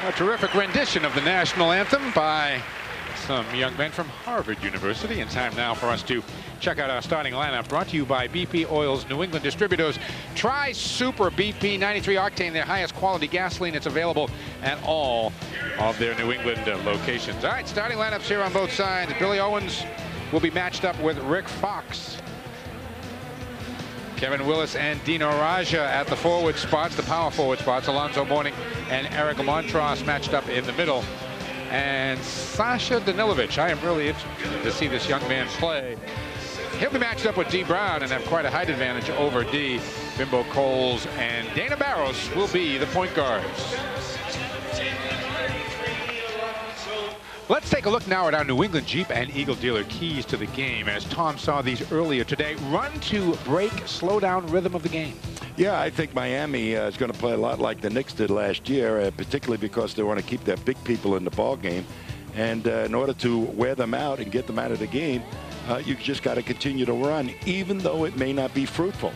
A terrific rendition of the national anthem by some young men from Harvard University. And time now for us to check out our starting lineup, brought to you by BP Oil's New England distributors. Try Super BP 93 octane, their highest quality gasoline. It's available at all of their New England locations. All right, starting lineups here on both sides. Billy Owens will be matched up with Rick Fox. Kevin Willis and Dino Raja at the forward spots, the power forward spots. Alonzo Mourning and Eric Montross matched up in the middle. And Sasha Danilovic, I am really interested to see this young man play. He'll be matched up with D. Brown and have quite a height advantage over D. Bimbo Coles and Dana Barros will be the point guards. Let's take a look now at our New England Jeep and Eagle dealer keys to the game. As Tom saw these earlier today, run to break, slow down rhythm of the game. Yeah, I think Miami is going to play a lot like the Knicks did last year, particularly because they want to keep their big people in the ball game. And in order to wear them out and get them out of the game, you just got to continue to run, even though it may not be fruitful.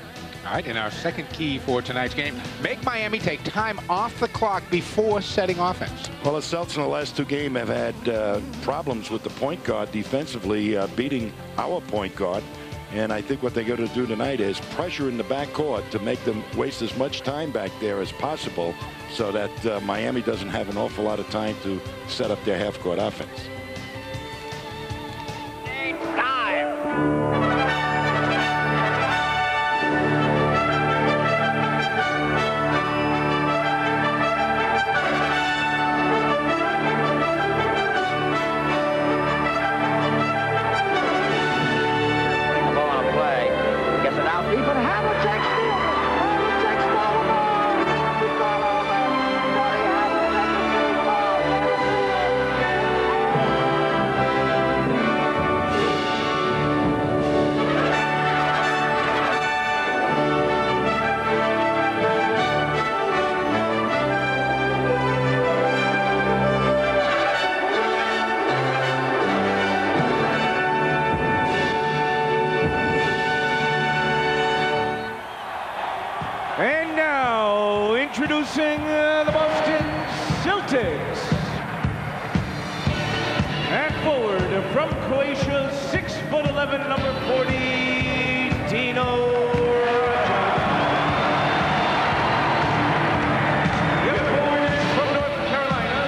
All right, and our second key for tonight's game, make Miami take time off the clock before setting offense. Well, the Celtics in the last two games have had problems with the point guard defensively beating our point guard. And I think what they're going to do tonight is pressure in the backcourt to make them waste as much time back there as possible so that Miami doesn't have an awful lot of time to set up their half-court offense. And now, introducing the Boston Celtics. And forward from Croatia, 6'11", number 40, Dino Raja. The forwards from North Carolina,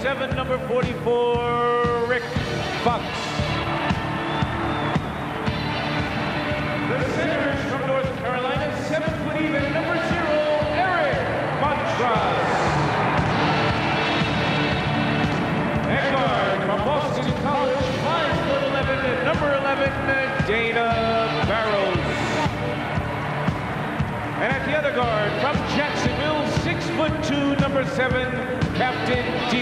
6'7", number 44, Rick Fox. The centers from North Carolina, 7 foot even, number 0, Eric Montross. And guard from Boston College, 5'11", number 11, Dana Barros. And at the other guard from Jacksonville, 6'2", number 7, Captain D.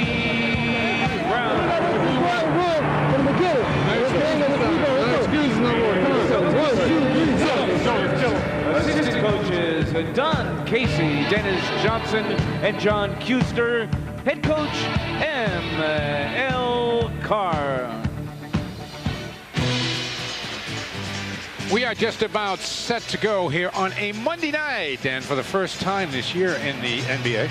Brown. Assistant coaches Don Casey, Dennis Johnson, and John Kuster. Head coach M.L. Carr. We are just about set to go here on a Monday night, and for the first time this year in the NBA,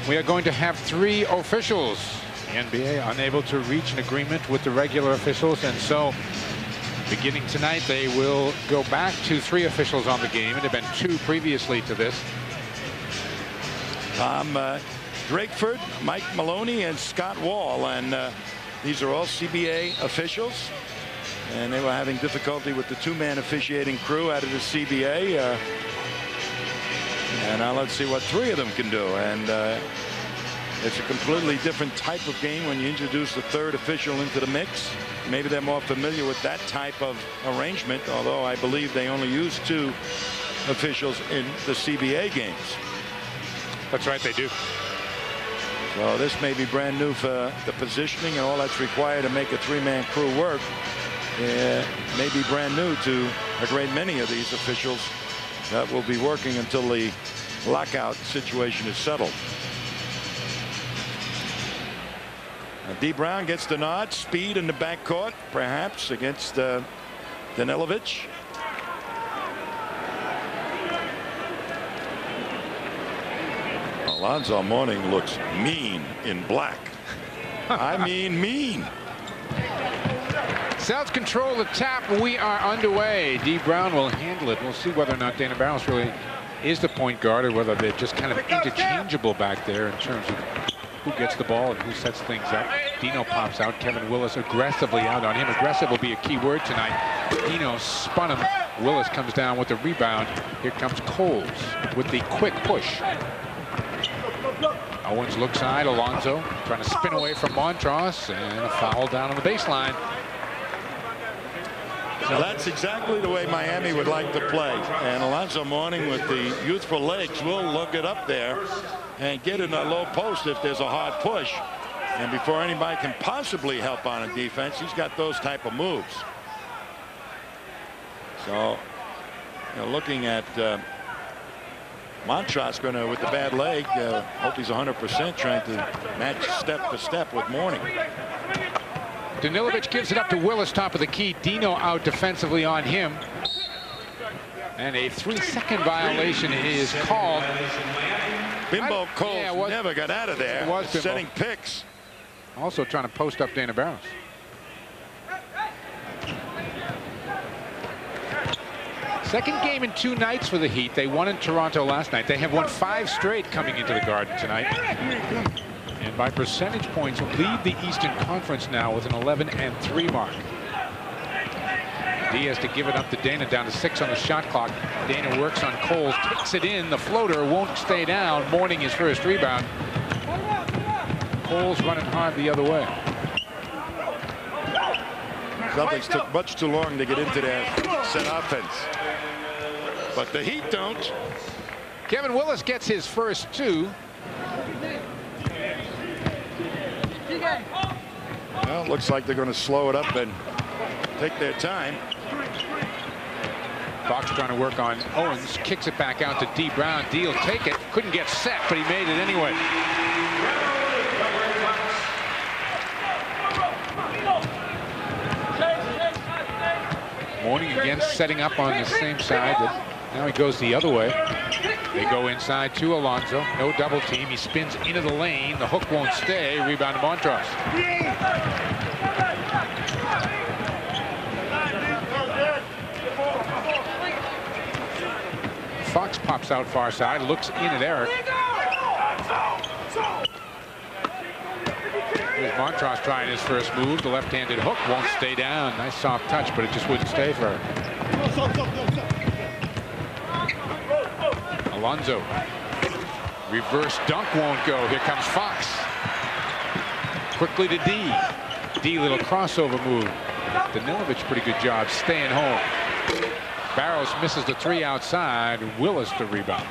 we are going to have 3 officials. The NBA unable to reach an agreement with the regular officials, and so beginning tonight, they will go back to 3 officials on the game. It had been 2 previously to this. Tom Drakeford, Mike Maloney, and Scott Wall, and these are all CBA officials. And they were having difficulty with the 2-man officiating crew out of the CBA. And now let's see what 3 of them can do. And it's a completely different type of game when you introduce the 3rd official into the mix. Maybe they're more familiar with that type of arrangement, although I believe they only use 2 officials in the CBA games. That's right, they do. So this may be brand new for the positioning and all that's required to make a 3-man crew work. May be brand new to a great many of these officials that will be working until the lockout situation is settled. D. Brown gets the nod. Speed in the backcourt, perhaps, against Danilovic. Alonzo Mourning looks mean in black. I mean mean. Celtics control the tap. We are underway. D. Brown will handle it. We'll see whether or not Dana Barros really is the point guard or whether they're just kind of interchangeable back there in terms of who gets the ball and who sets things up. Dino pops out. Kevin Willis aggressively out on him. Aggressive will be a key word tonight. Dino spun him. Willis comes down with the rebound. Here comes Coles with the quick push. Owens looks side. Alonzo trying to spin away from Montross, and a foul down on the baseline. So that's exactly the way Miami would like to play. And Alonzo Mourning with the youthful legs will look it up there and get in a low post if there's a hard push. And before anybody can possibly help on a defense, he's got those type of moves. So, looking at Montross going to, with the bad leg, hope he's 100%, trying to match step for step with Mourning. Danilovic gives it up to Willis, top of the key. Dino out defensively on him. And a 3-second violation is called. Bimbo Coles never got out of there. Was setting picks. Also trying to post up Dana Barros. Second game in 2 nights for the Heat. They won in Toronto last night. They have won 5 straight coming into the Garden tonight. And by percentage points, lead the Eastern Conference now with an 11-3 mark. Diaz to give it up to Dana, down to 6 on the shot clock. Dana works on Coles, takes it in. The floater won't stay down. Mourning his first rebound. Coles running hard the other way. Celtics took much too long to get into their set offense. But the Heat don't. Kevin Willis gets his first 2. Well, looks like they're going to slow it up and take their time. Fox trying to work on Owens, kicks it back out to D. Brown. D will take it. Couldn't get set, but he made it anyway. Mourning again setting up on the same side. Now he goes the other way. They go inside to Alonzo. No double team. He spins into the lane. The hook won't stay. Rebound to Montross. Fox pops out far side. Looks in at Eric. Here's Montross trying his first move. The left-handed hook won't stay down. Nice soft touch, but it just wouldn't stay for her. Alonzo. Reverse dunk won't go. Here comes Fox. Quickly to D. D, little crossover move. Danilovic, pretty good job staying home. Barros misses the 3 outside. Willis the rebound.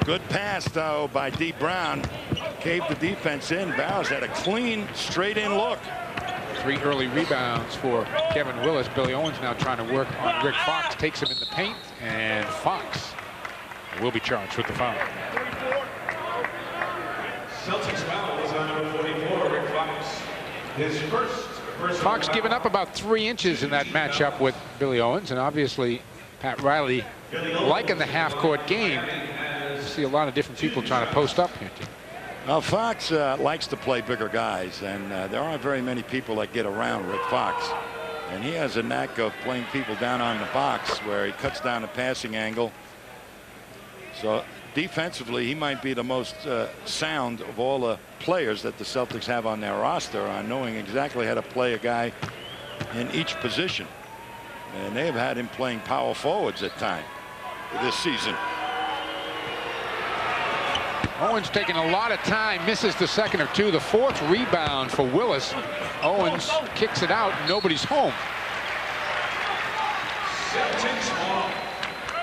Good pass, though, by D. Brown. Caved the defense in. Barros had a clean, straight-in look. 3 early rebounds for Kevin Willis. Billy Owens now trying to work on Rick Fox. Takes him in the paint, and Fox will be charged with the foul. Celtics foul is on number 44, Rick Fox. His first Fox giving up about 3 inches in that matchup with Billy Owens, and obviously Pat Riley liking the half-court game. You see a lot of different people trying to post up here, too. Well, Fox likes to play bigger guys, and there aren't very many people that get around Rick Fox. And he has a knack of playing people down on the box where he cuts down the passing angle. So defensively, he might be the most sound of all the players that the Celtics have on their roster on knowing exactly how to play a guy in each position. And they've had him playing power forwards at times this season. Owens taking a lot of time, misses the second of 2. The 4th rebound for Willis. Owens kicks it out. Nobody's home.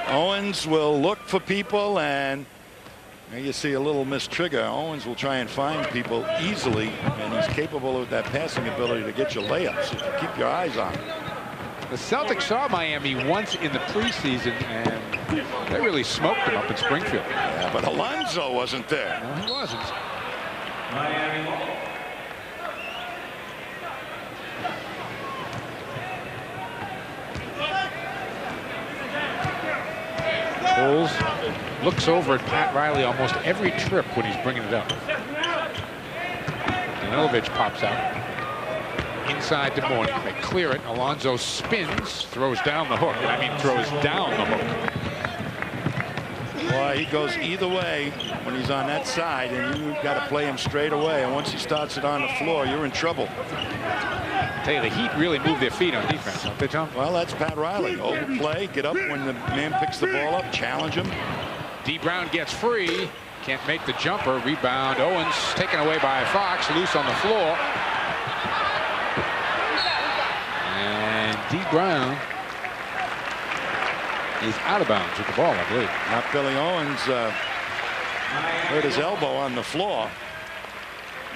Owens will look for people, and you see a little missed trigger. Owens will try and find people easily, and he's capable of that passing ability to get you layups if you keep your eyes on him. The Celtics saw Miami once in the preseason, and they really smoked them up in Springfield. Yeah, but Alonzo wasn't there. No, he wasn't. Miami ball. Pulls, looks over at Pat Riley almost every trip when he's bringing it up. Danilovic pops out. Inside to Morning. They clear it. Alonso spins, throws down the hook. I mean, throws down the hook. Well, he goes either way when he's on that side, and you've got to play him straight away. And once he starts it on the floor, you're in trouble. I tell you, the Heat really move their feet on defense, don't they, Tom? Well, that's Pat Riley. Overplay, get up when the man picks the ball up, challenge him. D. Brown gets free. Can't make the jumper. Rebound. Owens taken away by Fox. Loose on the floor. And D. Brown is out of bounds with the ball, I believe. Now Billy Owens hurt his elbow on the floor.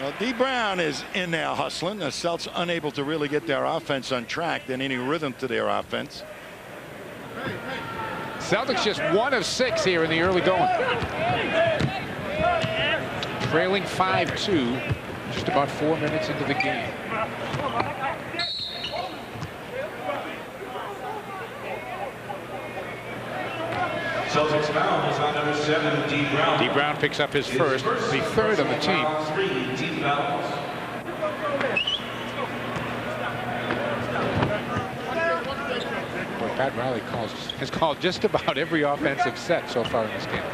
Well, D. Brown is in there hustling. The Celtics unable to really get their offense on track, then any rhythm to their offense. Celtics just 1 of 6 here in the early going. Trailing 5-2, just about 4 minutes into the game. Celtics foul is on number 7, D. Brown. D. Brown picks up his first, the third on the team. 3 team fouls. Boy, Pat Riley has called just about every offensive set so far in this game.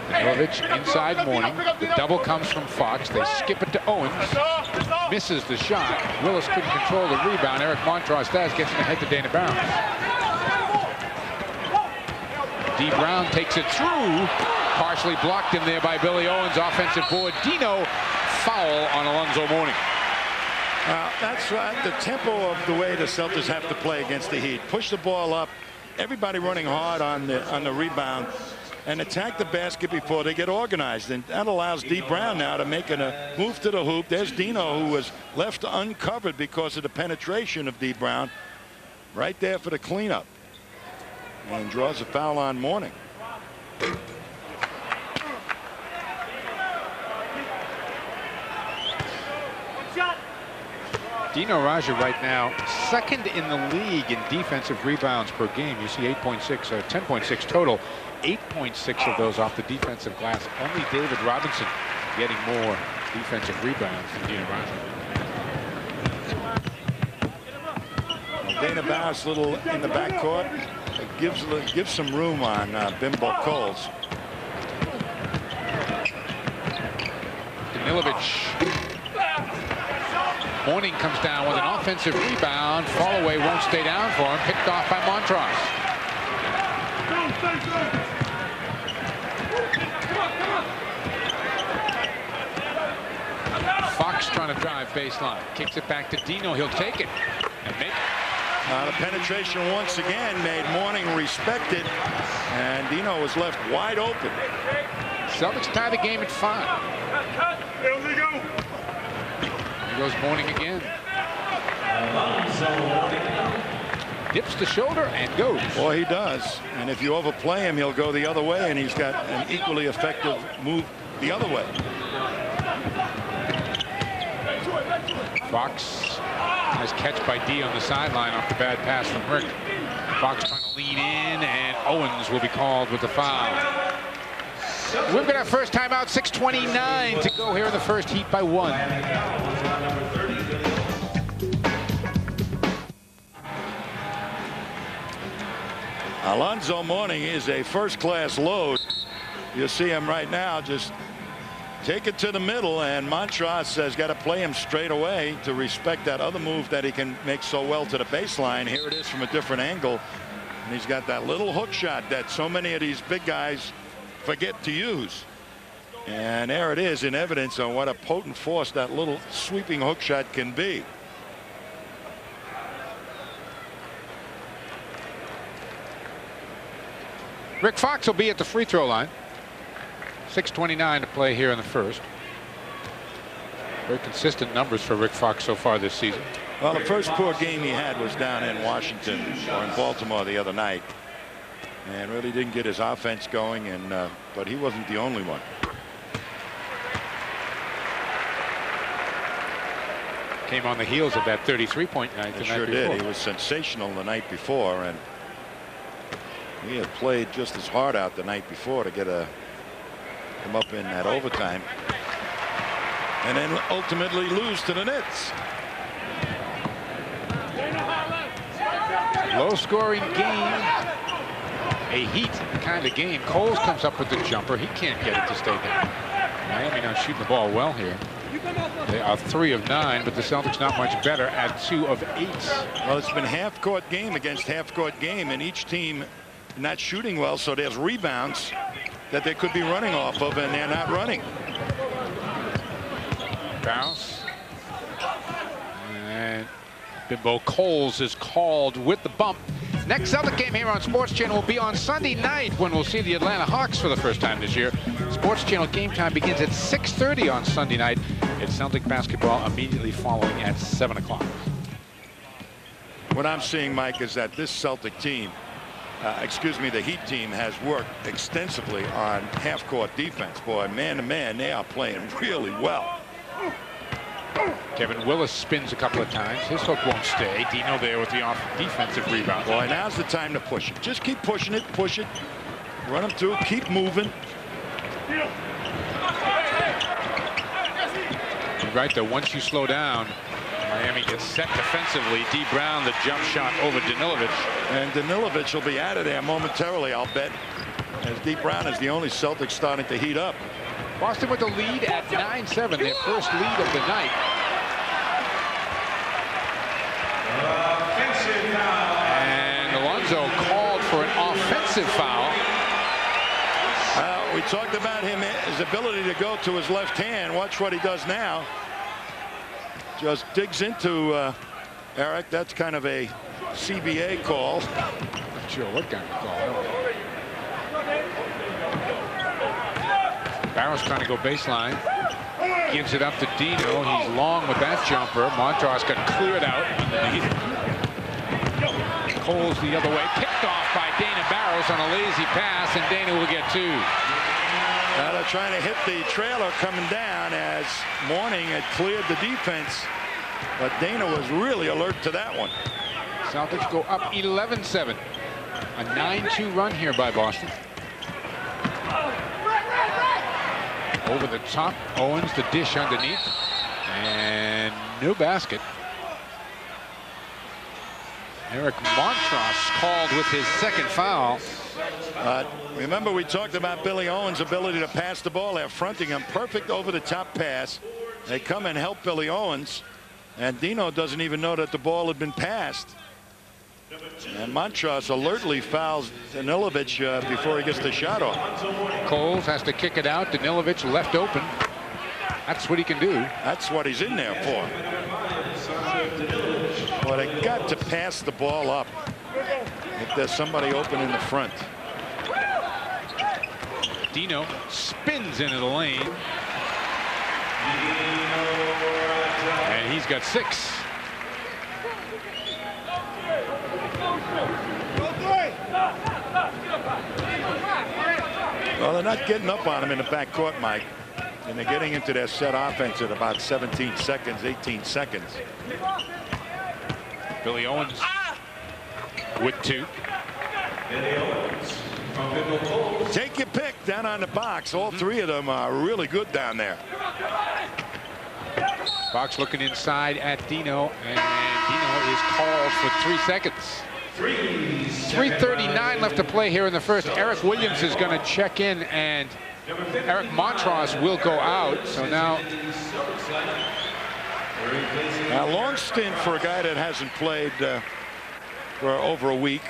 Danilovic inside Morning. The double comes from Fox. They skip it to Owens. Misses the shot. Willis couldn't control the rebound. Eric Montross does. Gets it ahead to Dana Barnes. D. Brown takes it through. Partially blocked in there by Billy Owens. Offensive board. Dino foul on Alonzo Mourning. That's right. The tempo of the way the Celtics have to play against the Heat. Push the ball up. Everybody running hard on the rebound. And attack the basket before they get organized. And that allows D. Brown now to make a move to the hoop. There's Dino, who was left uncovered because of the penetration of D. Brown. Right there for the cleanup. And draws a foul on Mourning. Dino Raja right now second in the league in defensive rebounds per game. You see 8.6 or 10.6 total. 8.6 of those off the defensive glass. Only David Robinson getting more defensive rebounds than Dino Raja. Well, Dana Barnes little in the backcourt. Gives some room on Bimbo Coles. Danilovic. Mourning comes down with an offensive rebound. Fall away won't stay down for him. Picked off by Montross. Fox trying to drive baseline. Kicks it back to Dino. He'll take it. And make the penetration once again made Mourning respected. And Dino was left wide open. Celtics tie the game at 5. Here goes Mourning again. Dips the shoulder and goes. Boy, he does. And if you overplay him, he'll go the other way, and he's got an equally effective move the other way. Fox, nice catch by D on the sideline off the bad pass from Rick. Fox trying to lean in, and Owens will be called with the foul. We've got our first timeout. 6:29 to go here in the first. Heat by 1. Alonzo Mourning is a first-class load. You see him right now just take it to the middle, and Montross has got to play him straight away to respect that other move that he can make so well to the baseline. Here it is from a different angle, and he's got that little hook shot that so many of these big guys forget to use. And there it is in evidence on what a potent force that little sweeping hook shot can be. Rick Fox will be at the free throw line. 6:29 to play here in the first. Very consistent numbers for Rick Fox so far this season. Well, the first poor game he had was down in Washington or in Baltimore the other night, and really didn't get his offense going. And but he wasn't the only one. Came on the heels of that 33-point night the He night sure before. did. He was sensational the night before, and He had played just as hard out the night before to come up in that overtime, and then ultimately lose to the Nets. Low-scoring game, a Heat kind of game. Coles comes up with the jumper. He can't get it to stay down. Miami not shooting the ball well here. They are 3 of 9, but the Celtics not much better at 2 of 8. Well, it's been half-court game against half-court game, and each team not shooting well, so there's rebounds that they could be running off of, and they're not running. Bounce. And Bimbo Coles is called with the bump. Next Celtic game here on Sports Channel will be on Sunday night when we'll see the Atlanta Hawks for the first time this year. Sports Channel game time begins at 6:30 on Sunday night. It's Celtic basketball immediately following at 7 o'clock. What I'm seeing, Mike, is that this Celtic team, the Heat team, has worked extensively on half-court defense. Boy, man-to-man, they are playing really well. Kevin Willis spins a couple of times. His hook won't stay. Dino there with the defensive rebound. Boy, now's the time to push it. Just keep pushing it, push it. Run them through, keep moving. You're right, though. Once you slow down, Miami gets set defensively. D. Brown, the jump shot over Danilovic. And Danilovic will be out of there momentarily, I'll bet, as D. Brown is the only Celtic starting to heat up. Boston with the lead at 9-7, their first lead of the night. Offensive foul. And Alonso called for an offensive foul. We talked about his ability to go to his left hand. Watch what he does now. Just digs into Eric. That's kind of a CBA call. Not sure what kind of call. Barrow's trying to go baseline. Gives it up to Dino. He's long with that jumper. Montross got cleared out underneath. Coles the other way. Picked off by Dana Barrows on a lazy pass, and Dana will get 2. Now they're trying to hit the trailer coming down as Mourning had cleared the defense. But Dana was really alert to that one. Celtics go up 11-7. A 9-2 run here by Boston. Over the top, Owens, the dish underneath, and no basket. Eric Montross called with his second foul. Remember, we talked about Billy Owens' ability to pass the ball. They're fronting him. Perfect over-the-top pass. They come and help Billy Owens, and Dino doesn't even know that the ball had been passed. And Montross alertly fouls Danilovic before he gets the shot off. Coles has to kick it out. Danilovic left open. That's what he can do. That's what he's in there for. Well, they got to pass the ball up if there's somebody open in the front. Dino spins into the lane. And he's got 6. Well, they're not getting up on him in the backcourt, Mike. And they're getting into their set offense at about 17 seconds, 18 seconds. Billy Owens with 2. Take your pick down on the box. All 3 of them are really good down there. Fox looking inside at Dino, and Dino is called for 3 seconds. 3:39 left to play here in the first. Eric Williams is going to check in, and Eric Montross will go out. So now a long stint for a guy that hasn't played for over a week,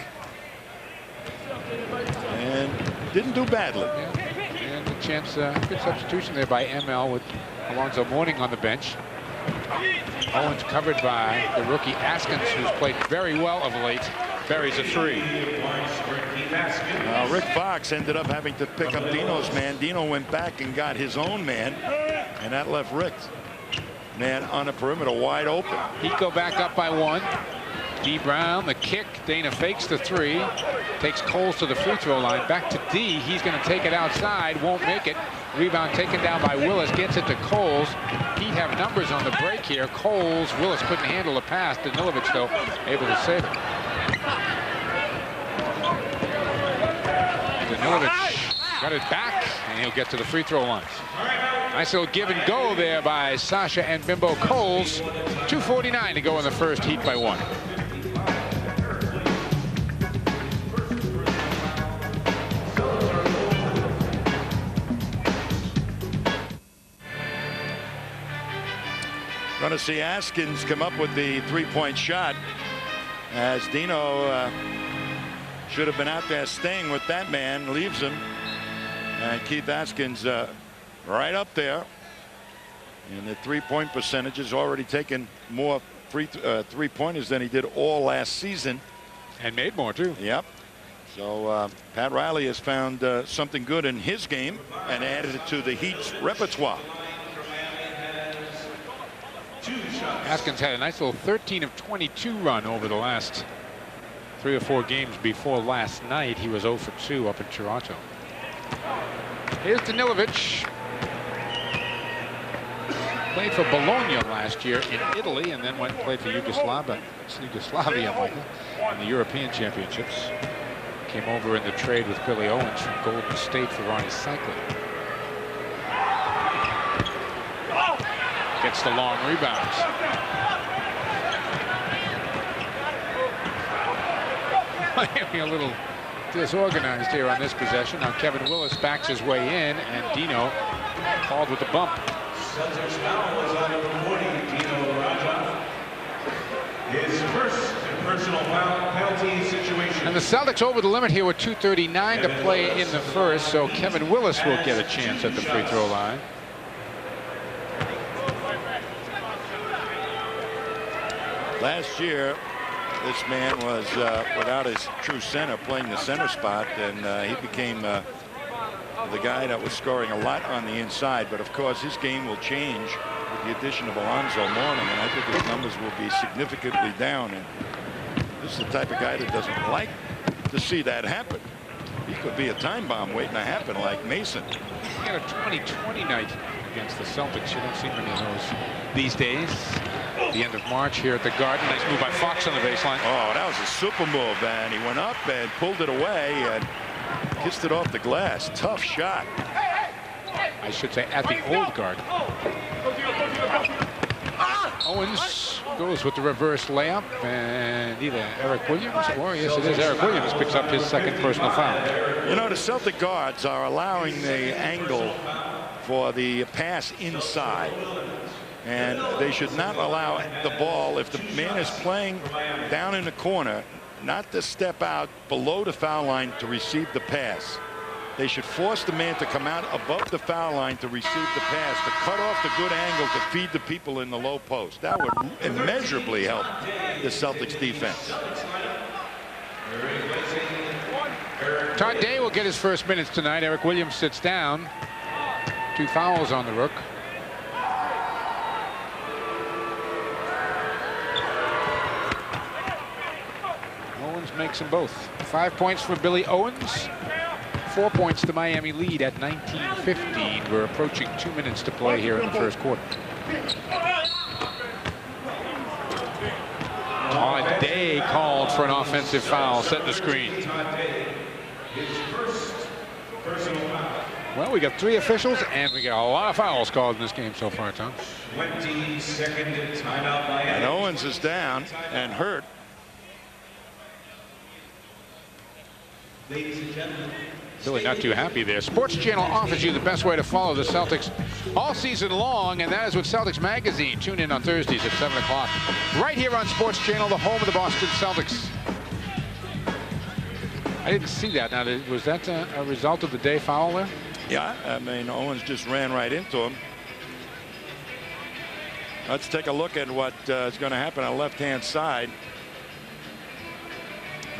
and didn't do badly. Yeah. And a chance, good substitution there by ML with Alonzo Mourning on the bench. Owens covered by the rookie Askins, who's played very well of late. Buries a 3. Rick Fox ended up having to pick up Dino's man. Dino went back and got his own man, and that left Rick's man on the perimeter wide open. He'd go back up by 1. D. Brown, the kick. Dana fakes the 3. Takes Coles to the free throw line. Back to D. He's going to take it outside. Won't make it. Rebound taken down by Willis. Gets it to Coles. He'd have numbers on the break here. Coles, Willis couldn't handle the pass. Danilovic, though, able to save it. Danilovic got it back, and he'll get to the free throw line. Nice little give and go there by Sasha and Bimbo Coles. 2:49 to go in the first, Heat by 1. Going to see Askins come up with the three-point shot, as Dino should have been out there staying with that man, leaves him, and Keith Askins right up there. And the three-point percentage has already taken more three-pointers than he did all last season. And made more, too. Yep. So Pat Riley has found something good in his game and added it to the Heat's repertoire. Askins had a nice little 13 of 22 run over the last 3 or 4 games before last night. He was 0 for 2 up in Toronto. Here's Danilovic. Played for Bologna last year in Italy, and then went and played for Yugoslavia in the European Championships. Came over in the trade with Billy Owens from Golden State for Ronnie Cycling. Gets the long rebound. Miami a little disorganized here on this possession. Now Kevin Willis backs his way in, and Dino called with the bump. Celtics foul was on number 40, Dino Raja. His first personal foul penalty situation. And the Celtics over the limit here with 2:39 to play in the first, so Kevin Willis will get a chance at the free throw line. Last year, this man was without his true center, playing the center spot, and he became the guy that was scoring a lot on the inside. But of course, his game will change with the addition of Alonzo Mourning, and I think his numbers will be significantly down. And this is the type of guy that doesn't like to see that happen. He could be a time bomb waiting to happen, like Mason. He had a 20-20 night against the Celtics. You don't see many of those these days. The end of March here at the Garden. Nice move by Fox on the baseline. Oh, that was a super move, and he went up and pulled it away and kissed it off the glass. Tough shot. I should say at the old Garden. Owens goes with the reverse layup, and either Eric Williams, or yes, it is Eric Williams, picks up his second personal foul. You know, the Celtic guards are allowing the angle for the pass inside, and they should not allow the ball, if the man is playing down in the corner, not to step out below the foul line to receive the pass. They should force the man to come out above the foul line to receive the pass, to cut off the good angle to feed the people in the low post. That would immeasurably help the Celtics defense. Todd Day will get his first minutes tonight. Eric Williams sits down. 2 fouls on the Rook. Owens makes them both. 5 points for Billy Owens. 4 points to Miami lead at 19-15. We're approaching 2 minutes to play here in the first quarter. Todd Day called for an offensive foul, setting the screen. Well, we got 3 officials, and we got a lot of fouls called in this game so far, Tom. 20-second timeout by And Owens is down and hurt. Ladies and gentlemen. Really not too happy there. Sports Channel offers you the best way to follow the Celtics all season long, and that is with Celtics Magazine. Tune in on Thursdays at 7 o'clock. Right here on Sports Channel, the home of the Boston Celtics. I didn't see that. Now, was that a result of the Day foul there? Yeah, I mean, Owens just ran right into him. Let's take a look at what is going to happen on the left-hand side.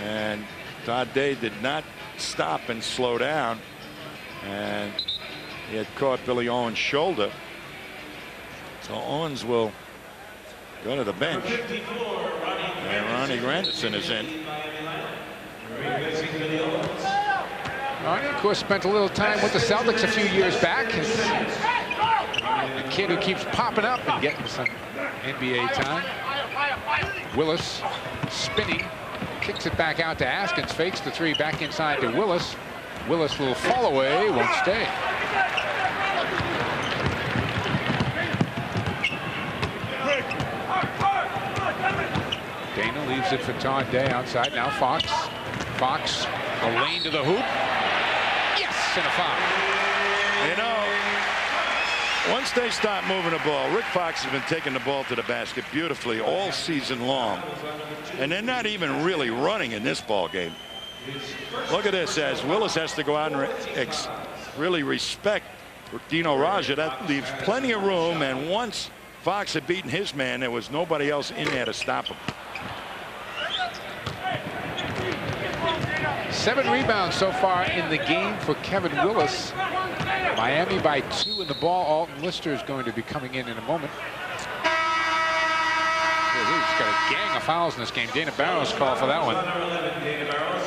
And Todd Day did not stop and slow down, and he had caught Billy Owens' shoulder. So Owens will go to the bench, and Ronnie Grandison is in. Ronnie, of course, spent a little time with the Celtics a few years back. A kid who keeps popping up and getting some NBA time. Willis spinning. Kicks it back out to Askins, fakes the 3 back inside to Willis. Willis will fall away, won't stay. Dana leaves it for Todd Day outside. Now Fox. Fox, a lane to the hoop. Yes, and a foul. You know, once they start moving the ball, Rick Fox has been taking the ball to the basket beautifully all season long. And they're not even really running in this ball game. Look at this, as Willis has to go out and really respect Dino Raja. That leaves plenty of room, and once Fox had beaten his man, there was nobody else in there to stop him. 7 rebounds so far in the game for Kevin Willis. Miami by 2 in the ball. Alton Lister is going to be coming in a moment. He's got a gang of fouls in this game. Dana Barros called for that one. Dana Barros,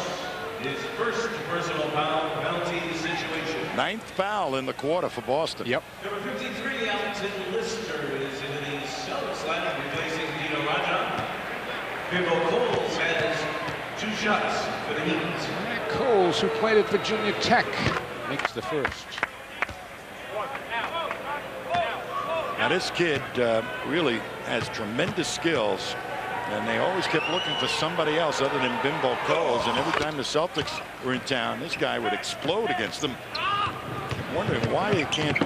his first personal foul, penalty situation. 9th foul in the quarter for Boston. Yep. Number 53, Alton Lister, is into the Celtics lineup, replacing Dino Raja. Bimbo Coles has 2 shots for the Heat. Coles, who played at Virginia Tech, makes the first. Now this kid really has tremendous skills, and they always kept looking for somebody else other than Bimbo Coles, and every time the Celtics were in town, this guy would explode against them. I'm wondering why they can't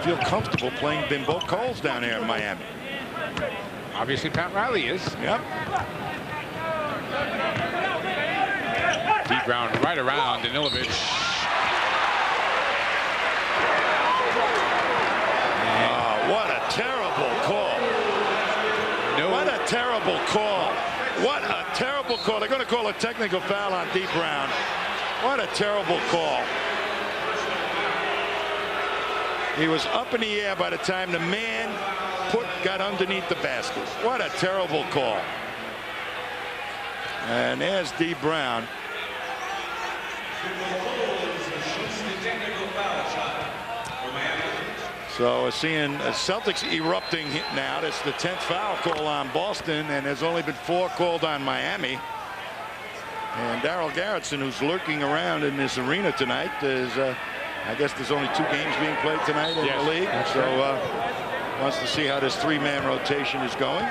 feel comfortable playing Bimbo Coles down here in Miami. Obviously Pat Riley is. Yep. D. Brown right around Danilovic. What a terrible call. No. What a terrible call. What a terrible call. They're going to call a technical foul on D. Brown. What a terrible call. He was up in the air by the time the man got underneath the basket. What a terrible call. And there's D. Brown. So we're seeing Celtics erupting now. That's the 10th foul call on Boston, and there's only been 4 called on Miami. And Darryl Garrettson, who's lurking around in this arena tonight, is I guess there's only 2 games being played tonight in the league. So wants to see how this 3-man rotation is going.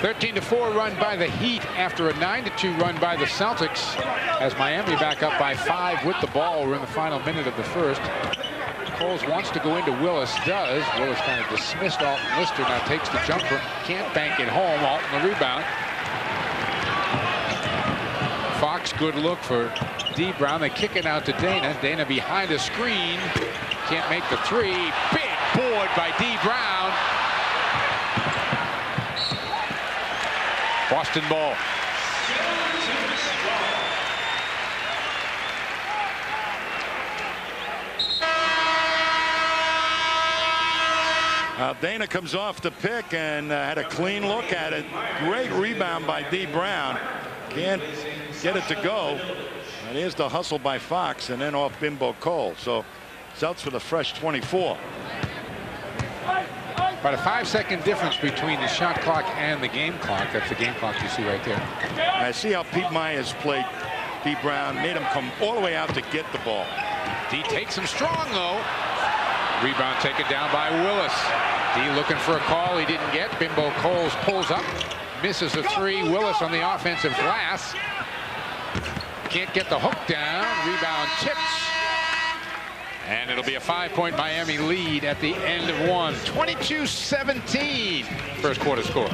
13-4 run by the Heat after a 9-2 run by the Celtics, as Miami back up by 5 with the ball. We're in the final minute of the first. Coles wants to go into Willis, does. Willis kind of dismissed Alton Lister, now takes the jumper, can't bank it home. Alton the rebound. Fox, good look for D. Brown. They kick it out to Dana. Dana behind a screen, can't make the 3. Big board by D. Brown. Boston ball. Dana comes off the pick and had a clean look at it. Great rebound by D. Brown. Can't get it to go. And here's the hustle by Fox, and then off Bimbo Cole. So Celtics with a fresh 24. About a 5-second difference between the shot clock and the game clock. That's the game clock you see right there. I see how Pete Myers played D. Brown, made him come all the way out to get the ball. D takes him strong, though. Rebound taken down by Willis. D looking for a call he didn't get. Bimbo Coles pulls up, misses a 3. Willis on the offensive glass. Can't get the hook down. Rebound tips. And it'll be a 5-point Miami lead at the end of 1. 22-17. First quarter score.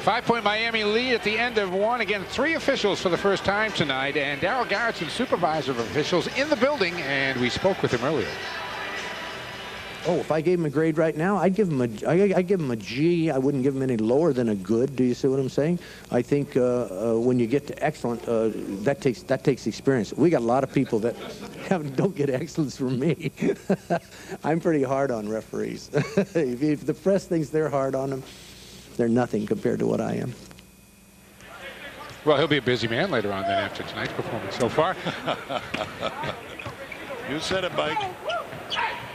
5-point Miami lead at the end of 1. Again, 3 officials for the first time tonight. And Darryl Garrettson, supervisor of officials, in the building. And we spoke with him earlier. Oh, if I gave him a grade right now, I'd give him a G. I wouldn't give him any lower than a good. Do you see what I'm saying? I think when you get to excellent, that takes experience. We got a lot of people that don't get excellence from me. I'm pretty hard on referees. If the press thinks they're hard on them, they're nothing compared to what I am. Well, he'll be a busy man later on then after tonight's performance so far. You said it, Mike.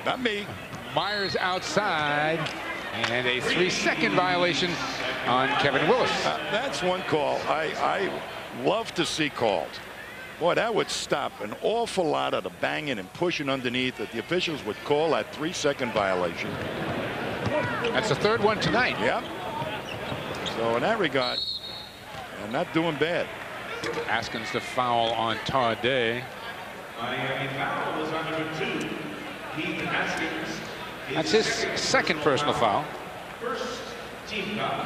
Not me. Myers outside, and a 3-second violation on Kevin Willis. That's one call I love to see called. Boy, that would stop an awful lot of the banging and pushing underneath that the officials would call that 3-second violation. That's the third one tonight. Yep. So in that regard, I'm not doing bad. Askins the foul on Todd Day. Miami foul was on number 2. Keith Askins. That's his second personal foul. First team foul.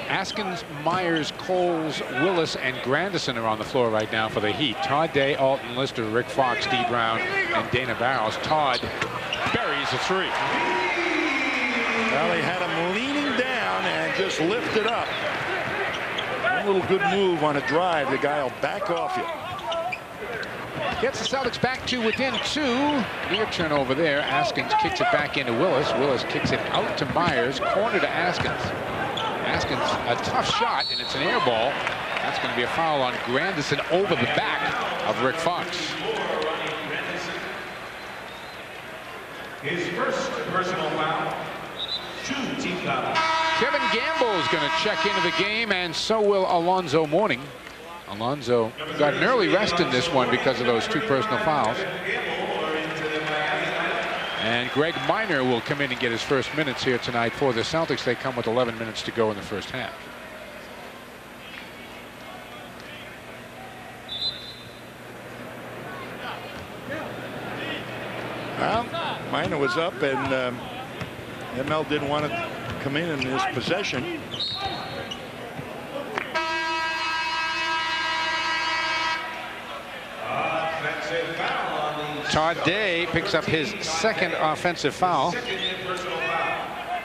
Askins, Myers, Coles, Willis, and Grandison are on the floor right now for the Heat. Todd Day, Alton Lister, Rick Fox, D. Brown, and Dana Barros. Todd buries a 3. Well, he had him leaning down and just lifted up. One little good move on a drive. The guy will back off you. Gets the Celtics back to within 2. Near turnover there. Askins kicks it back into Willis. Willis kicks it out to Myers. Corner to Askins. Askins, a tough shot, and it's an air ball. That's going to be a foul on Grandison over the back of Rick Fox. His first personal foul. 2 team fouls. Kevin Gamble is going to check into the game, and so will Alonzo Mourning. Alonzo got an early rest in this one because of those 2 personal fouls. And Greg Minor will come in and get his first minutes here tonight for the Celtics. They come with 11 minutes to go in the first half. Well, Minor was up, and ML didn't want to come in his possession. Offensive foul on the Todd Day picks up his second offensive foul. second personal foul.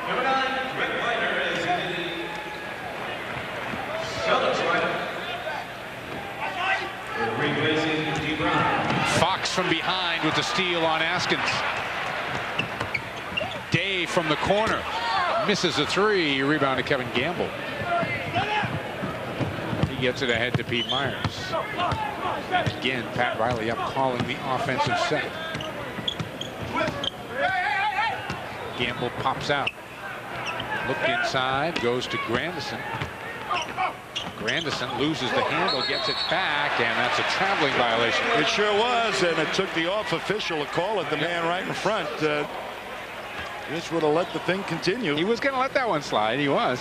Number 9, Greg Minor is in the Celtics lineup. Replacing D. Brown. Fox from behind with the steal on Askins. Day from the corner misses a 3. Rebound to Kevin Gamble. He gets it ahead to Pete Myers. Again, Pat Riley up calling the offensive set. Gamble pops out. Looked inside, goes to Grandison. Grandison loses the handle, gets it back, and that's a traveling violation. It sure was, and it took the off official to call it, the man right in front. This would have let the thing continue. He was going to let that one slide. He was.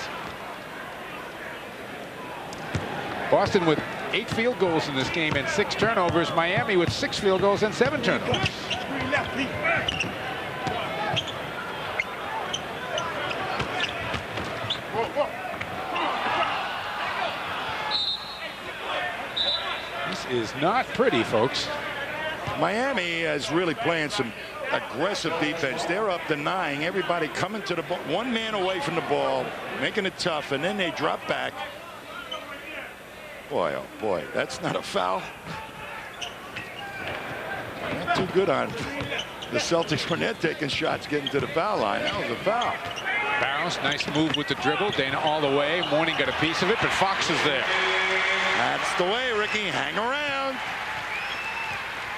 Boston with 8 field goals in this game and 6 turnovers. Miami with 6 field goals and 7 turnovers. This is not pretty, folks. Miami is really playing some aggressive defense. They're up denying everybody coming to the ball, 1 man away from the ball, making it tough, and then they drop back. Boy, oh boy, that's not a foul. Not too good on the Celtics when they're taking shots getting to the foul line. That was a foul. Barros, nice move with the dribble. Dana all the way. Mourning got a piece of it, but Fox is there. That's the way, Ricky. Hang around.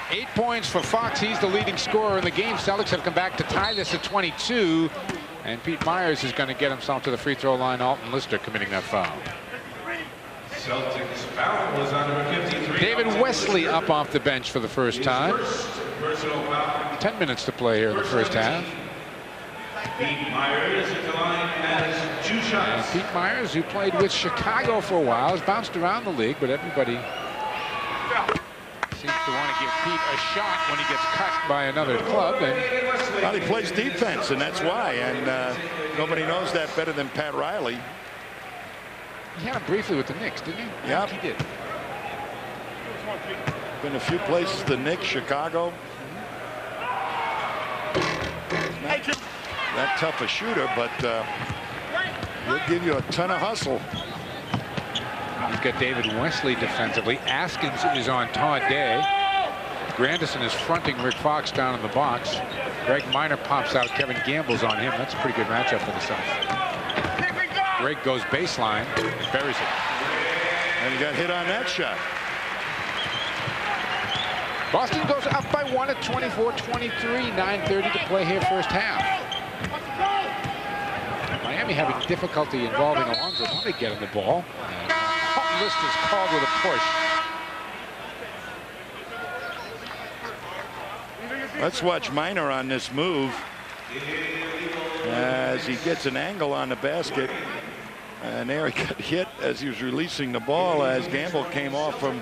8 points for Fox. He's the leading scorer in the game. Celtics have come back to tie this at 22. And Pete Myers is going to get himself to the free throw line. Alton Lister committing that foul. Celtics foul was on number 53. David Wesley up off the bench for the first time. First personal foul. 10 minutes to play here in the first half. Pete Myers at the line has 2 shots. Pete Myers, who played with Chicago for a while, has bounced around the league, but everybody seems to want to give Pete a shot when he gets cut by another club. And Well, he plays defense, and that's why. And nobody knows that better than Pat Riley. he had him briefly with the Knicks, didn't he? Yeah, he did. Been a few places, the Knicks, Chicago. Not that tough a shooter, but he'll give you a ton of hustle. He's got David Wesley defensively. Askins is on Todd Day. Grandison is fronting Rick Fox down in the box. Greg Minor pops out. Kevin Gamble's on him. That's a pretty good matchup for the Celtics. Greg goes baseline, buries it. And he got hit on that shot. Boston goes up by 1 at 24-23. 9:30 to play here first half. Miami having difficulty involving Alonzo. Want to get him the ball. And List is called with a push. Let's watch Minor on this move as he gets an angle on the basket. And there he got hit as he was releasing the ball as Gamble came off from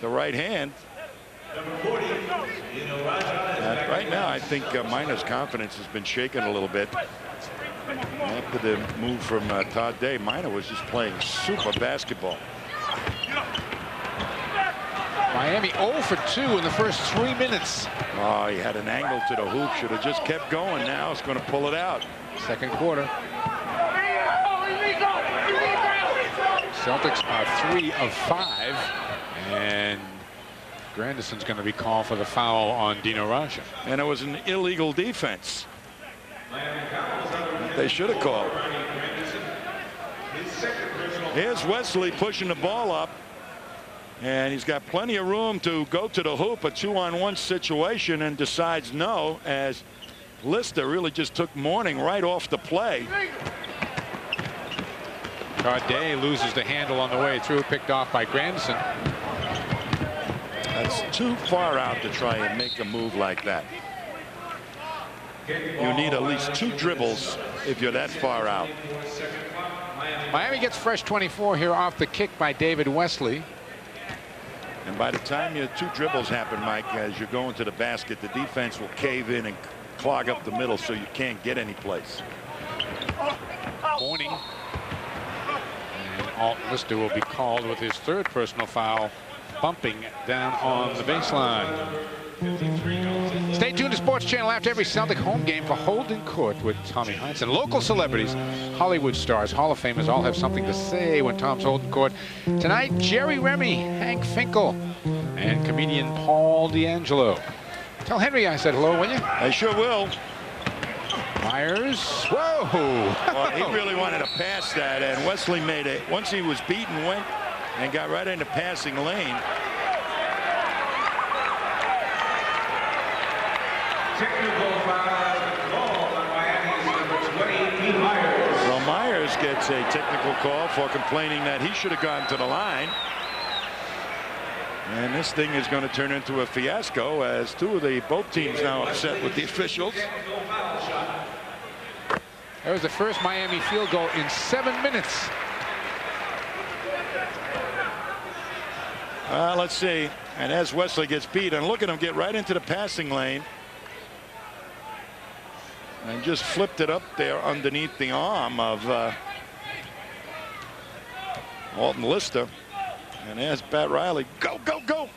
the right hand. Right now, I think Minor's confidence has been shaken a little bit. After the move from Todd Day, Minor was just playing super basketball. Miami 0 for 2 in the first 3 minutes. Oh, he had an angle to the hoop. Should have just kept going. Now it's going to pull it out. Second quarter. Celtics are 3 of 5. And Grandison's going to be called for the foul on Dino Raja. And it was an illegal defense. They should have called. Here's Wesley pushing the ball up. And he's got plenty of room to go to the hoop, a 2-on-1 situation, and decides no, as Lister really just took Mourning right off the play. Day loses the handle on the way through, picked off by Grandison. That's too far out to try and make a move like that. You need at least 2 dribbles if you're that far out. Miami gets fresh 24 here off the kick by David Wesley. And by the time your 2 dribbles happen, Mike, as you're going to the basket, the defense will cave in and clog up the middle so you can't get any place. Mourning. And Alton Lister will be called with his 3rd personal foul, bumping down on the baseline. Stay tuned to Sports Channel after every Celtic home game for Holding Court with Tommy Hines. And local celebrities, Hollywood stars, Hall of Famers all have something to say when Tom's holding court. Tonight, Jerry Remy, Hank Finkel, and comedian Paul D'Angelo. Tell Henry I said hello, will you? I sure will. Myers. Whoa! Well, he really wanted to pass that, and Wesley made it. Once he was beaten, went and got right into passing lane. Technical foul called on Miami's number 20, Myers. Well, Myers gets a technical call for complaining that he should have gone to the line. And this thing is going to turn into a fiasco as both teams now upset with the officials. That was the first Miami field goal in 7 minutes. Let's see. And as Wesley gets beat, and look at him get right into the passing lane. And just flipped it up there underneath the arm of Alton Lister. And there's Pat Riley. Go, go, go.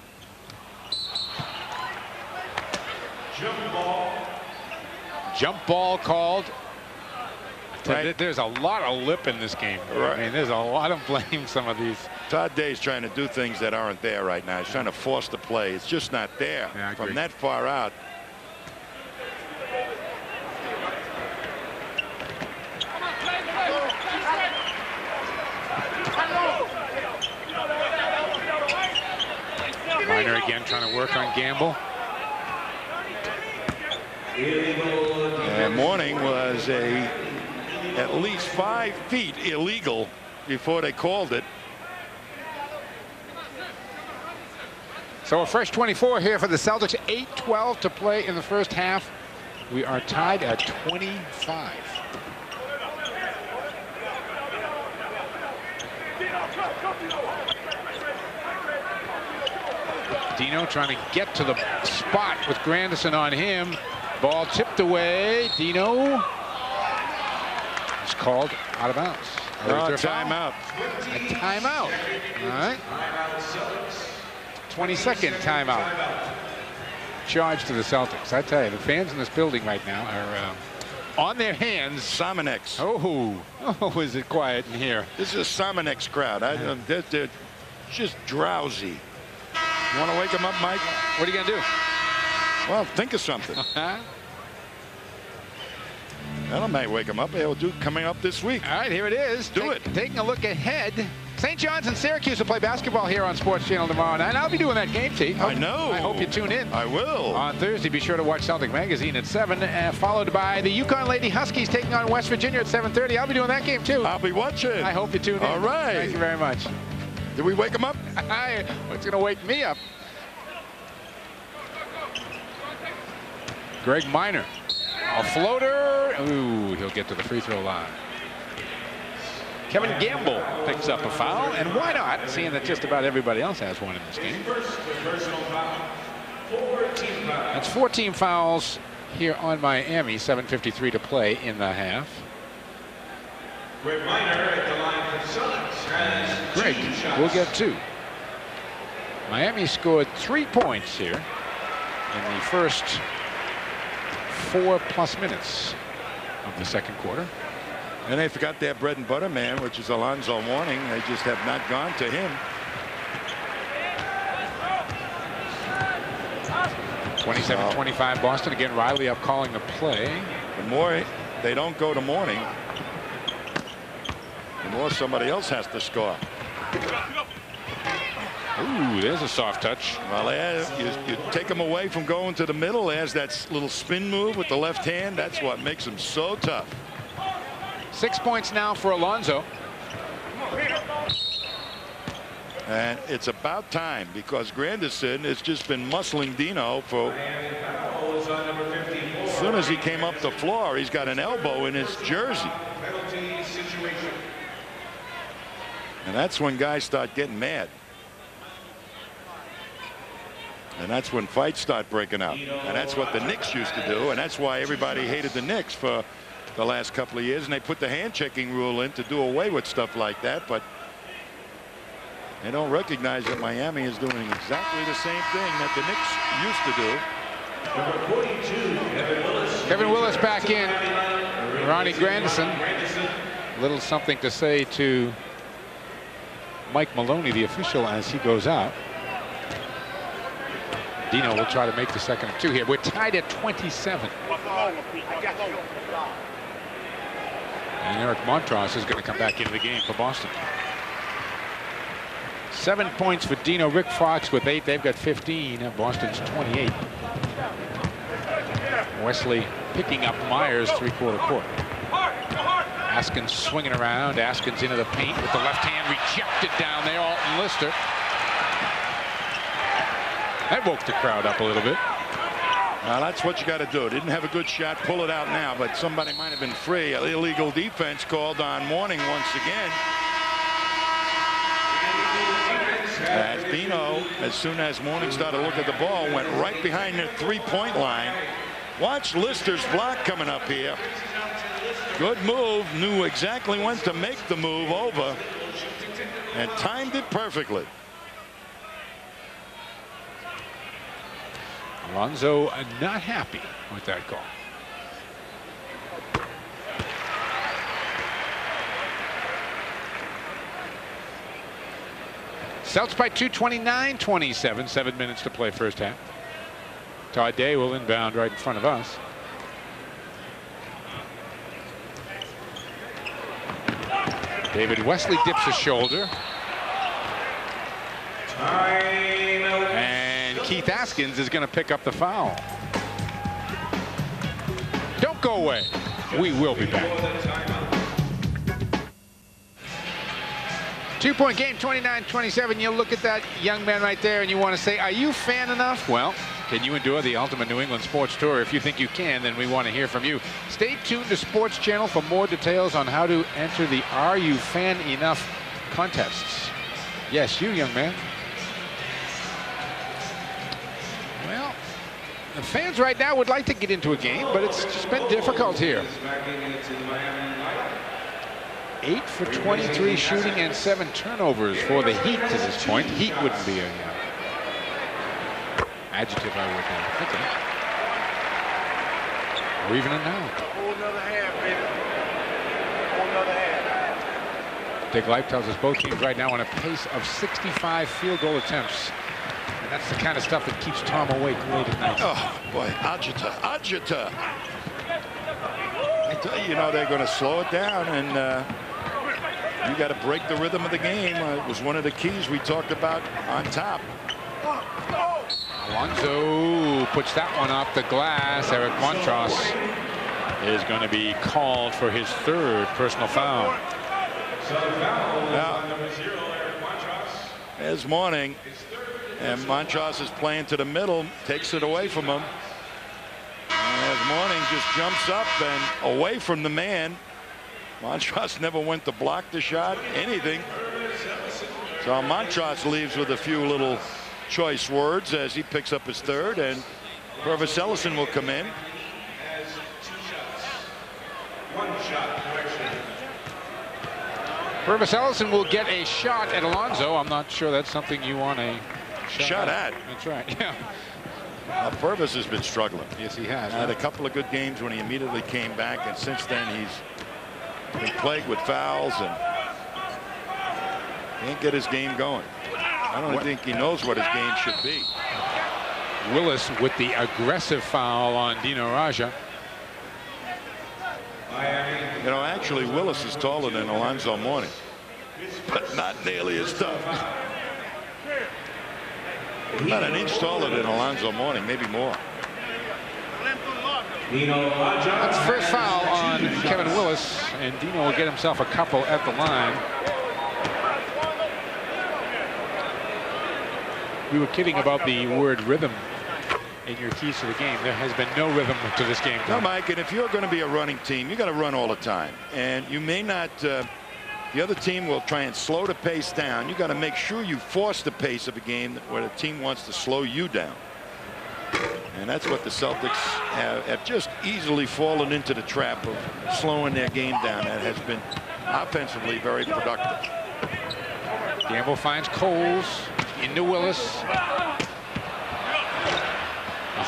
Jump ball called. Right. There's a lot of lip in this game. Right. I mean, there's a lot of blame some of these. Todd Day's trying to do things that aren't there right now. He's trying to force the play. It's just not there. Yeah, I agree. From that far out. Minor again trying to work on Gamble. And Mourning was at least 5 feet illegal before they called it. So a fresh 24 here for the Celtics. 8:12 to play in the first half. We are tied at 25. Dino trying to get to the spot with Grandison on him. Ball tipped away. Dino is called out of bounds. Timeout. A timeout. All right. 22nd timeout. Charge to the Celtics. I tell you, the fans in this building right now are on their hands. Sominex. Oh, is it quiet in here? This is a Sominex crowd. They're just drowsy. You want to wake them up, Mike? What are you going to do? Well, think of something. That might wake them up. They'll do coming up this week. All right, here it is. Do it. Taking a look ahead. St. John's and Syracuse will play basketball here on Sports Channel tomorrow night. I'll be doing that game, T. I know. I hope you tune in. I will. On Thursday, be sure to watch Celtic Magazine at 7, followed by the Yukon Lady Huskies taking on West Virginia at 7:30. I'll be doing that game, too. I'll be watching. I hope you tune in. All right. Thank you very much. Did we wake him up? What's going to wake me up? Greg Minor. A floater. Ooh, he'll get to the free throw line. Kevin Gamble picks up a foul, and why not, seeing that just about everybody else has one in this game. That's 14 fouls here on Miami, 7:53 to play in the half. Greg Minor at the line for Celtics has Greg will get 2. Miami scored 3 points here in the first 4+ minutes of the second quarter. And they forgot their bread and butter man, which is Alonzo Mourning. They just have not gone to him. 27-25 Boston. Again, Riley up calling the play. The more they don't go to Mourning, the more somebody else has to score. Ooh, there's a soft touch. Well, you take him away from going to the middle. There's that little spin move with the left hand. That's what makes him so tough. 6 points now for Alonzo. And it's about time, because Granderson has just been muscling Dino for as soon as he came up the floor. He's got an elbow in his jersey. And that's when guys start getting mad. And that's when fights start breaking out. And that's what the Knicks used to do. And that's why everybody hated the Knicks for the last couple of years. And they put the hand checking rule in to do away with stuff like that. But they don't recognize that Miami is doing exactly the same thing that the Knicks used to do. Number 42, Kevin Willis back in. Ronnie Grandison. A little something to say to Mike Maloney, the official, as he goes out. Dino will try to make the second of 2 here. We're tied at 27. And Eric Montross is going to come back into the game for Boston. 7 points for Dino. Rick Fox with 8. They've got 15. Boston's 28. Wesley picking up Myers 3/4 court. Askins swinging around. Askins into the paint with the left hand, rejected down there. Alton Lister. That woke the crowd up a little bit. Now that's what you got to do. Didn't have a good shot. Pull it out now. But somebody might have been free. Illegal defense called on Mourning once again. As Dino, as soon as Mourning started to look at the ball, went right behind the three-point line. Watch Lister's block coming up here. Good move. Knew exactly when to make the move over. And timed it perfectly. Alonzo not happy with that call. Celtics by 2, 29-27. 7 minutes to play first half. Todd Day will inbound right in front of us. David Wesley dips his shoulder. And Keith Askins is going to pick up the foul. Don't go away. We will be back. 2-point game, 29-27. You look at that young man right there and you want to say, are you fan enough? Well, can you endure the Ultimate New England Sports Tour? If you think you can, then we want to hear from you. Stay tuned to Sports Channel for more details on how to enter the Are You Fan Enough contests. Yes, you, young man. Well, the fans right now would like to get into a game, but it's just been difficult here. 8 for 23 shooting and 7 turnovers for the Heat to this point. Heat wouldn't be a adjective I would think of. Or even a noun. Whole another half, baby. Whole another half. Dick Life tells us both teams right now on a pace of 65 field goal attempts. And that's the kind of stuff that keeps Tom awake late at night. Oh, boy. Agita. I tell you, you know, they're going to slow it down and You got to break the rhythm of the game. It was one of the keys we talked about on top. Alonso puts that one off the glass. Eric Montross is going to be called for his 3rd personal foul. Now, there's Mourning, and Montross is playing to the middle, takes it away from him. And as Mourning just jumps up and away from the man, Montross never went to block the shot, anything. So Montross leaves with a few little choice words as he picks up his 3rd, and Purvis Ellison will come in. Purvis Ellison will get a shot at Alonso. I'm not sure that's something you want a shot at. That's right. Yeah. Purvis has been struggling. Yes, he has. Had a couple of good games when he immediately came back, and since then he's been plagued with fouls and can't get his game going. I don't think he knows what his game should be. Willis with the aggressive foul on Dino Raja. You know, actually, Willis is taller than Alonzo Mourning, but not nearly as tough. About an inch taller than Alonzo Mourning, maybe more. That's the first foul on Kevin Willis, and Dino will get himself a couple at the line. We were kidding about the word rhythm in your keys to the game. There has been no rhythm to this game. No, Mike, and if you're going to be a running team, you got to run all the time. And you may not, the other team will try and slow the pace down. You got to make sure you force the pace of a game where the team wants to slow you down. And that's what the Celtics have just easily fallen into the trap of slowing their game down. That has been offensively very productive. Gamble finds Coles into Willis.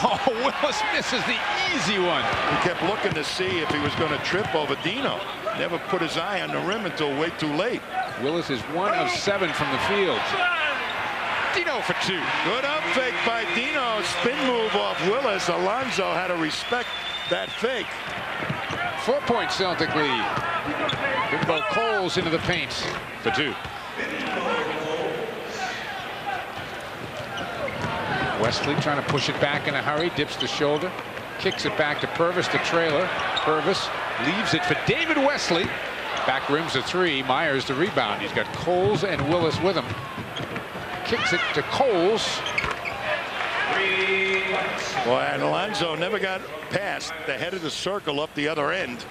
Oh, Willis misses the easy one. He kept looking to see if he was going to trip over Dino. Never put his eye on the rim until way too late. Willis is 1 of 7 from the field. Dino for 2. Good up fake by Dino. Spin move off Willis. Alonso had to respect that fake. 4-point Celtic lead. Bimbo Coles into the paint for 2. Wesley trying to push it back in a hurry, dips the shoulder, kicks it back to Purvis, the trailer. Purvis leaves it for David Wesley. Back rims a 3. Myers the rebound. He's got Coles and Willis with him. Kicks it to Coles. Boy, and Alonso never got past the head of the circle up the other end.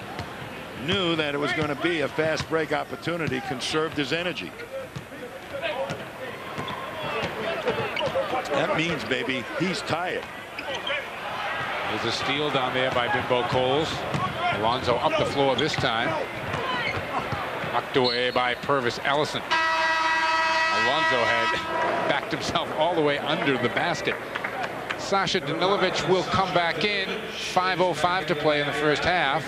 Knew that it was going to be a fast break opportunity, conserved his energy. That means, baby, he's tired. There's a steal down there by Bimbo Coles. Alonso up the floor this time. Knocked away by Purvis Ellison. Alonso had backed himself all the way under the basket. Sasha Danilovic will come back in. 5:05 to play in the first half.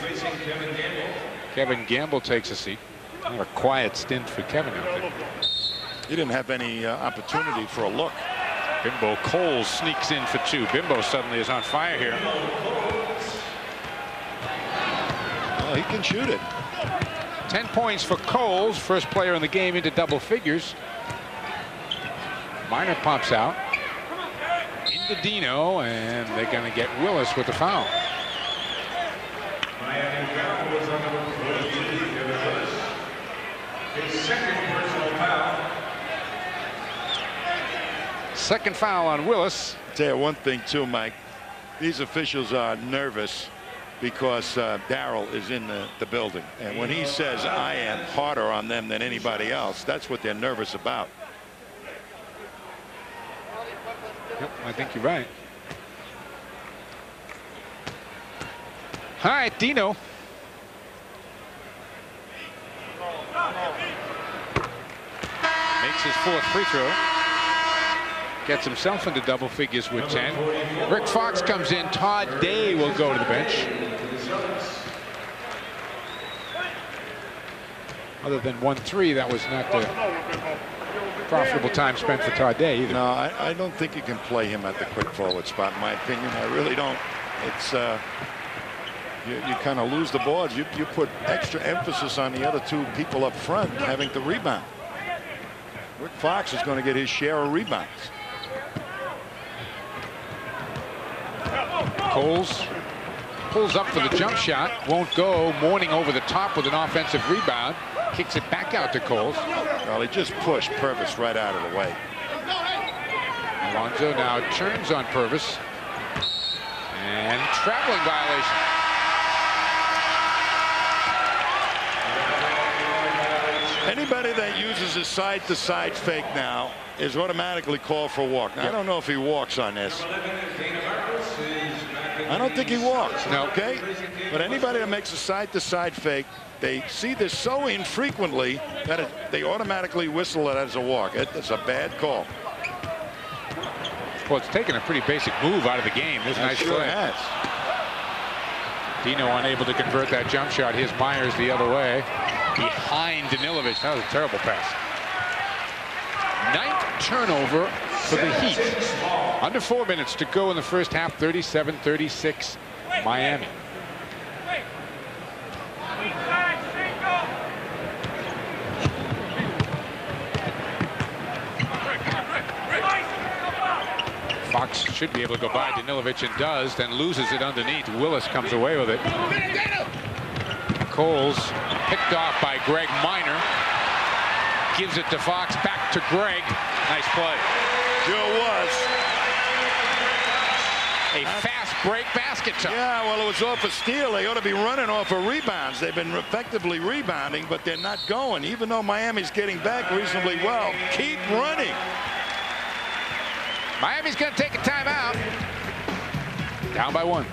Kevin Gamble takes a seat. Not a quiet stint for Kevin out there. He didn't have any opportunity for a look. Bimbo Coles sneaks in for 2. Bimbo suddenly is on fire here. Well, he can shoot it. 10 points for Coles, first player in the game into double figures. Minor pops out into Dino, and they're going to get Willis with the foul. His second personal foul. Second foul on Willis. I'll tell you one thing too, Mike. These officials are nervous because Darryl is in the building, and when he says I am harder on them than anybody else, that's what they're nervous about. Yep, I think you're right. All right, Dino. Makes his 4th free throw. Gets himself into double figures with 10. Rick Fox comes in. Todd Day will go to the bench. Other than 1-3, that was not the profitable time spent for Todd Day either. No, I don't think you can play him at the quick forward spot, in my opinion. I really don't. It's you kind of lose the boards. You put extra emphasis on the other two people up front having to rebound. Rick Fox is going to get his share of rebounds. Coles pulls up for the jump shot, won't go. Mourning over the top with an offensive rebound, kicks it back out to Coles. Well, he just pushed Purvis right out of the way. Alonso now turns on Purvis, and traveling violation. Anybody that uses a side-to-side fake now is automatically called for a walk. Now, I don't know if he walks on this. I don't think he walks. No. Okay? But anybody that makes a side-to-side fake, they see this so infrequently that they automatically whistle it as a walk. It's a bad call. Well, it's taken a pretty basic move out of the game. This nice sure play. has. Dino unable to convert that jump shot. Here's Myers the other way. Behind Danilovic. That was a terrible pass. 9th turnover for the Heat. Under 4 minutes to go in the first half. 37-36 Miami. Fox should be able to go by Danilovic and does, then loses it underneath. Willis comes away with it. Coles picked off by Greg Minor. Gives it to Fox, back to Greg. Nice play. Sure was. A fast break basket shot. Yeah, well, it was off a steal. They ought to be running off of rebounds. They've been effectively rebounding, but they're not going. Even though Miami's getting back reasonably well, keep running. Miami's going to take a timeout. Down by 1.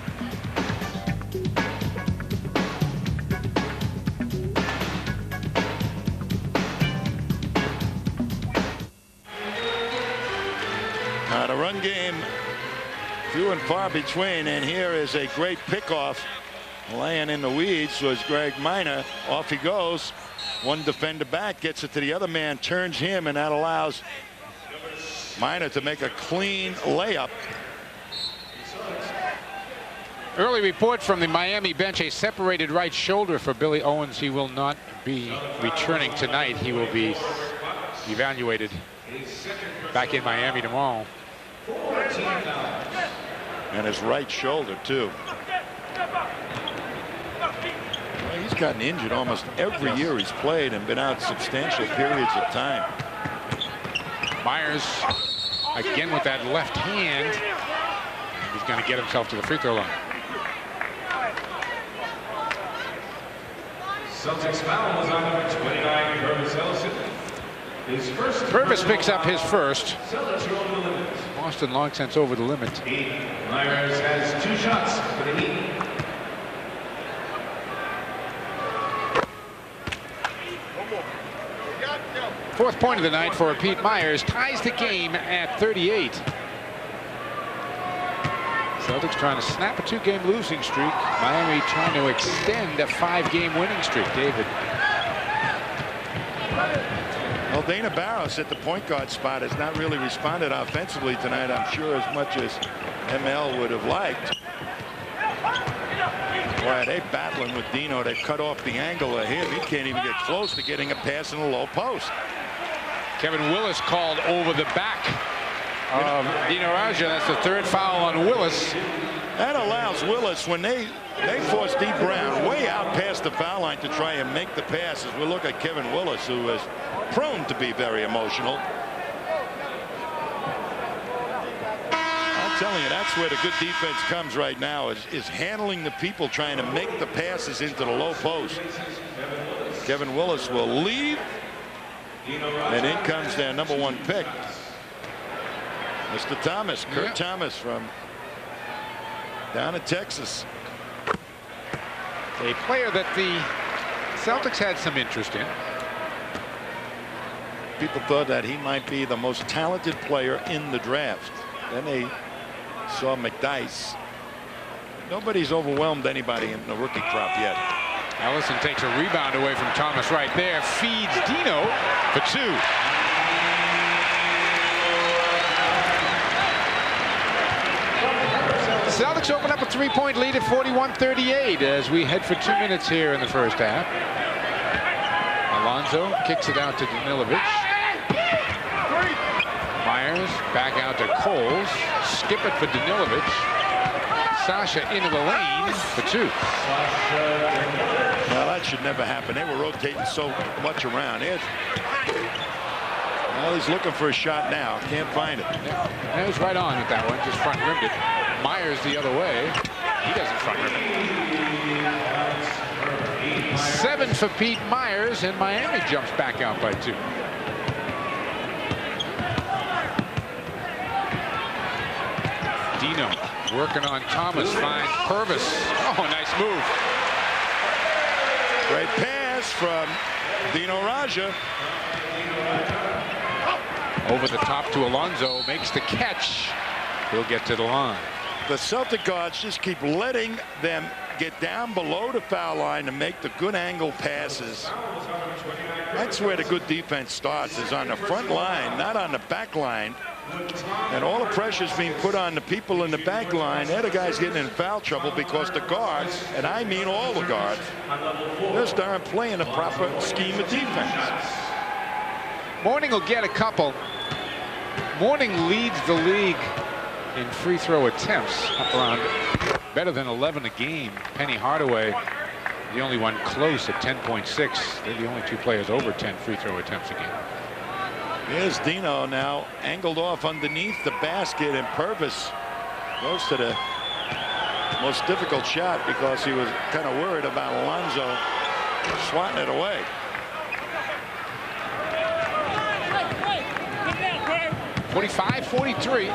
The run game few and far between, and here is a great pickoff. Laying in the weeds was Greg Minor. Off he goes. One defender back, gets it to the other man, turns him, and that allows Minor to make a clean layup. Early report from the Miami bench, a separated right shoulder for Billy Owens. He will not be returning tonight. He will be evaluated back in Miami tomorrow. And his right shoulder, too. Well, he's gotten injured almost every year he's played and been out substantial periods of time. Myers again with that left hand. And he's going to get himself to the free throw line. Celtics foul was on number 29, Purvis Ellison. His first. Purvis picks up his first. Celtics are over the limit. Boston long since over the limit. Myers has 2 shots for the Heat. Fourth point of the night for Pete Myers. Ties the game at 38. Celtics trying to snap a 2-game losing streak. Miami trying to extend a 5-game winning streak. David. Well, Dana Barros at the point guard spot has not really responded offensively tonight, I'm sure, as much as ML would have liked. Boy, they battling with Dino. They cut off the angle of him. He can't even get close to getting a pass in the low post. Kevin Willis called over the back of Dino Raja. That's the 3rd foul on Willis. That allows Willis, when they force D. Brown way out past the foul line to try and make the passes. We'll look at Kevin Willis, who is prone to be very emotional. I'm telling you, that's where the good defense comes right now, is handling the people trying to make the passes into the low post. Kevin Willis will leave, and in comes their #1 pick, Mr. Thomas, Kurt Thomas from down in Texas. A player that the Celtics had some interest in. People thought that he might be the most talented player in the draft. Then they saw McDyess. Nobody's overwhelmed anybody in the rookie crop yet. Allison takes a rebound away from Thomas right there. Feeds Dino for 2. Celtics open up a 3-point lead at 41-38 as we head for 2 minutes here in the first half. Alonso kicks it out to Danilovic. Myers back out to Coles. Skip it for Danilovic. Sasha into the lane for 2. Well, that should never happen. They were rotating so much around. Well, he's looking for a shot now. Can't find it. Yeah. He was right on with that one. Just front rimmed it. Myers the other way. He doesn't front rim it. 7 for Pete Myers, and Miami jumps back out by 2. Dino working on Thomas, finds Purvis. Oh, nice move. Great pass from Dino Raja. Over the top to Alonso, makes the catch. He'll get to the line. The Celtic guards just keep letting them get down below the foul line to make the good angle passes. That's where the good defense starts, is on the front line, not on the back line. And all the pressure's being put on the people in the back line. They're the guys getting in foul trouble because the guards, and I mean all the guards, just aren't playing a proper scheme of defense. Mourning will get a couple. Mourning leads the league in free throw attempts, up around better than 11 a game. Penny Hardaway, the only one close at 10.6. They're the only 2 players over 10 free throw attempts a game. Here's Dino now angled off underneath the basket, and Purvis goes to the most difficult shot because he was kind of worried about Alonso swatting it away. .45-43.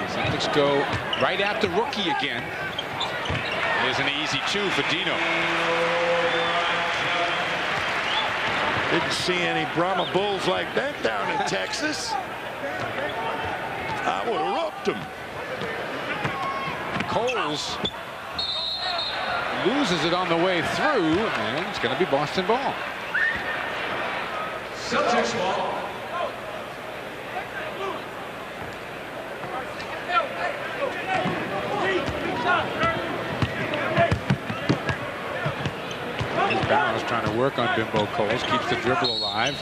Celtics go right after rookie again. There's an easy 2 for Dino. Didn't see any Brahma Bulls like that down in Texas. I would have roped him. Coles loses it on the way through, and it's going to be Boston ball. Celtics ball. Barrows trying to work on Bimbo Coles, keeps the dribble alive.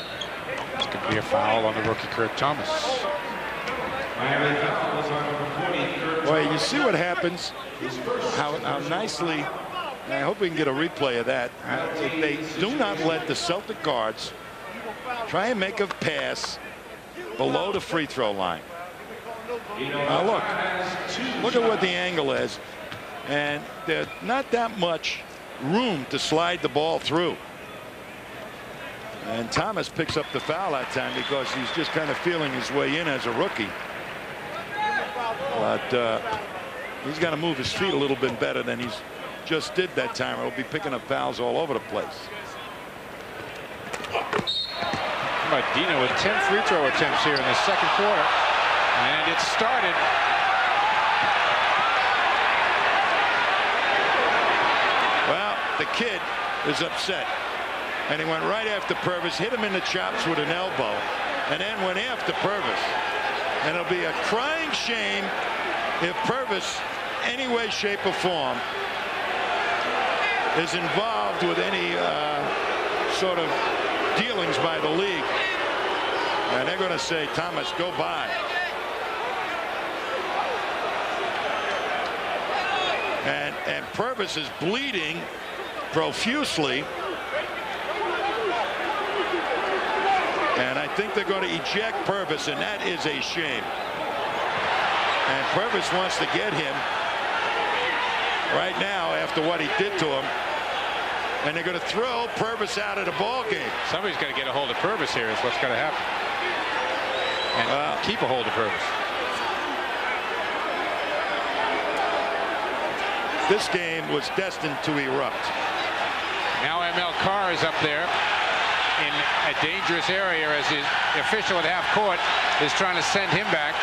It's going to be a foul on the rookie Kirk Thomas. Well, you see what happens, how nicely, and I hope we can get a replay of that. They do not let the Celtic guards try and make a pass below the free throw line. Now look at what the angle is, and there's not that much room to slide the ball through. And Thomas picks up the foul that time because he's just kind of feeling his way in as a rookie. But he's got to move his feet a little bit better than he's just did that time. He'll be picking up fouls all over the place. How about Dino with 10 free throw attempts here in the second quarter, and it started. Well, the kid is upset, and he went right after Purvis, hit him in the chops with an elbow, and then went after Purvis. And it'll be a crying shame if Purvis, any way, shape, or form, is involved with any sort of dealings by the league. And they're going to say, Thomas, go by. And Purvis is bleeding profusely. And I think they're going to eject Purvis, and that is a shame. And Purvis wants to get him right now after what he did to him. And they're going to throw Purvis out of the ball game. Somebody's got to get a hold of Purvis here is what's got to happen. And keep a hold of Purvis. This game was destined to erupt. Now ML Carr is up there in a dangerous area as the official at half court is trying to send him back.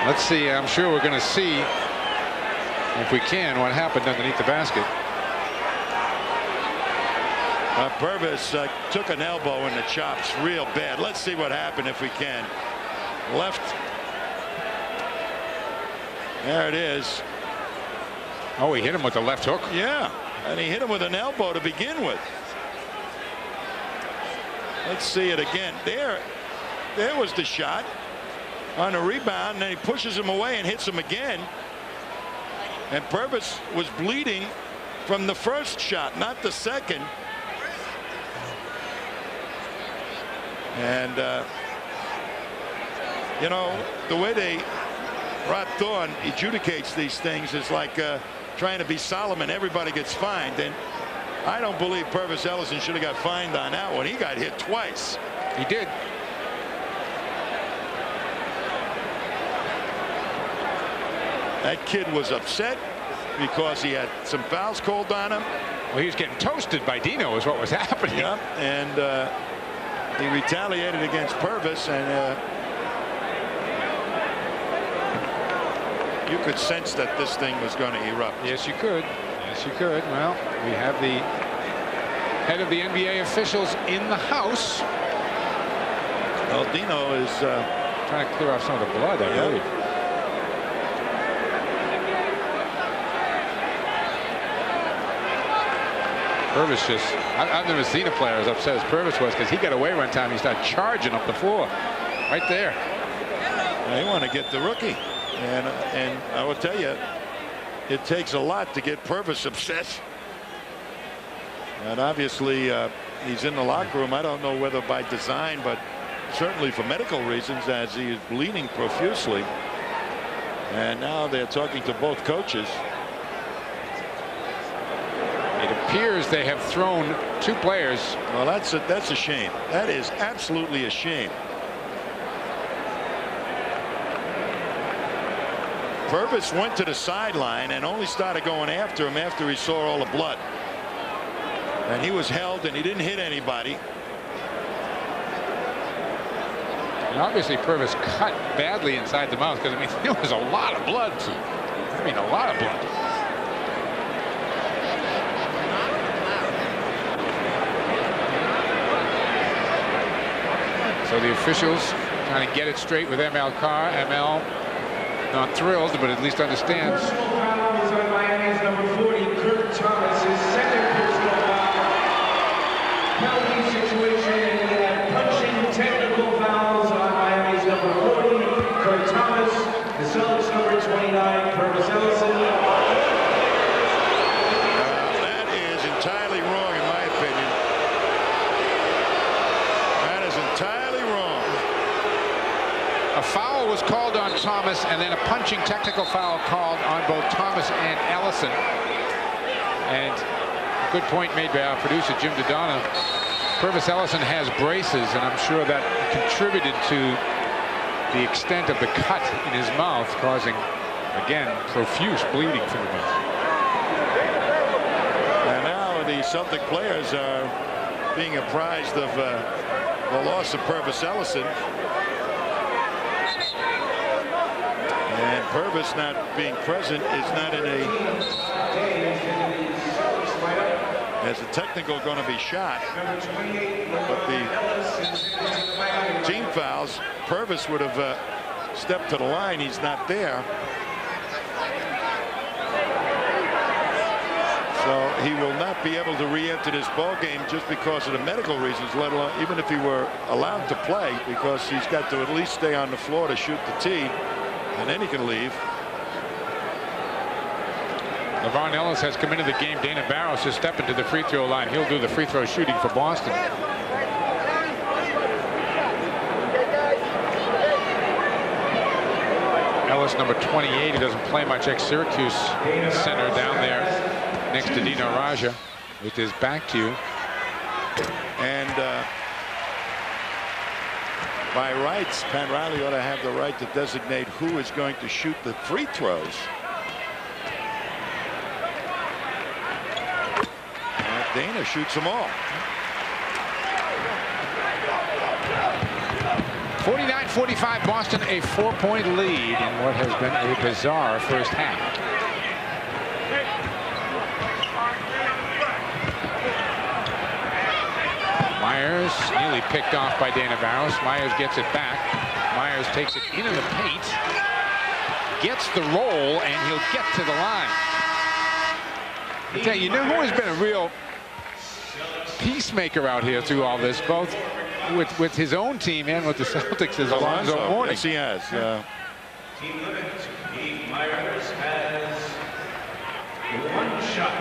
Let's see. I'm sure we're going to see, if we can, what happened underneath the basket. Purvis took an elbow in the chops real bad. Let's see what happened if we can. Left. There it is. Oh, he hit him with the left hook. Yeah, and he hit him with an elbow to begin with. Let's see it again. There was the shot on the rebound, and then he pushes him away and hits him again. And Purvis was bleeding from the first shot, not the second. And you know, the way Rod Thorne adjudicates these things is like trying to be Solomon. Everybody gets fined, and I don't believe Purvis Ellison should have got fined on that one. He got hit twice. He did. That kid was upset because he had some fouls called on him. Well, he was getting toasted by Dino is what was happening. Yep, and he retaliated against Purvis, and you could sense that this thing was going to erupt. Yes, you could. Yes, you could. Well, we have the head of the NBA officials in the house. Well, Dino is trying to clear off some of the blood, I believe. Purvis just, I've never seen a player as upset as Purvis was, because he got away one time. He started charging up the floor right there. They want to get the rookie, and I will tell you, it takes a lot to get Purvis upset. And obviously he's in the locker room. I don't know whether by design, but certainly for medical reasons, as he is bleeding profusely. And now they're talking to both coaches. It appears they have thrown two players. Well, that's a shame. That is absolutely a shame. Purvis went to the sideline and only started going after him after he saw all the blood. And he was held, and he didn't hit anybody. And obviously Purvis cut badly inside the mouth, because I mean there was a lot of blood. I mean a lot of blood. So the officials trying to get it straight with ML Carr. ML not thrilled, but at least understands. Personal foul is on Miami's number 40, Kurt Thomas, his second personal foul. Penalty situation, and we have punching technical fouls on Miami's number 40, Kurt Thomas, the Celtics number 29, Purvis Ellison. That is entirely wrong, in my opinion. That is entirely wrong. A foul was called on Thomas, and then a punching technical foul called on both Thomas and Ellison. And a good point made by our producer Jim Dodonna. Purvis Ellison has braces, and I'm sure that contributed to the extent of the cut in his mouth, causing, again, profuse bleeding from the mouth. And now the Celtic players are being apprised of the loss of Purvis Ellison. And Purvis not being present is not in as a technical going to be shot. But the team fouls, Purvis would have stepped to the line. He's not there. So he will not be able to re-enter this ball game just because of the medical reasons, let alone even if he were allowed to play, because he's got to at least stay on the floor to shoot the tee. And then he can leave. LeVar Ellis has come into the game. Dana Barros has stepped into the free throw line. He'll do the free throw shooting for Boston. Ellis, number 28. He doesn't play much. Ex-Syracuse center down there next to Dino Raja with his back to you. And by rights, Pat Riley ought to have the right to designate who is going to shoot the free throws. Dana shoots them all. 49-45 Boston, a 4-point lead in what has been a bizarre first half. Myers nearly picked off by Dana Barros. Myers gets it back. Myers takes it into the paint, gets the roll, and he'll get to the line. I tell you know who has been a real peacemaker out here through all this, both with his own team and with the Celtics, is Alonzo Mourning. Yes, he has. Team limit. Pete Myers has 1 shot.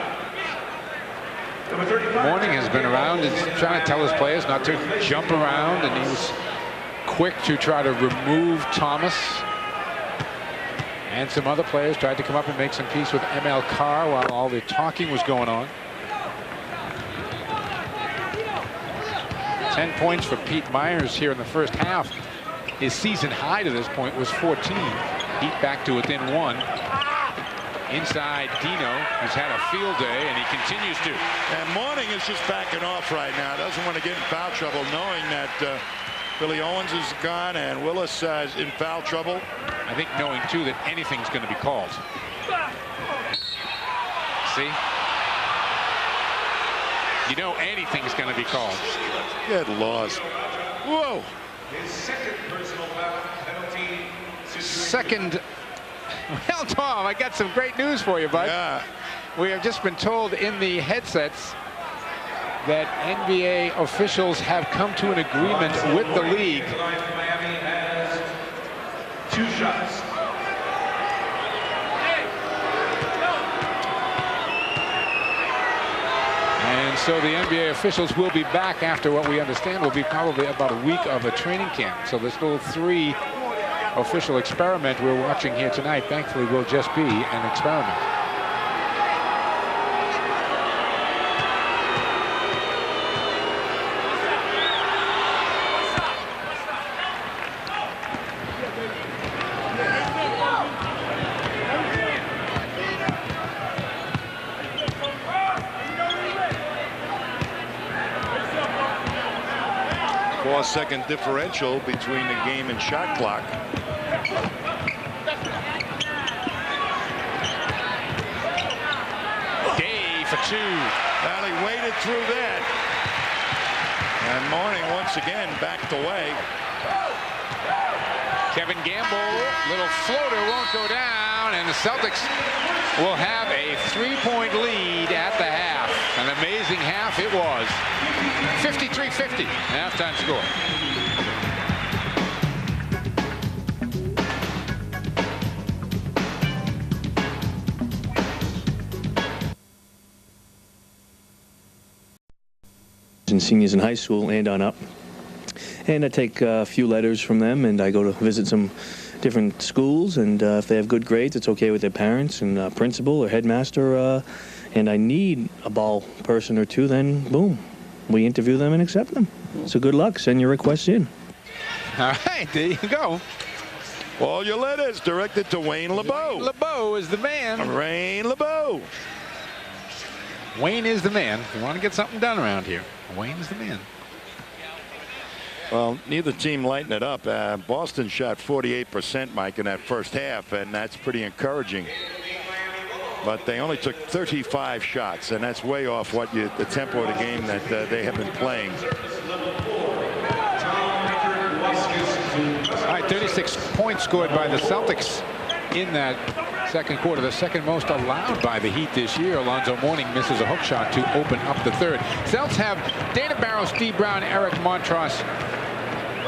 Mourning has been around and trying to tell his players not to jump around, and he was quick to try to remove Thomas. And some other players tried to come up and make some peace with ML Carr while all the talking was going on. 10 points for Pete Myers here in the first half. His season high to this point was 14. Heat back to within 1. Inside Dino, who's had a field day, and he continues to. And Mourning is just backing off right now. Doesn't want to get in foul trouble, knowing that Billy Owens is gone and Willis is in foul trouble. I think knowing, too, that anything's going to be called. See? You know anything's going to be called. Good loss. Whoa. His second personal foul penalty. Second. Well, Tom, I got some great news for you, bud. Yeah. We have just been told in the headsets that NBA officials have come to an agreement with the league. Miami has 2 shots. And so the NBA officials will be back after what we understand will be probably about a week of a training camp. So this little 3 official experiment we're watching here tonight, thankfully, will just be an experiment. Four-second differential between the game and shot clock. Day for 2. Well, he waited through that. And Mourning once again backed away. Kevin Gamble, little floater won't go down, and the Celtics will have a 3-point lead at the half. An amazing half it was. 53-50, halftime score. And seniors in high school and on up. And I take a few letters from them, and I go to visit some different schools, and if they have good grades, it's okay with their parents and principal or headmaster, and I need a ball person or 2, then boom, we interview them and accept them. So good luck. Send your requests in. All right, there you go. All your letters directed to Wayne LeBeau. LeBeau is the man. Wayne LeBeau. Wayne is the man. If you want to get something done around here, Wayne's the man. Well, neither team lighting it up. Boston shot 48%, Mike, in that first half, and that's pretty encouraging. But they only took 35 shots, and that's way off what the tempo of the game that they have been playing. All right, 36 points scored by the Celtics in that second quarter, the second most allowed by the Heat this year. Alonzo Mourning misses a hook shot to open up the third. Celtics have Dana Barros, Steve Brown, Eric Montross,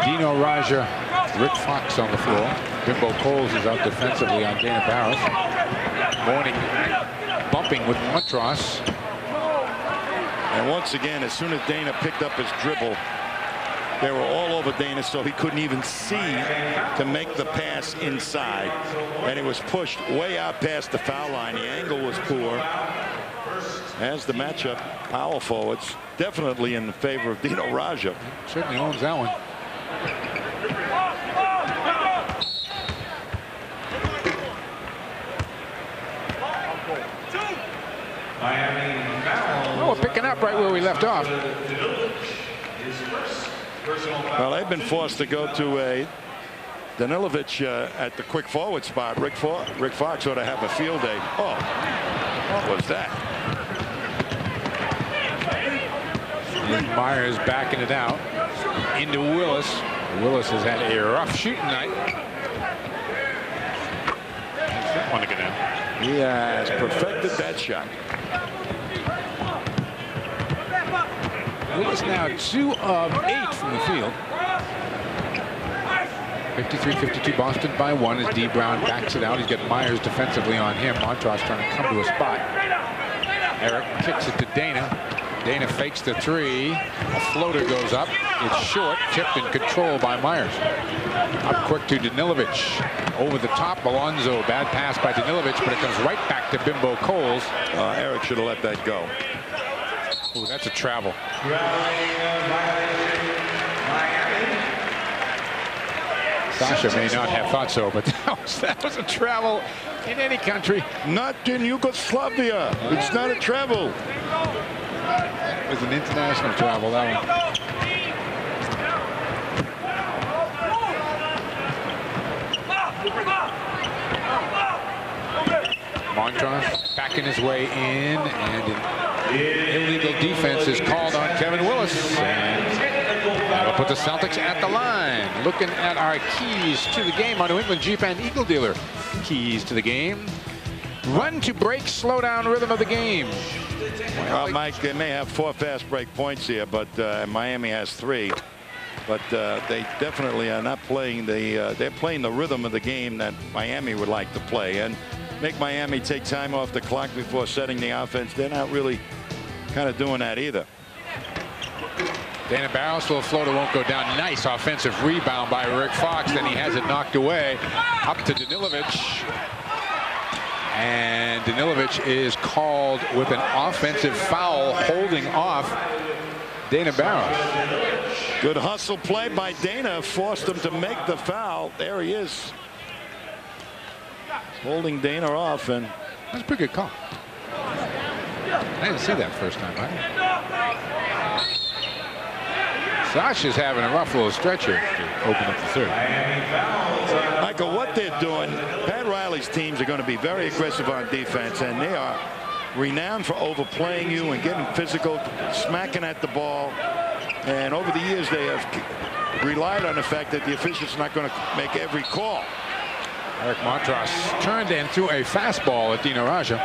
Dino Raja, Rick Fox on the floor. Bimbo Coles is out defensively on Dana Barros. Mourning bumping with Montross. And once again, as soon as Dana picked up his dribble, they were all over Dana, so he couldn't even see to make the pass inside. And he was pushed way out past the foul line. The angle was poor. As the matchup, power forwards definitely in favor of Dino Raja. Certainly owns that one. Miami foul. Oh, we're picking up right where we left off. Well, they've been forced to go to a Danilovic at the quick forward spot. Rick Fox ought to have a field day. Oh, what was that? And Myers backing it out into Willis. Willis has had a rough shooting night. That's that one to get in. He has perfected that shot. Willis now 2 of 8 from the field. 53-52 Boston by 1 as D. Brown backs it out. He's got Myers defensively on him. Montross trying to come to a spot. Eric kicks it to Dana. Dana fakes the 3. A floater goes up. It's short. Tipped and controlled by Myers. Up quick to Danilovic. Over the top. Alonzo. Bad pass by Danilovic, but it comes right back to Bimbo Coles. Eric should have let that go. Ooh, that's a travel. Sasha may not have thought so, but that was a travel in any country. Not in Yugoslavia. It's not a travel. It was an international travel, that one. Montross backing his way in, and an illegal defense is called on Kevin Willis. And that'll put the Celtics at the line. Looking at our keys to the game on New England Jeep and Eagle Dealer. Keys to the game. Run to break, slow down rhythm of the game. Well, Mike, they may have 4 fast break points here, but Miami has 3. But they definitely are not playing they're playing the rhythm of the game that Miami would like to play. And make Miami take time off the clock before setting the offense. They're not really kind of doing that either. Dana Barros, little floater won't go down. Nice offensive rebound by Rick Fox. Then he has it knocked away. Up to Danilovic. And Danilovic is called with an offensive foul, holding off Dana Barros. Good hustle play by Dana. Forced him to make the foul. There he is. Holding Dana off. And that's a pretty good call. I didn't see that first time. Sasha's having a rough little stretch here to open up the 3rd. Michael, what they're doing, Pat Riley's teams are going to be very aggressive on defense, and they are renowned for overplaying you and getting physical, smacking at the ball. And over the years, they have relied on the fact that the officials are not going to make every call. Eric Montross turned and threw a fastball at Dino Raja.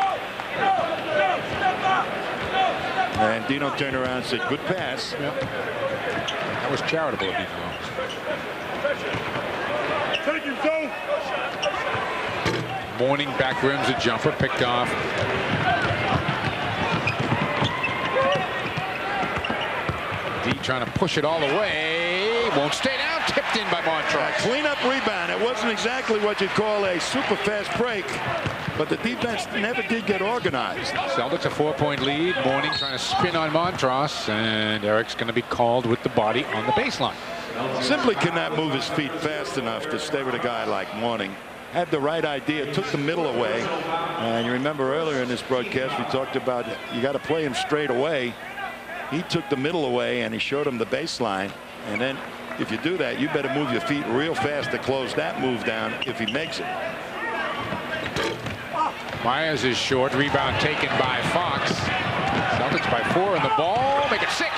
And Dino turned around and said, good pass. Yep. That was charitable of Dino. Morning back rims a jumper picked off. D trying to push it all the way. Won't stay down. Tipped in by Montross. Clean-up rebound. It wasn't exactly what you'd call a super fast break, but the defense never did get organized. Celtics a 4-point lead. Morning trying to spin on Montross, and Eric's going to be called with the body on the baseline. Simply cannot move his feet fast enough to stay with a guy like Morning. Had the right idea, took the middle away. And you remember earlier in this broadcast we talked about you got to play him straight away. He took the middle away and he showed him the baseline. And then if you do that, you better move your feet real fast to close that move down if he makes it. Myers is short. Rebound taken by Fox. Celtics by 4 and the ball. Make it 6.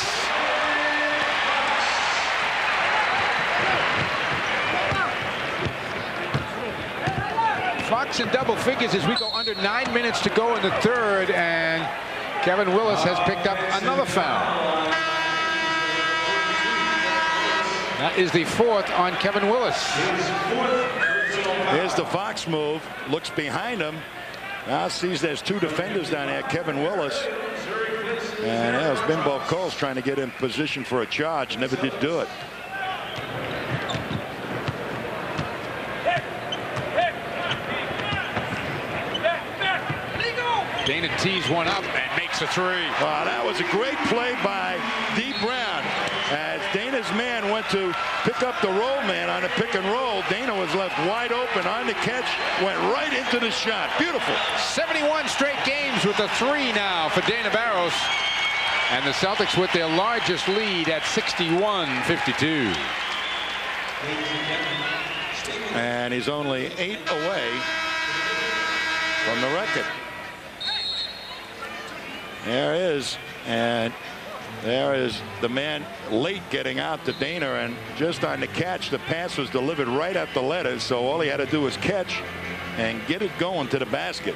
Fox in double figures as we go under 9 minutes to go in the 3rd, and Kevin Willis has picked up another foul. That is the 4th on Kevin Willis. Here's the Fox move. Looks behind him. Now sees there's 2 defenders down there. Kevin Willis. And that was Bimbo Coles trying to get in position for a charge. Never did do it. Dana tees one up and makes a 3. Wow, that was a great play by D. Brown. As Dana's man went to pick up the roll man on a pick and roll, Dana was left wide open on the catch, went right into the shot. Beautiful. 71 straight games with a 3 now for Dana Barros. And the Celtics with their largest lead at 61-52. And he's only 8 away from the record. There is, and there is the man late getting out to Dana, and just on the catch, the pass was delivered right at the letters, so all he had to do was catch and get it going to the basket.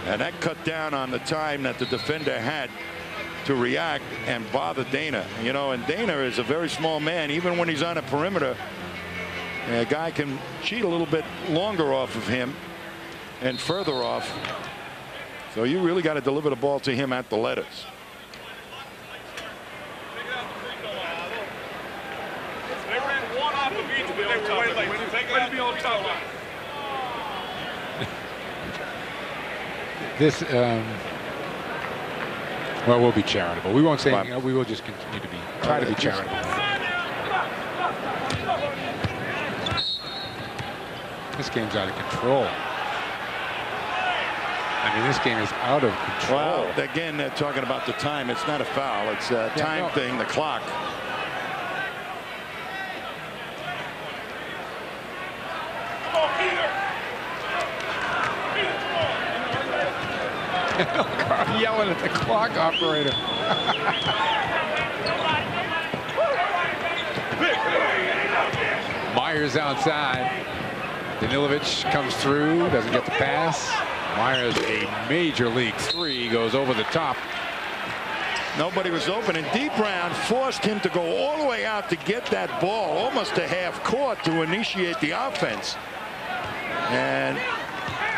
And that cut down on the time that the defender had to react and bother Dana. You know, and Dana is a very small man. Even when he's on a perimeter, a guy can cheat a little bit longer off of him and further off. So you really got to deliver the ball to him at the letters. They ran one off of each, but they were way late. Way to be on top. This, well, we'll be charitable. We won't say, you know, we will just continue to try to be charitable. This game's out of control. I mean, this game is out of control. Well, again, they're talking about the time. It's not a foul. It's a time thing, the clock. Come on, Peter. Yelling at the clock operator. Myers outside. Danilovic comes through, doesn't get the pass. Myers, a major league three, goes over the top. Nobody was open, and D. Brown forced him to go all the way out to get that ball, almost to half court, to initiate the offense. And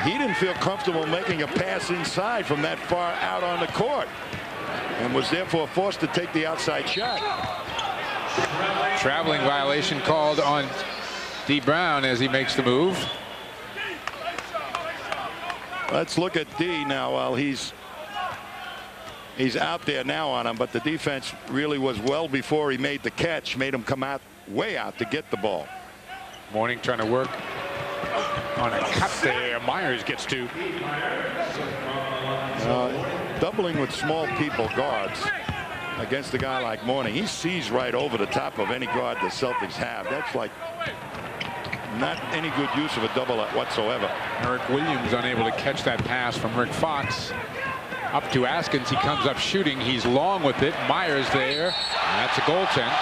he didn't feel comfortable making a pass inside from that far out on the court, and was therefore forced to take the outside shot. Traveling violation called on D. Brown as he makes the move. Let's look at D now while he's out there now on him, but the defense really was well before he made the catch, made him come out way out to get the ball. Mourning trying to work on a cut there. Myers gets to. Doubling with small people guards against a guy like Mourning, he sees right over the top of any guard the Celtics have. That's like not any good use of a double whatsoever. Eric Williams unable to catch that pass from Rick Fox. Up to Askins. He comes up shooting. He's long with it. Myers there. And that's a goaltend.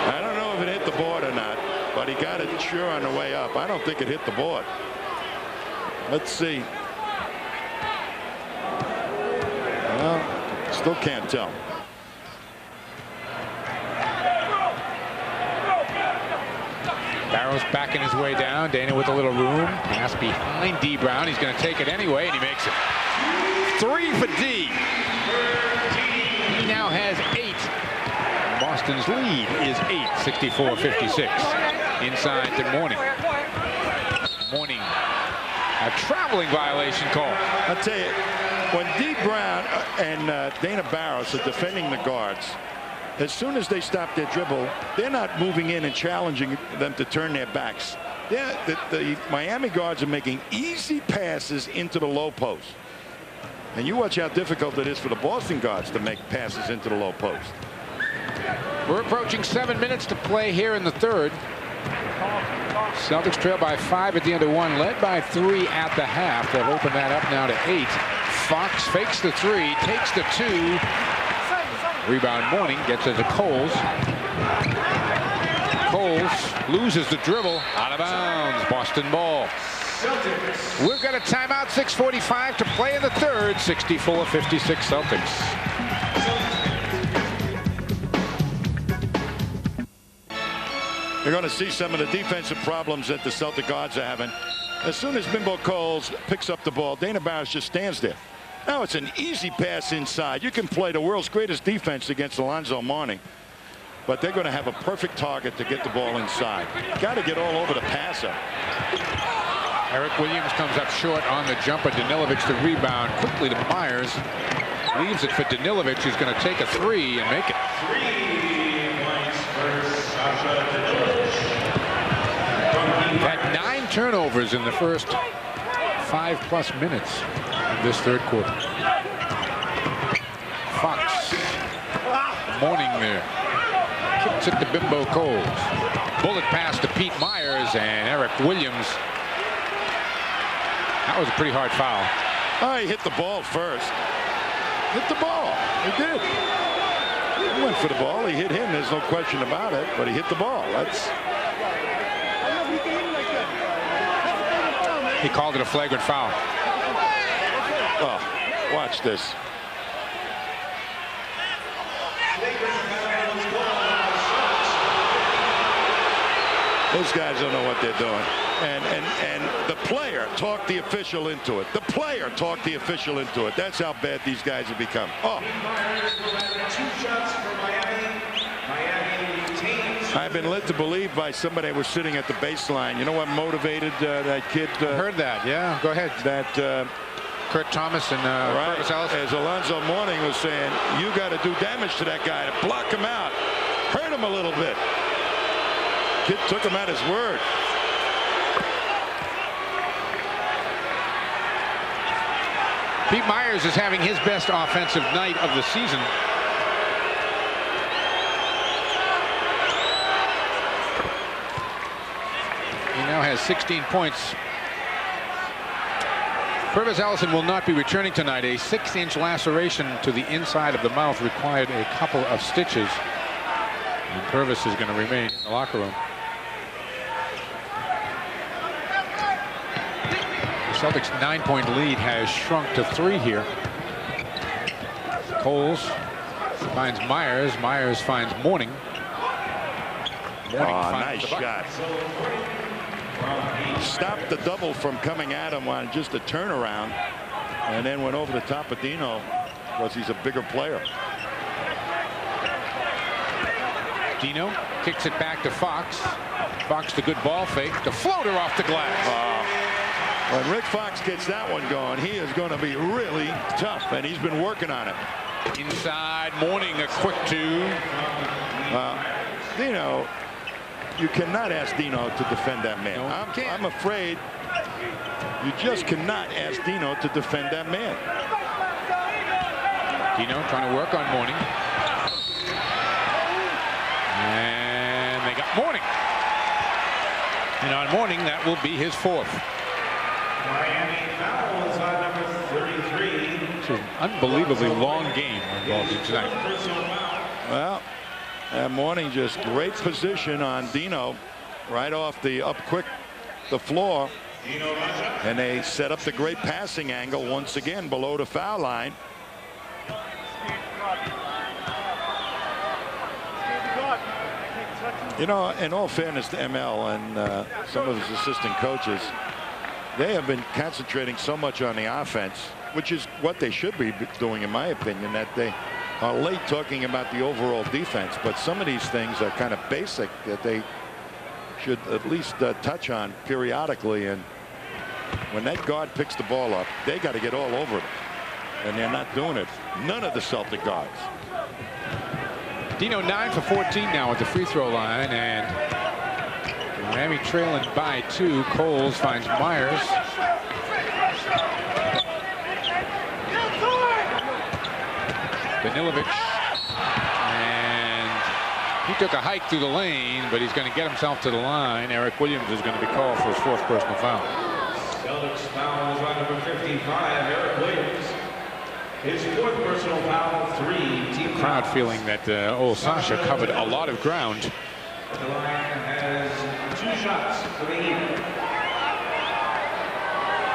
I don't know if it hit the board or not, but he got it sure on the way up. I don't think it hit the board. Let's see. Well, still can't tell. Barrow's backing his way down. Dana with a little room. Pass behind D. Brown. He's going to take it anyway, and he makes it. 3 for D. He now has 8. Boston's lead is 8, 64-56. Inside to Mourning. Mourning. A traveling violation call. I'll tell you, when D. Brown and Dana Barros are defending the guards, as soon as they stop their dribble, they're not moving in and challenging them to turn their backs. The Miami guards are making easy passes into the low post. And you watch how difficult it is for the Boston guards to make passes into the low post. We're approaching 7 minutes to play here in the third. Celtics trail by 5 at the end of 1, led by 3 at the half. They'll open that up now to 8. Fox fakes the 3, takes the 2. Rebound Mourning, gets it to Coles. Coles loses the dribble, out of bounds. Boston ball. We've got a timeout, 6:45 to play in the third. 64-56 Celtics. You're going to see some of the defensive problems that the Celtic guards are having. As soon as Bimbo Coles picks up the ball, Dana Barros just stands there. Now it's an easy pass inside. You can play the world's greatest defense against Alonzo Mourning, but they're going to have a perfect target to get the ball inside. Got to get all over the passer. Eric Williams comes up short on the jumper. Danilovic the rebound quickly to Myers. Leaves it for Danilovic, who's going to take a 3 and make it. 3 points for Sasha Danilovic. Had 9 turnovers in the first 5+ minutes. of this third quarter. Fox. Mourning there. Kicks it to Bimbo Coles. Bullet pass to Pete Myers and Eric Williams. That was a pretty hard foul. Oh, he hit the ball first. Hit the ball. He did. He went for the ball. He hit him. There's no question about it. But he hit the ball. That's. He called it a flagrant foul. Oh, watch this. Those guys don't know what they're doing. And the player talked the official into it. The player talked the official into it. That's how bad these guys have become. Oh. 2 shots for Miami. Miami retains. I've been led to believe by somebody who was sitting at the baseline. You know what motivated that kid? Heard that, yeah. Go ahead. That Kurt Thomas and Purvis Ellis. As Alonzo Mourning was saying, you got to do damage to that guy to block him out. Hurt him a little bit. Kid took him at his word. Pete Myers is having his best offensive night of the season. He now has 16 points. Purvis Ellison will not be returning tonight. A 6-inch laceration to the inside of the mouth required a couple of stitches. And Purvis is going to remain in the locker room. The Celtics' 9-point lead has shrunk to 3 here. Coles finds Myers. Myers finds Mourning. Mourning finds nice shot. Stopped the double from coming at him on just a turnaround, and then went over the top of Dino because he's a bigger player. Dino kicks it back to Fox. Fox, the good ball fake. The floater off the glass. When Rick Fox gets that one going, he is going to be really tough, and he's been working on it. Inside, Mourning, a quick 2. Dino, you cannot ask Dino to defend that man. No, I'm afraid you just cannot ask Dino to defend that man. Dino trying to work on Mourning. And they got Mourning. And on Mourning, that will be his 4th. Miami fouls on number 33. It's an unbelievably long game involved tonight. Well, that Mourning, just great position on Dino, right off the the floor, and they set up the great passing angle once again below the foul line. You know, in all fairness to ML and some of his assistant coaches, they have been concentrating so much on the offense, which is what they should be doing, in my opinion, that they are late talking about the overall defense. But some of these things are kind of basic that they should at least touch on periodically. And when that guard picks the ball up, they got to get all over it. And they're not doing it. None of the Celtic guards. Dino 9 for 14 now at the free throw line, and Miami trailing by 2. Coles finds Myers. Danilovic, and he took a hike through the lane, but he's going to get himself to the line. Eric Williams is going to be called for his 4th personal foul. Celtics fouls on number 55, Eric Williams. His 4th personal foul, 3 team Crowd fouls. feeling that old Sasha covered a lot of ground. The line has 2 shots for the Heat.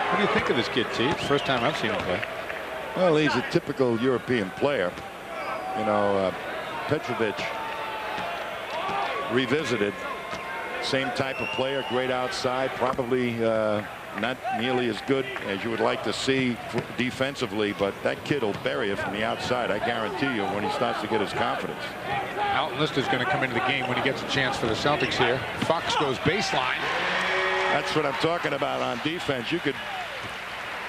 What do you think of this kid, T? It's the first time I've seen him play. Well, he's a typical European player. You know, Petrovic revisited. Same type of player, great outside, probably not nearly as good as you would like to see defensively, but that kid will bury it from the outside, I guarantee you, when he starts to get his confidence. Alton Lister's going to come into the game when he gets a chance for the Celtics here. Fox goes baseline. That's what I'm talking about on defense. You could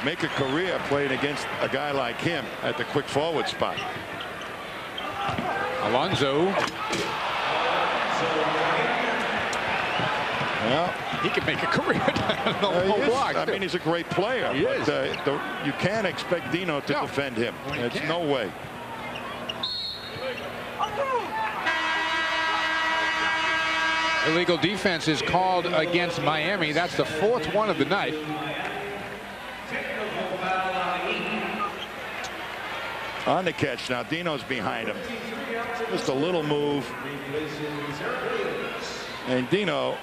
make a career playing against a guy like him at the quick forward spot. Alonzo. Well, he can make a career on the low block. I mean, he's a great player. He is. You can't expect Dino to defend him. There's no way. Illegal defense is called against Miami. That's the 4th one of the night. On the catch now. Dino's behind him. Just a little move. And Dino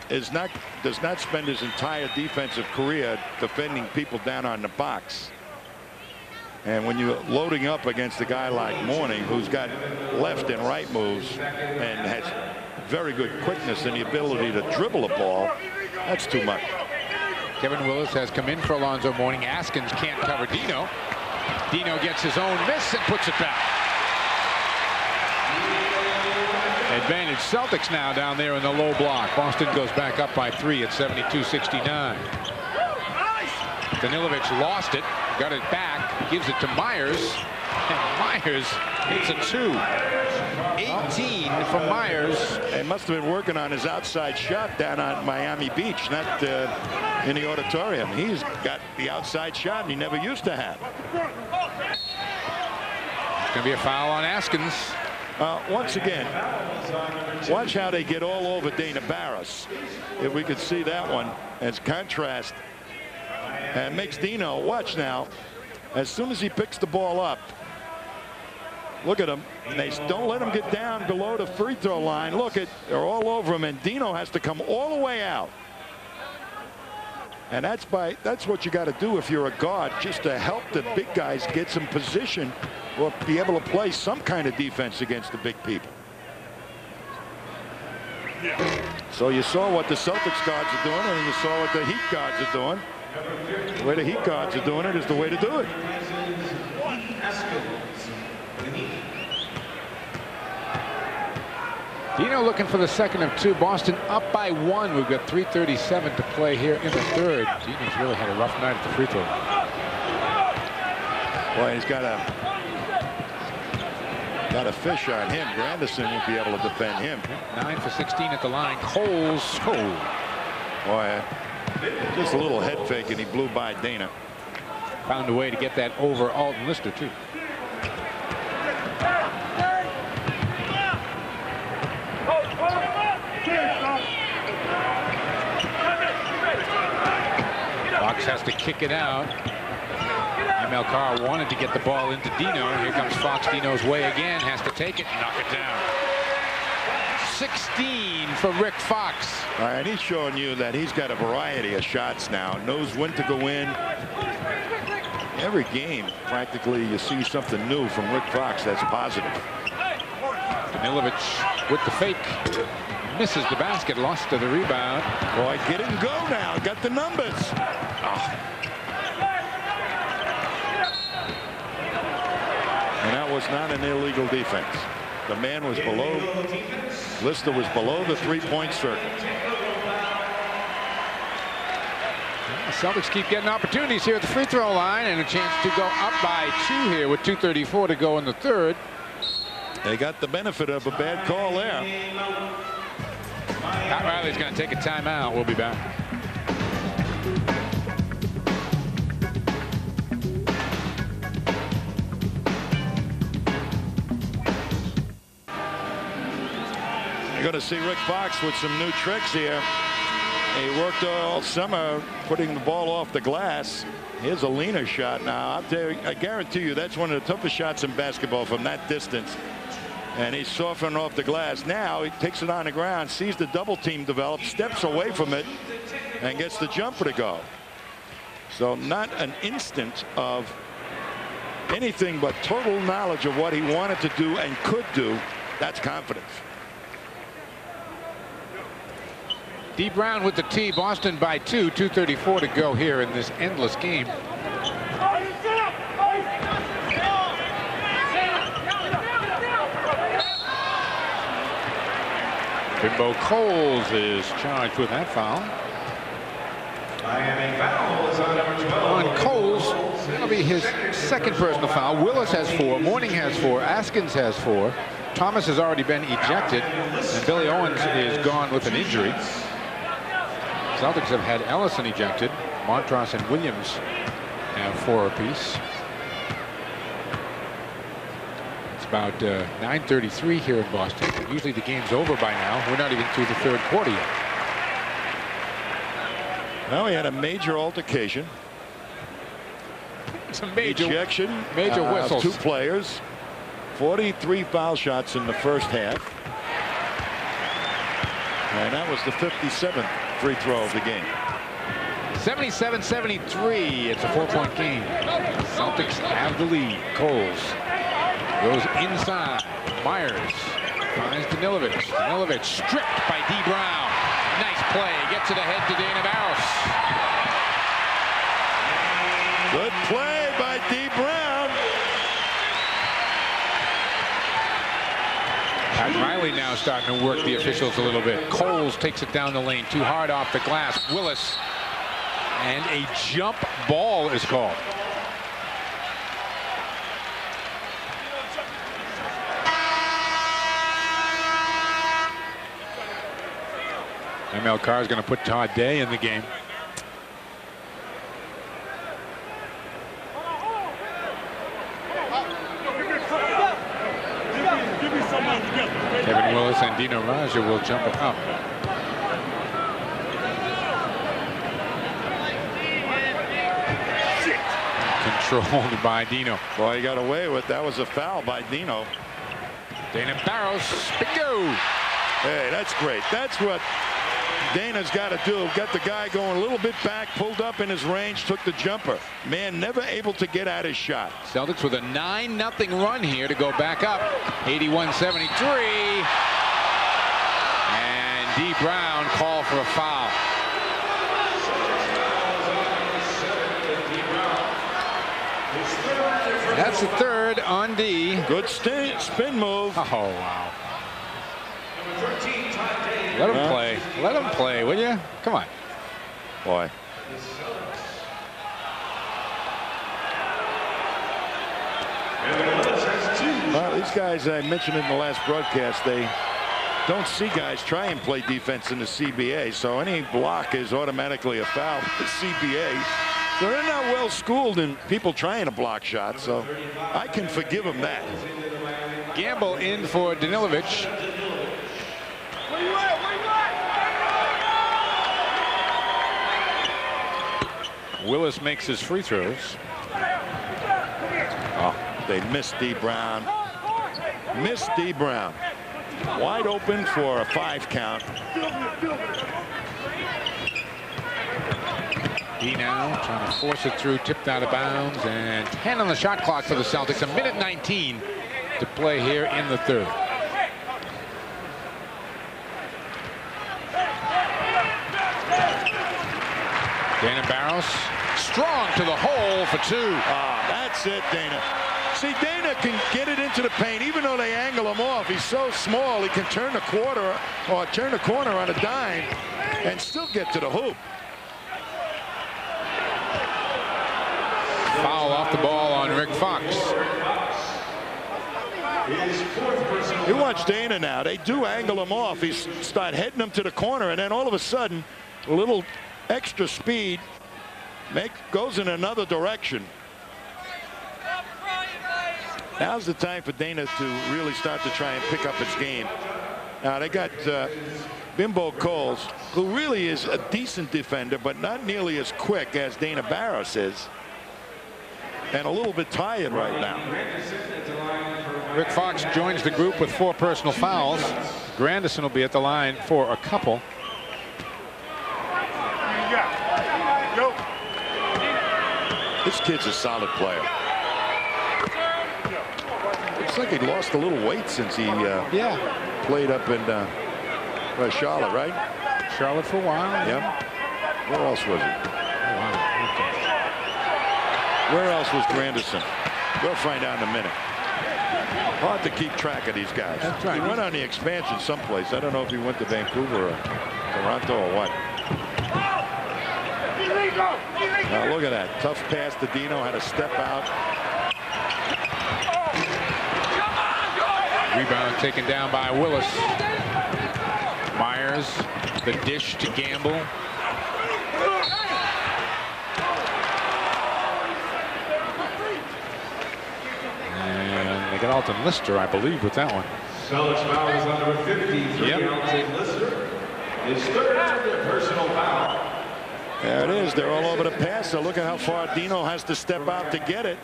does not spend his entire defensive career defending people down on the box. And when you're loading up against a guy like Mourning, who's got left and right moves and has very good quickness and the ability to dribble a ball, that's too much. Kevin Willis has come in for Alonzo Mourning. Askins can't cover Dino. Dino gets his own miss and puts it back. Advantage Celtics now down there in the low block. Boston goes back up by 3 at 72-69. Danilovic lost it, got it back, gives it to Myers, and Myers hits a 2. 18 from Myers. He must have been working on his outside shot down on Miami Beach, not in the auditorium. He's got the outside shot and he never used to have. It's going to be a foul on Askins. Once again, watch how they get all over Dana Barris. If we could see that one as contrast. And makes Dino, watch now, as soon as he picks the ball up, look at him. They don't let him get down below the free throw line. Look, they're all over him, and Dino has to come all the way out. And that's what you got to do if you're a guard, just to help the big guys get some position or be able to play some kind of defense against the big people. So you saw what the Celtics guards are doing, and you saw what the Heat guards are doing. The way the Heat guards are doing it is the way to do it. Dino looking for the second of 2. Boston up by 1. We've got 3:37 to play here in the third. Dino's really had a rough night at the free throw. Boy, he's got a fish on him. Granderson won't be able to defend him. 9 for 16 at the line. Coles. Boy, just a little head fake and he blew by Dana. Found a way to get that over Alton Lister too. Fox has to kick it out. ML Carr wanted to get the ball into Dino. Here comes Fox Dino's way again. Has to take it and knock it down. 16 from Rick Fox. All right, he's showing you that he's got a variety of shots now. Knows when to go in. Every game, practically, you see something new from Rick Fox that's positive. Danilovic with the fake. Misses the basket, lost to the rebound. Boy, get it and go now. Got the numbers. Oh. And that was not an illegal defense. The man was below. Lister was below the three-point circle. The Celtics keep getting opportunities here at the free throw line, and a chance to go up by 2 here with 2:34 to go in the third. They got the benefit of a bad call there. Pat Riley's going to take a timeout. We'll be back. You're going to see Rick Fox with some new tricks here. He worked all summer putting the ball off the glass. Here's a leaner shot now. I'll tell you, I guarantee you that's one of the toughest shots in basketball from that distance. And he's softening off the glass. Now he takes it on the ground, sees the double team develop, steps away from it, and gets the jumper to go. So not an instant of anything but total knowledge of what he wanted to do and could do. That's confidence. Dee Brown with the tee. Boston by 2. 2:34 to go here in this endless game. Bimbo Coles is charged with that foul. Miami foul is on number 12. On Coles, that'll be his second personal foul. Willis has 4. Mourning has 4. Askins has 4. Thomas has already been ejected, and Billy Owens is gone with an injury. Celtics have had Ellison ejected. Montross and Williams have 4 apiece. It's about 9:33 here in Boston. Usually the game's over by now. We're not even through the 3rd quarter yet. Now we had a major altercation. Some major ejection. whistles. 2 players. 43 foul shots in the first half. And that was the 57th free throw of the game. 77-73. It's a 4-point game. Celtics have the lead. Coles goes inside. Myers finds Danilovic. Danilovic stripped by D. Brown. Nice play. Gets it ahead to Dana Barros. Good play by D. Brown. Pat Riley now starting to work the officials a little bit. Coles takes it down the lane. Too hard off the glass. Willis. And a jump ball is called. ML Carr is going to put Todd Day in the game. Kevin Willis and Dino Raja will jump it up. Controlled by Dino. Boy, he got away with that. Was a foul by Dino. Dana Barros, bingo! Hey, that's great. That's what Dana's got to do. Got the guy going a little bit back, pulled up in his range, took the jumper. Man, never able to get at his shot. Celtics with a 9-0 run here to go back up. 81-73. And D. Brown called for a foul. That's the 3rd on D. Good spin move. Oh, wow. Let him play. Let him play, will you? Come on. Boy. Well, these guys, I mentioned in the last broadcast, they don't see guys try and play defense in the CBA, so any block is automatically a foul in the CBA. So they're not well schooled in people trying to block shots, so I can forgive them that. Gamble in for Danilovic. Willis makes his free throws. Oh, they missed D. Brown. Missed D. Brown. Wide open for a 5 count. D now trying to force it through, tipped out of bounds, and 10 on the shot clock for the Celtics. 1:19 to play here in the 3rd. Dana Barros strong to the hole for 2. Ah, that's it, Dana. See, Dana can get it into the paint, even though they angle him off. He's so small, he can turn the corner on a dime and still get to the hoop. Foul off the ball on Rick Fox. You watch Dana now. They do angle him off. He start heading him to the corner, and then all of a sudden, a little extra speed goes in another direction. Now's the time for Dana to really start to try and pick up his game. Now they got Bimbo Coles, who really is a decent defender, but not nearly as quick as Dana Barros is, and a little bit tired right now. Rick Fox joins the group with 4 personal fouls. Granderson will be at the line for a couple. This kid's a solid player. Looks like he lost a little weight since he played up in Charlotte, right? Charlotte for a while. Yep. Where else was he? Oh, wow. Where else was Granderson? We'll find out in a minute. Hard to keep track of these guys. That's right. He went on the expansion someplace. I don't know if he went to Vancouver or Toronto or what. Now look at that. Tough pass to Dino. Had to step out. Rebound taken down by Willis. Myers, the dish to Gamble. They got Alton Lister, I believe, with that one. Celtics foul is on number 53, Alton Lister. His third personal foul. There it is. They're all over the passer. Look at how far Dino has to step out to get it.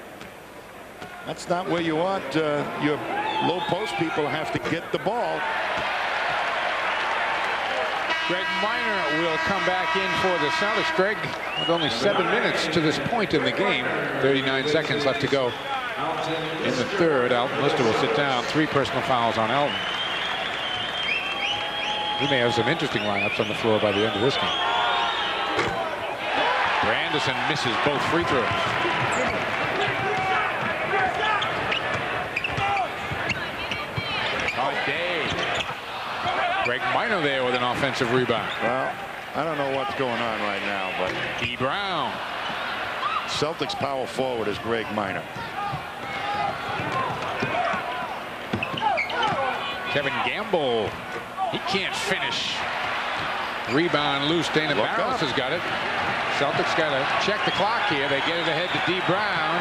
That's not where you want your low post people have to get the ball. Greg Minor will come back in for the Celtics. Greg, with only 7 minutes to this point in the game, 39 seconds left to go in the third. Alton Lister will sit down. 3 personal fouls on Alton. We may have some interesting lineups on the floor by the end of this game. Anderson misses both free throws. Day. Greg Minor there with an offensive rebound. Well, I don't know what's going on right now, but D. Brown. Celtics power forward is Greg Minor. Kevin Gamble. He can't finish. Rebound loose. Dana Barros has got it. Celtics got to check the clock here. They get it ahead to D. Brown.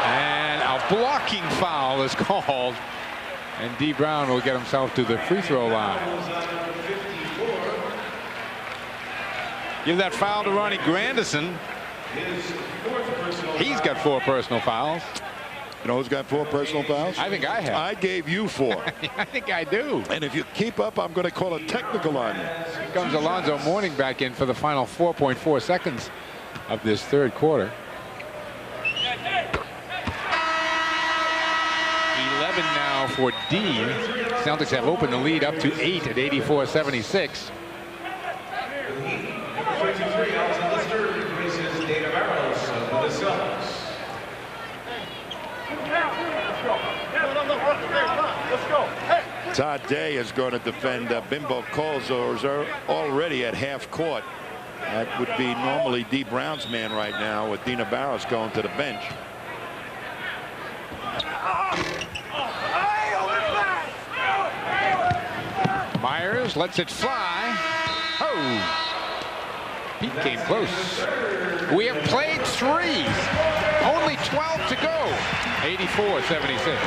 And a blocking foul is called. And D. Brown will get himself to the free throw line. Give that foul to Ronnie Grandison. He's got 4 personal fouls. You know who's got 4 personal fouls? I think I have. I gave you 4. I think I do. And if you keep up, I'm going to call a technical on you. Here comes Alonzo Mourning back in for the final 4.4 seconds of this third quarter. 11 now for D. Celtics have opened the lead up to 8 at 84-76. 53, Alton Lister replaces Dana Barros for the Celtics. Todd Day is going to defend Bimbo Coles, who's already at half court. That would be normally D. Brown's man right now, with Dina Barros going to the bench. Myers lets it fly. Oh! He came close. We have played 3. Only 12 to go. 84-76.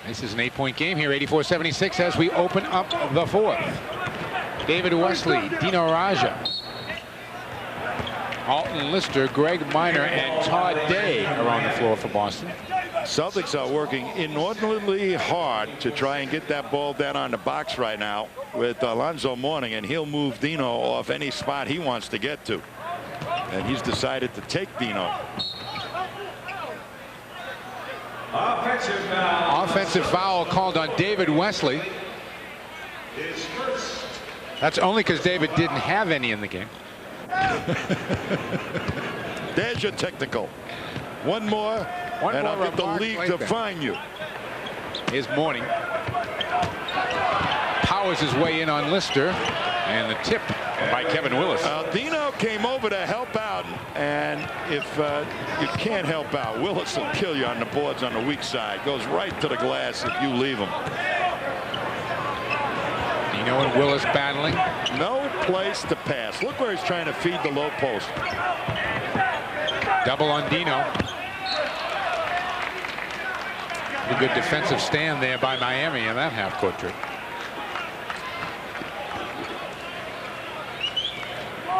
This is an 8-point game here. 84-76 as we open up the fourth. David Wesley, Dino Raja, Alton Lister, Greg Minor, and Todd Day are on the floor for Boston. Celtics are working inordinately hard to try and get that ball down on the box right now with Alonzo Mourning, and he'll move Dino off any spot he wants to get to. And he's decided to take Dino. Offensive foul called on David Wesley. That's only because David didn't have any in the game. There's your technical. One more, and I'll get the league to fine you. Here's Mourning. Powers his way in on Lister, and the tip by Kevin Willis. Dino came over to help out, and if you can't help out, Willis will kill you on the boards on the weak side. Goes right to the glass if you leave him. Dino and Willis battling. No place to pass. Look where he's trying to feed the low post. Double on Dino. A good defensive stand there by Miami in that half-court trip.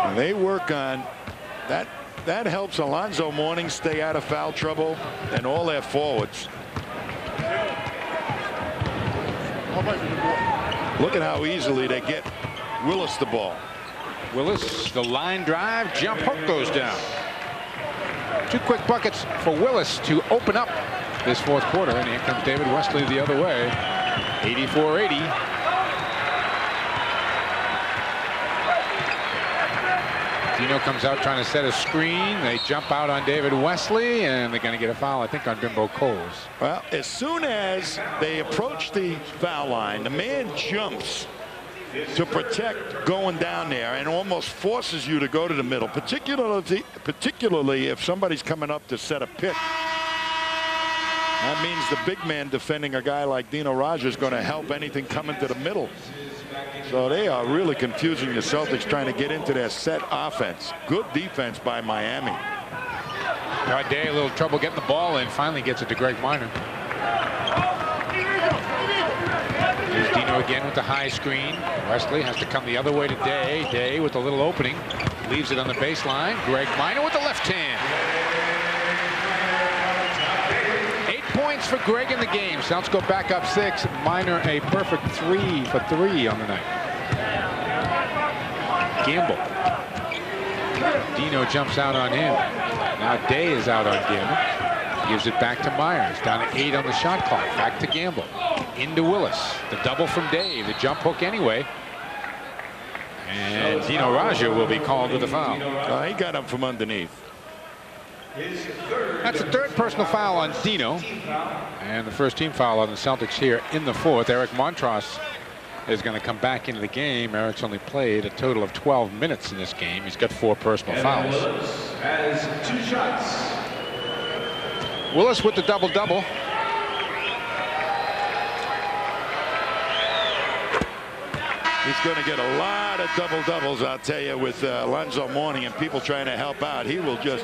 And they work on that. That helps Alonzo Mourning stay out of foul trouble and all their forwards. Look at how easily they get Willis the ball. Willis, the line drive, jump hook goes down. 2 quick buckets for Willis to open up this fourth quarter, and here comes David Wesley the other way. 84-80. Dino comes out trying to set a screen. They jump out on David Wesley, and they're going to get a foul, I think, on Bimbo Coles. Well, as soon as they approach the foul line, the man jumps to protect going down there and almost forces you to go to the middle, particularly if somebody's coming up to set a pick. That means the big man defending a guy like Dino Raja is going to help anything coming to the middle. So they are really confusing the Celtics trying to get into their set offense. Good defense by Miami. Day a little trouble getting the ball in. Finally gets it to Greg Minor. Here's Dino again with the high screen. Wesley has to come the other way to Day. Day with a little opening. Leaves it on the baseline. Greg Minor with the left hand. 8 points for Greg in the game. Celtics go back up 6. Minor a perfect 3 for 3 on the night. Gamble. Dino jumps out on him. Now Day is out on Gamble. Gives it back to Myers. Down to 8 on the shot clock. Back to Gamble. Into Willis. The double from Day. The jump hook anyway. And Dino Raja will be called with a foul. He got him from underneath. That's the third personal foul on Dino. And the first team foul on the Celtics here in the fourth. Eric Montross is going to come back into the game. Eric's only played a total of 12 minutes in this game. He's got 4 personal fouls. Willis has 2 shots. Willis with the double-double. He's going to get a lot of double-doubles, I'll tell you, with Alonzo Mourning and people trying to help out. He will just,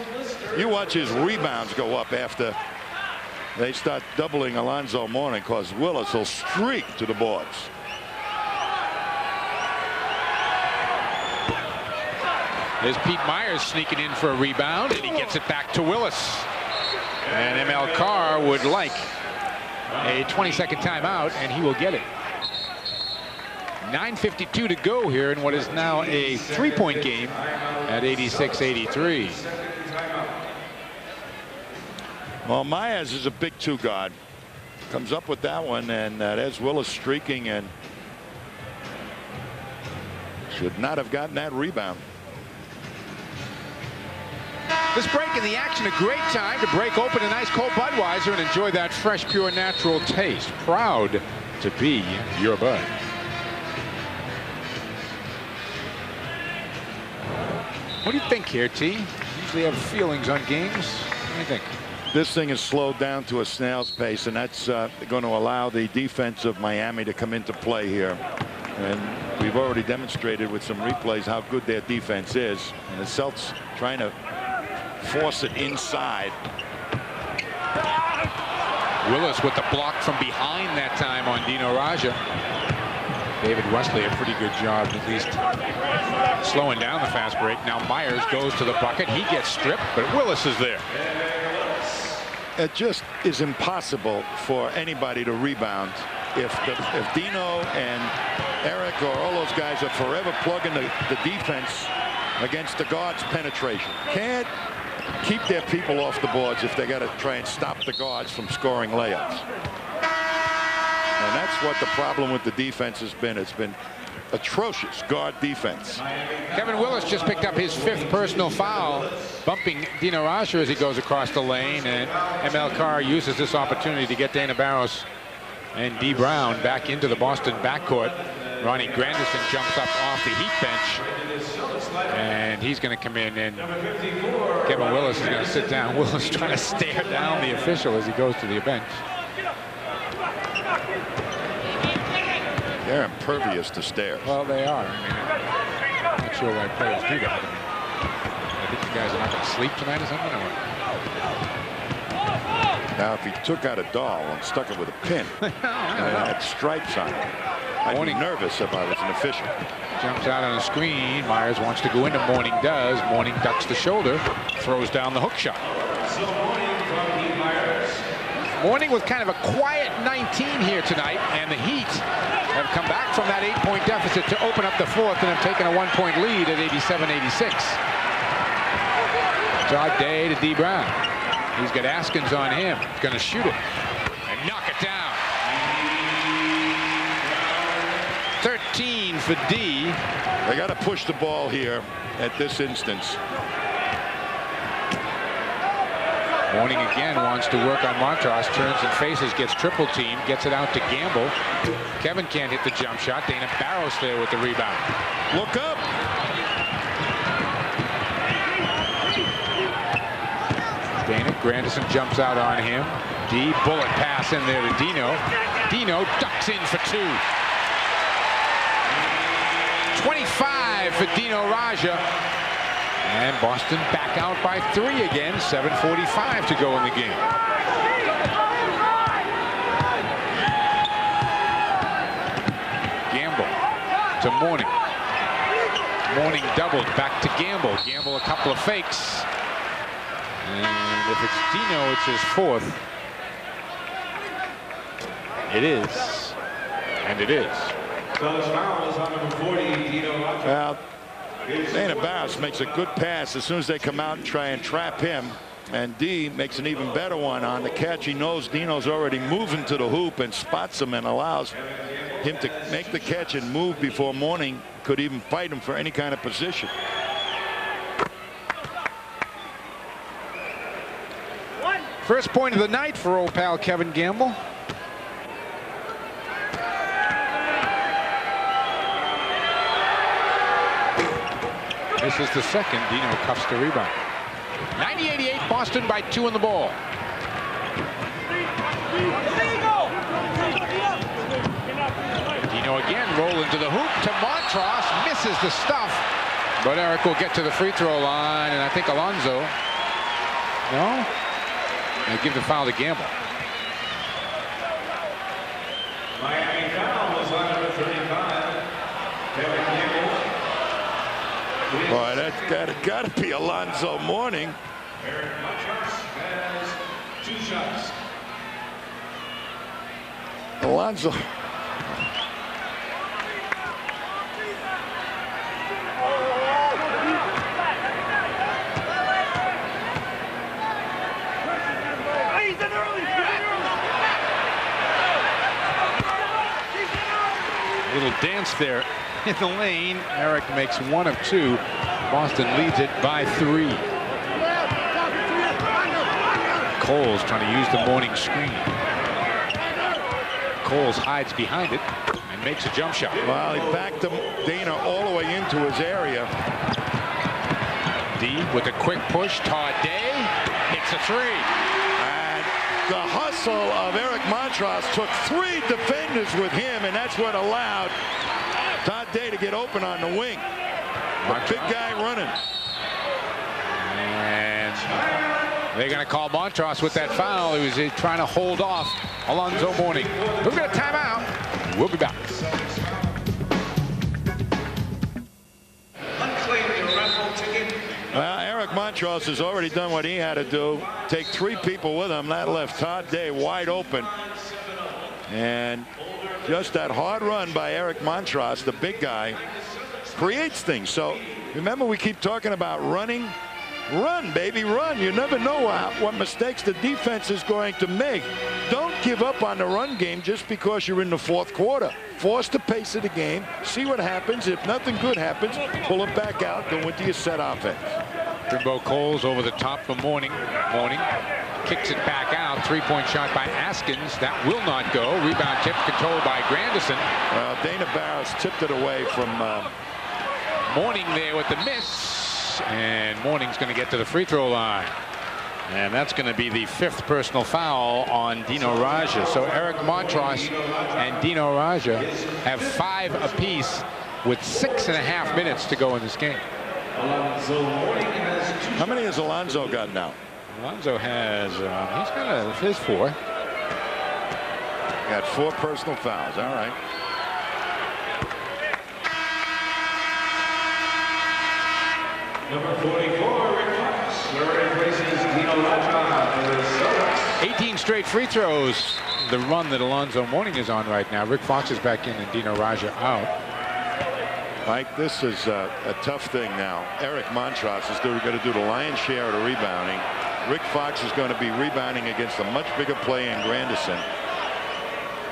you watch his rebounds go up after they start doubling Alonzo Mourning, because Willis will streak to the boards. There's Pete Myers sneaking in for a rebound, and he gets it back to Willis. And ML Carr would like a 20-second timeout, and he will get it. 9:52 to go here in what is now a 3-point game at 86-83. Well, Myers is a big 2 guard. Comes up with that one, and there's Willis streaking, and should not have gotten that rebound. This break in the action, a great time to break open a nice cold Budweiser and enjoy that fresh, pure, natural taste. Proud to be your Bud. What do you think here, T? Usually have feelings on games. What do you think? This thing is slowed down to a snail's pace, and that's going to allow the defense of Miami to come into play here. And we've already demonstrated with some replays how good their defense is. And the Celtics trying to force it inside. Willis with the block from behind that time on Dino Raja. David Wesley a pretty good job at least slowing down the fast break. Now Myers goes to the bucket. He gets stripped, but Willis is there. It just is impossible for anybody to rebound if Dino and Eric or all those guys are forever plugging the defense against the guards' penetration. Can't keep their people off the boards if they got to try and stop the guards from scoring layups. And that's what the problem with the defense has been. It's been atrocious guard defense. Kevin Willis just picked up his 5th personal foul, bumping Dino Raja as he goes across the lane, and ML Carr uses this opportunity to get Dana Barros and D. Brown back into the Boston backcourt. Ronnie Granderson jumps up off the Heat bench, and he's going to come in, and Kevin Willis is going to sit down. Willis trying to stare down the official as he goes to the bench. They're impervious to stare. Well, they are. I mean, I'm not sure why players do that. I think the guys are not going to sleep tonight or something. Now, if he took out a doll and stuck it with a pin and had stripes on it, I'd be nervous if I was an official. Jumps out on a screen. Myers wants to go into. Mourning does. Mourning ducks the shoulder. Throws down the hook shot. Mourning with kind of a quiet 19 here tonight, and the Heat have come back from that 8-point deficit to open up the 4th and have taken a 1-point lead at 87-86. Todd Day to D. Brown. He's got Askins on him. He's going to shoot it and knock it down. 13 for D. They got to push the ball here at this instance. Mourning again wants to work on Montross, turns and faces, gets triple teamed, gets it out to Gamble. Kevin can't hit the jump shot. Dana Barros there with the rebound. Look up. Dana, Granderson jumps out on him. D, bullet pass in there to Dino. Dino ducks in for 2. 25 for Dino Raja. And Boston back out by 3 again. 7:45 to go in the game. Gamble to Mourning. Mourning doubled back to Gamble. Gamble a couple of fakes. And if it's Dino, it's his 4th. It is. And it is. Those fouls on number 40, Dino Raja. Well, Dana Barros makes a good pass as soon as they come out and try and trap him. And D makes an even better one on the catch. He knows Dino's already moving to the hoop and spots him and allows him to make the catch and move before Mourning could even fight him for any kind of position. First point of the night for old pal Kevin Gamble. This is the second. Dino cuffs the rebound. 90-88, Boston by 2 in the ball. Dino again, roll into the hoop to Montross, misses the stuff. But Eric will get to the free throw line, and I think Alonso. No? They give the foul to Gamble. Miami foul was on number 35. Kevin Gamble. Boy, that's got to be Alonzo Mourning. Eric Montross has 2 shots. Alonzo. Little dance there in the lane. Eric makes 1 of 2. Boston leads it by 3. Coles trying to use the Mourning screen. Coles hides behind it and makes a jump shot. Well, he backed Dana all the way into his area. D with a quick push. Todd Day hits a 3. And the hustle of Eric Montross took 3 defenders with him, and that's what allowed Todd Day to get open on the wing. A big guy running. And they're going to call Montross with that foul. He was trying to hold off Alonzo Mourning. We've got a timeout. We'll be back. Unclaimed raffle ticket. Well, Eric Montross has already done what he had to do. Take 3 people with him. That left Todd Day wide open. And just that hard run by Eric Montross, the big guy, creates things. So remember, we keep talking about running. Run, baby, run. You never know what mistakes the defense is going to make. Don't give up on the run game just because you're in the 4th quarter. Force the pace of the game. See what happens. If nothing good happens, pull it back out. Go into your set offense. Trimbo Coles over the top for Mourning. Mourning kicks it back out. 3-point shot by Askins. That will not go. Rebound tip controlled by Granderson. Well, Dana Barros tipped it away from Mourning there with the miss. And Mourning's going to get to the free throw line. And that's going to be the 5th personal foul on Dino Raja. So Eric Montross and Dino Raja have 5 apiece with 6.5 minutes to go in this game. How many has Alonzo got now? Alonzo has, he's got his 4. Got 4 personal fouls. All right. Number 44, Rick Fox. Replaces Dino Raja for the Celtics. 18 straight free throws. The run that Alonzo Mourning is on right now. Rick Fox is back in and Dino Raja out. Mike, this is a tough thing now. Eric Montross is going to do the lion's share of the rebounding. Rick Fox is going to be rebounding against a much bigger play in Granderson.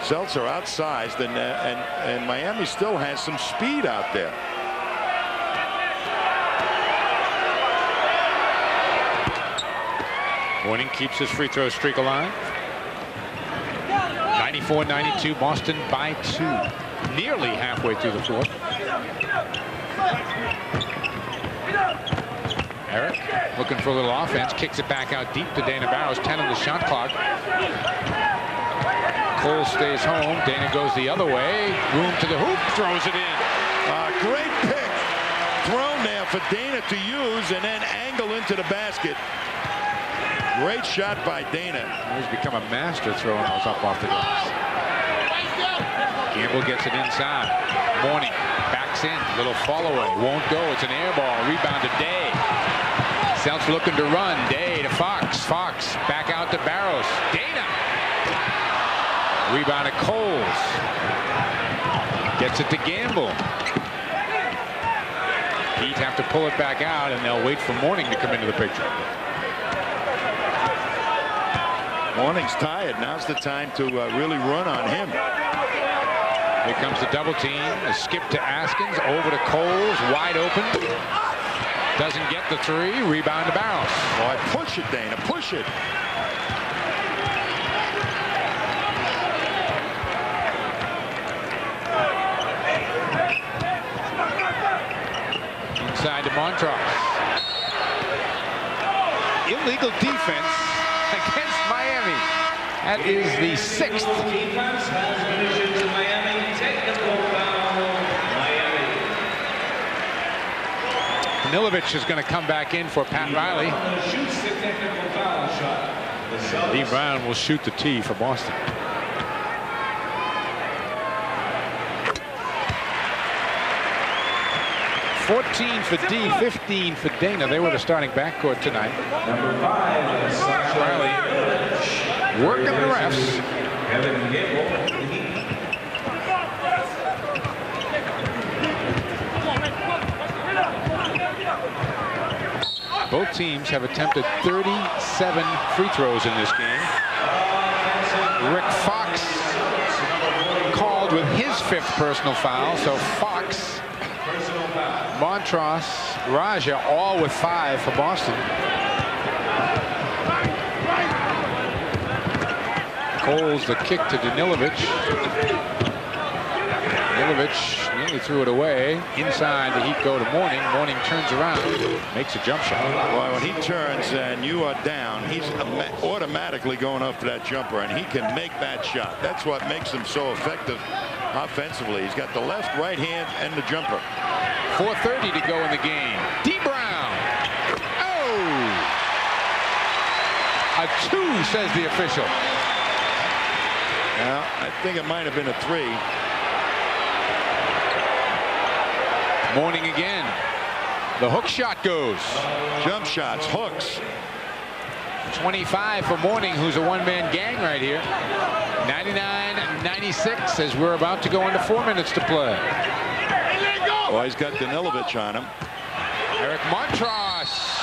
Celtics are outsized, and Miami still has some speed out there. Mourning keeps his free throw streak alive. 94-92, Boston by 2. Nearly halfway through the 4th. Eric looking for a little offense, kicks it back out deep to Dana Barros. 10 on the shot clock. Cole stays home. Dana goes the other way. Room to the hoop, throws it in. Great pick thrown there now for Dana to use and then angle into the basket. Great shot by Dana. He's become a master throwing those up off the glass. Gamble gets it inside. Mourning backs in. Little fall away. Won't go. It's an air ball. Rebound to Day. Celtics looking to run. Day to Fox. Fox back out to Barros. Dana. Rebound to Coles. Gets it to Gamble. Heat have to pull it back out, and they'll wait for Mourning to come into the picture. Mourning's tired. Now's the time to really run on him. Here comes the double team. A skip to Askins. Over to Coles. Wide open. Doesn't get the three. Rebound to Barros. Boy, push it, Dana. Push it. Inside to Montross. Illegal defense against Miami. That is the 6th. Defense has been issued to Miami. Technical foul, Miami. Danilovic is going to come back in for Pat Riley. Shoots the technical foul shot. The Celtics. D. Brown will shoot the tee for Boston. $14 for D, 15 for Dana. They were the starting backcourt tonight. Number 5, Sasha Danilovic. Working the refs. Kevin Gamble. Both teams have attempted 37 free throws in this game. Rick Fox called with his 5th personal foul, so Fox, Montross, Raja all with 5 for Boston. Coles the kick to Danilovic. Danilovic nearly threw it away. Inside, the Heat go to Mourning. Mourning turns around, makes a jump shot. Well, when he turns and you are down, he's automatically going up for that jumper, and he can make that shot. That's what makes him so effective offensively. He's got the left, right hand, and the jumper. 4:30 to go in the game. D. Brown. Oh! A 2, says the official. Now, I think it might have been a 3. Mourning again. The hook shot goes. Jump shots, hooks. 25 for Mourning, who's a one-man gang right here. 99-96 as we're about to go into 4 minutes to play. Oh, he's got Danilovic on him. Eric Montross.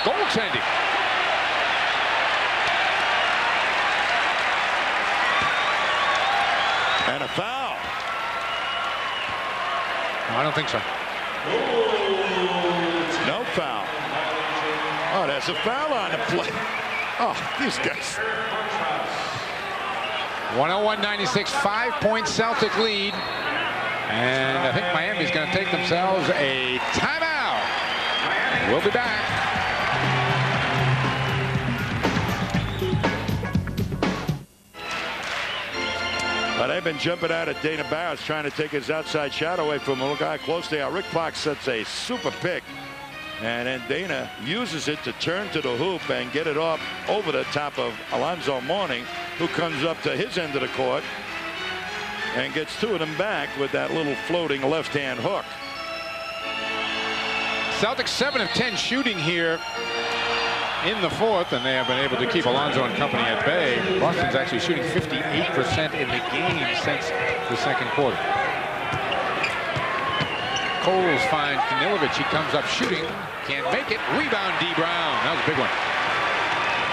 Goaltending. And a foul. No, I don't think so. No foul. Oh, that's a foul on the play. Oh, these guys. 101-96, 5-point Celtic lead. And I think Miami's going to take themselves a timeout. We'll be back. But they've been jumping out at Dana Barros, trying to take his outside shot away from him. Look how close they are. Rick Fox sets a super pick. And then Dana uses it to turn to the hoop and get it off over the top of Alonzo Mourning, who comes up to his end of the court and gets 2 of them back with that little floating left-hand hook. Celtics 7 of 10 shooting here in the 4th, and they have been able to keep Alonzo and company at bay. Boston's actually shooting 58% in the game since the 2nd quarter. Coles finds Danilovic. He comes up shooting. Can't make it. Rebound, D. Brown. That was a big one.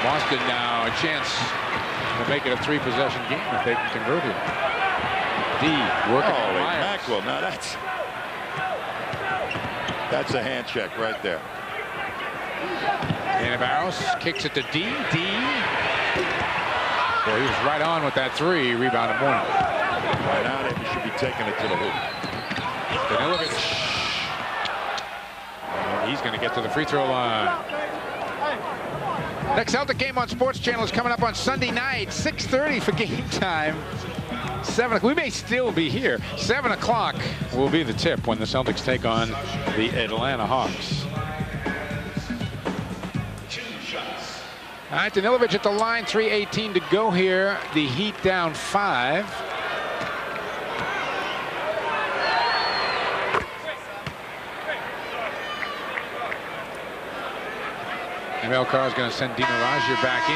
Boston now a chance to make it a 3-possession game if they can convert it. D working on Myers. Maxwell. Now that's a hand check right there. Dana Barros kicks it to D. D. Boy, he was right on with that 3. Rebound to Mourning. Right now he should be taking it to the hoop. Danilovic. And he's going to get to the free throw line. Next Celtic game on Sports Channel is coming up on Sunday night, 6:30 for game time. We may still be here. 7 o'clock will be the tip when the Celtics take on the Atlanta Hawks. All right, Danilovic at the line, 3:18 to go here. The Heat down 5. Emil Carr is going to send Dino Radja back in.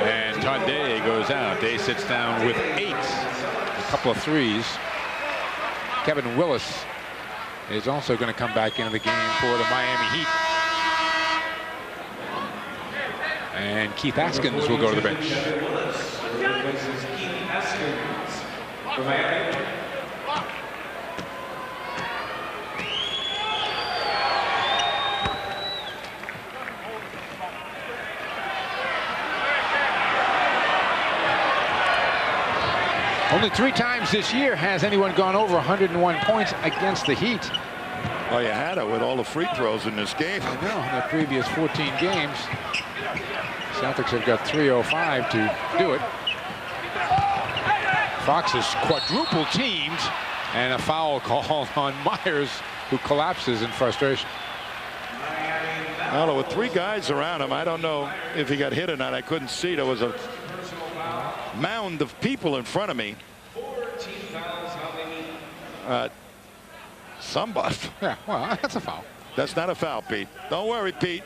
And Todd Day goes out. Day sits down with 8. A couple of threes. Kevin Willis is also going to come back into the game for the Miami Heat. And Keith Askins will go to the bench. Only 3 times this year has anyone gone over 101 points against the Heat. Well, you had it with all the free throws in this game. I know, in the previous 14 games. Celtics have got 3:05 to do it. Fox is quadruple teamed, and a foul call on Myers, who collapses in frustration. Well, there were 3 guys around him. I don't know if he got hit or not. I couldn't see. There was a mound of people in front of me. Somebody. Yeah, well, that's a foul. That's not a foul, Pete. Don't worry, Pete.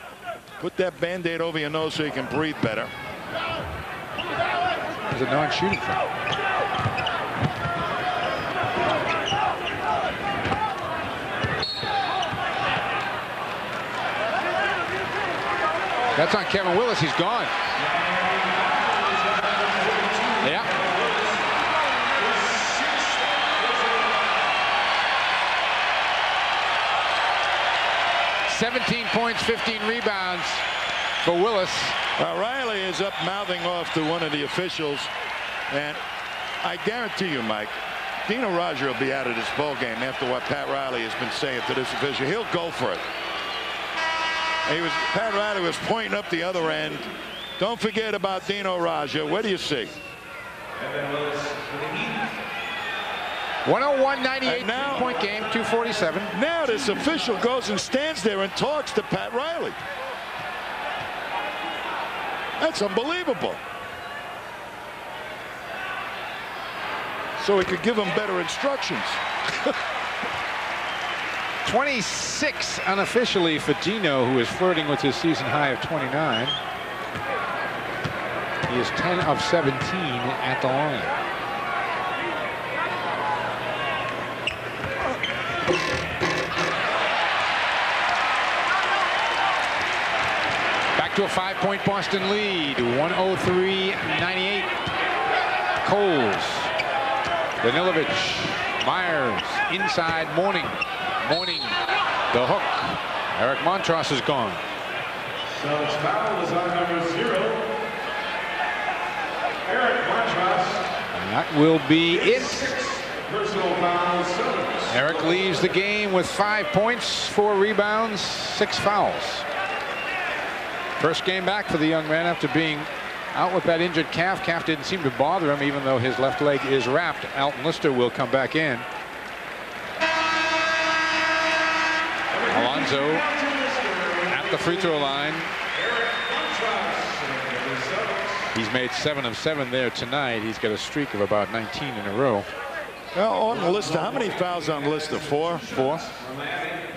Put that Band-Aid over your nose so you can breathe better. It's a non-shooting foul. That's on Kevin Willis. He's gone. Yeah. "17 points, 15 rebounds for Willis." Riley is up mouthing off to one of the officials, and I guarantee you, Mike, Dino Radja will be out of this ball game after what Pat Riley has been saying to this official. He'll go for it. Pat Riley was pointing up the other end. Don't forget about Dino Radja. What do you see? 101-98, 3-point game, 2:47. Now this official goes and stands there and talks to Pat Riley. That's unbelievable. So he could give him better instructions. 26 unofficially for Dino, who is flirting with his season high of 29. He is 10 of 17 at the line. Back to a 5-point Boston lead, 103-98. Coles, Danilovic, Myers, inside Mourning, the hook. Eric Montross is gone. So his foul was on number 0. Eric Montross. And that will be it. Personal foul, Celtics. Eric leaves the game with 5 points, 4 rebounds, 6 fouls. First game back for the young man after being out with that injured calf. Calf didn't seem to bother him, even though his left leg is wrapped. Alton Lister will come back in. Alonzo at the free throw line. He's made 7 of 7 there tonight. He's got a streak of about 19 in a row. Well, on the list, how many fouls on the list? 4? 4.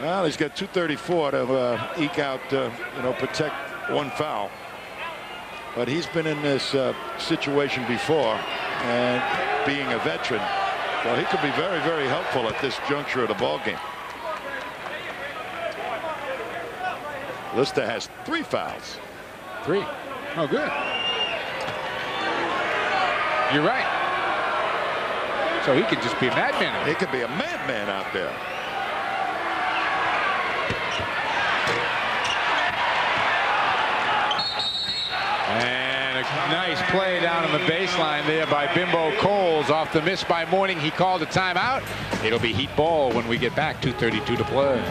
Well, he's got 234 to eke out, protect 1 foul. But he's been in this situation before, and being a veteran, well, he could be very, very helpful at this juncture of the ball game. Lister has 3 fouls. 3. Oh, good. You're right. So he could just be a madman. He could be a madman out there. And a nice play down on the baseline there by Bimbo Coles. Off the miss by Mourning. He called a timeout. It'll be Heat ball when we get back. 2:32 to play.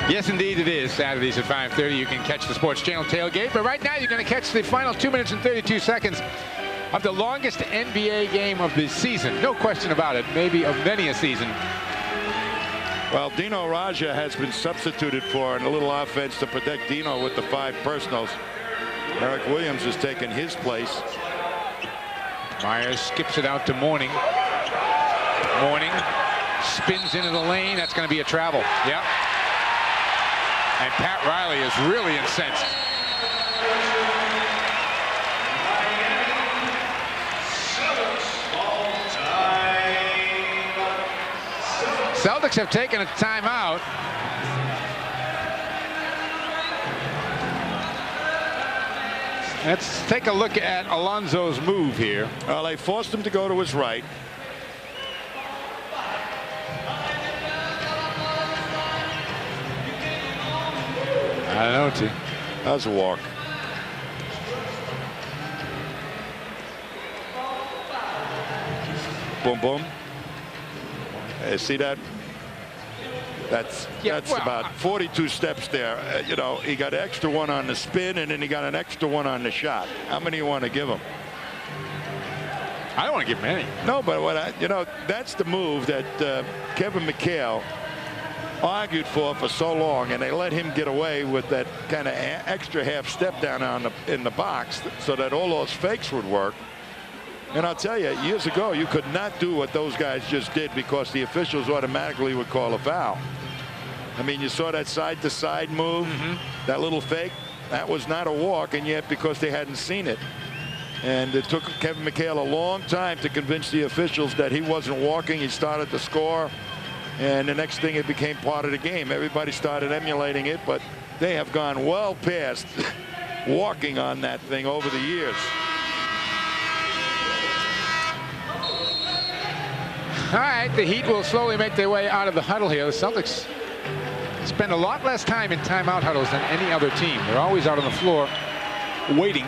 Yes, indeed it is. Saturdays at 5:30. You can catch the Sports Channel tailgate. But right now, you're going to catch the final 2 minutes and 32 seconds of the longest NBA game of the season. No question about it. Maybe of many a season. Well, Dino Raja has been substituted for in a little offense to protect Dino with the 5 personals. Eric Williams has taken his place. Myers skips it out to Mourning. Mourning spins into the lane. That's going to be a travel. Yep. And Pat Riley is really incensed. Celtics have taken a timeout. Let's take a look at Alonzo's move here. Well, they forced him to go to his right. I don't know, T. That was a walk. Boom, boom. See that? That's about 42 steps there. You know, he got an extra one on the spin, and then he got an extra one on the shot. How many you want to give him? I don't want to give him any. No, but you know, that's the move that Kevin McHale argued for so long, and they let him get away with that kind of extra half step down in the box so that all those fakes would work. And I'll tell you, years ago, you could not do what those guys just did because the officials automatically would call a foul. I mean, you saw that side-to-side move, that little fake. That was not a walk, and yet because they hadn't seen it. And it took Kevin McHale a long time to convince the officials that he wasn't walking. He started to score, and the next thing it became part of the game. Everybody started emulating it, but they have gone well past walking on that thing over the years. All right, the Heat will slowly make their way out of the huddle here. The Celtics spend a lot less time in timeout huddles than any other team. They're always out on the floor waiting.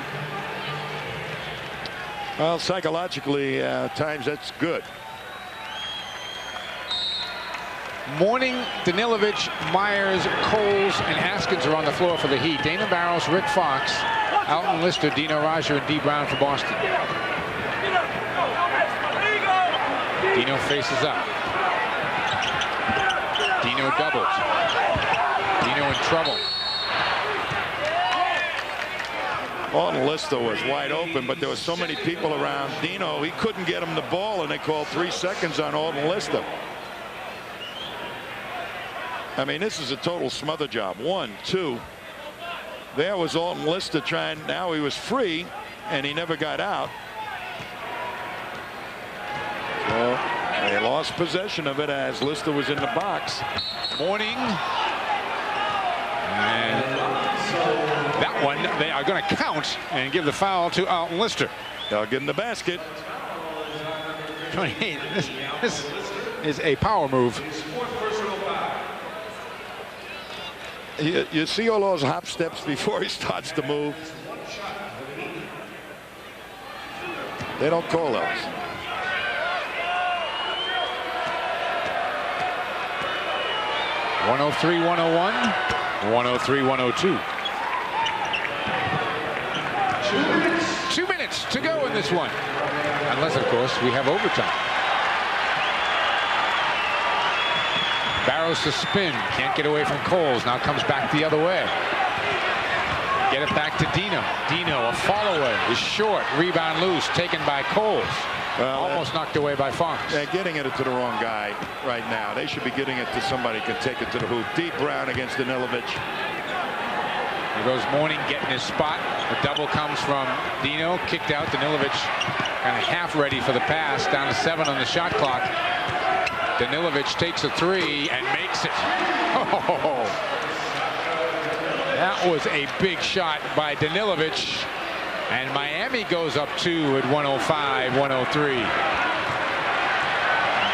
Well, psychologically, at times that's good. Mourning, Danilovic, Myers, Coles, and Haskins are on the floor for the Heat. Dana Barros, Rick Fox, Alton Lister, Dino Raja, and D. Brown for Boston. Dino faces up. Dino doubles. Dino in trouble. Alton Lister was wide open, but there were so many people around Dino, he couldn't get him the ball, and they called 3 seconds on Alton Lister. I mean, this is a total smother job. 1, 2. There was Alton Lister trying. Now he was free, and he never got out. So they lost possession of it as Lister was in the box. Mourning. And that one, they are going to count and give the foul to Alton Lister. They'll get in the basket. 28. This is a power move. You see all those hop steps before he starts to move? They don't call those. .103, 101, 103, 102. 2 minutes to go in this one. Unless, of course, we have overtime. Barrows to spin. Can't get away from Coles. Now comes back the other way. Get it back to Dino. Dino, a follow-away, is short. Rebound loose, taken by Coles. Well, almost knocked away by Fox. They're getting it to the wrong guy right now. They should be getting it to somebody who can take it to the hoop. Deep Brown against Danilovic. Here goes Mourning getting his spot. The double comes from Dino. Kicked out. Danilovic kind of half ready for the pass. Down to 7 on the shot clock. Danilovic takes a 3 and makes it. Oh, that was a big shot by Danilovic. And Miami goes up 2 at 105, 103.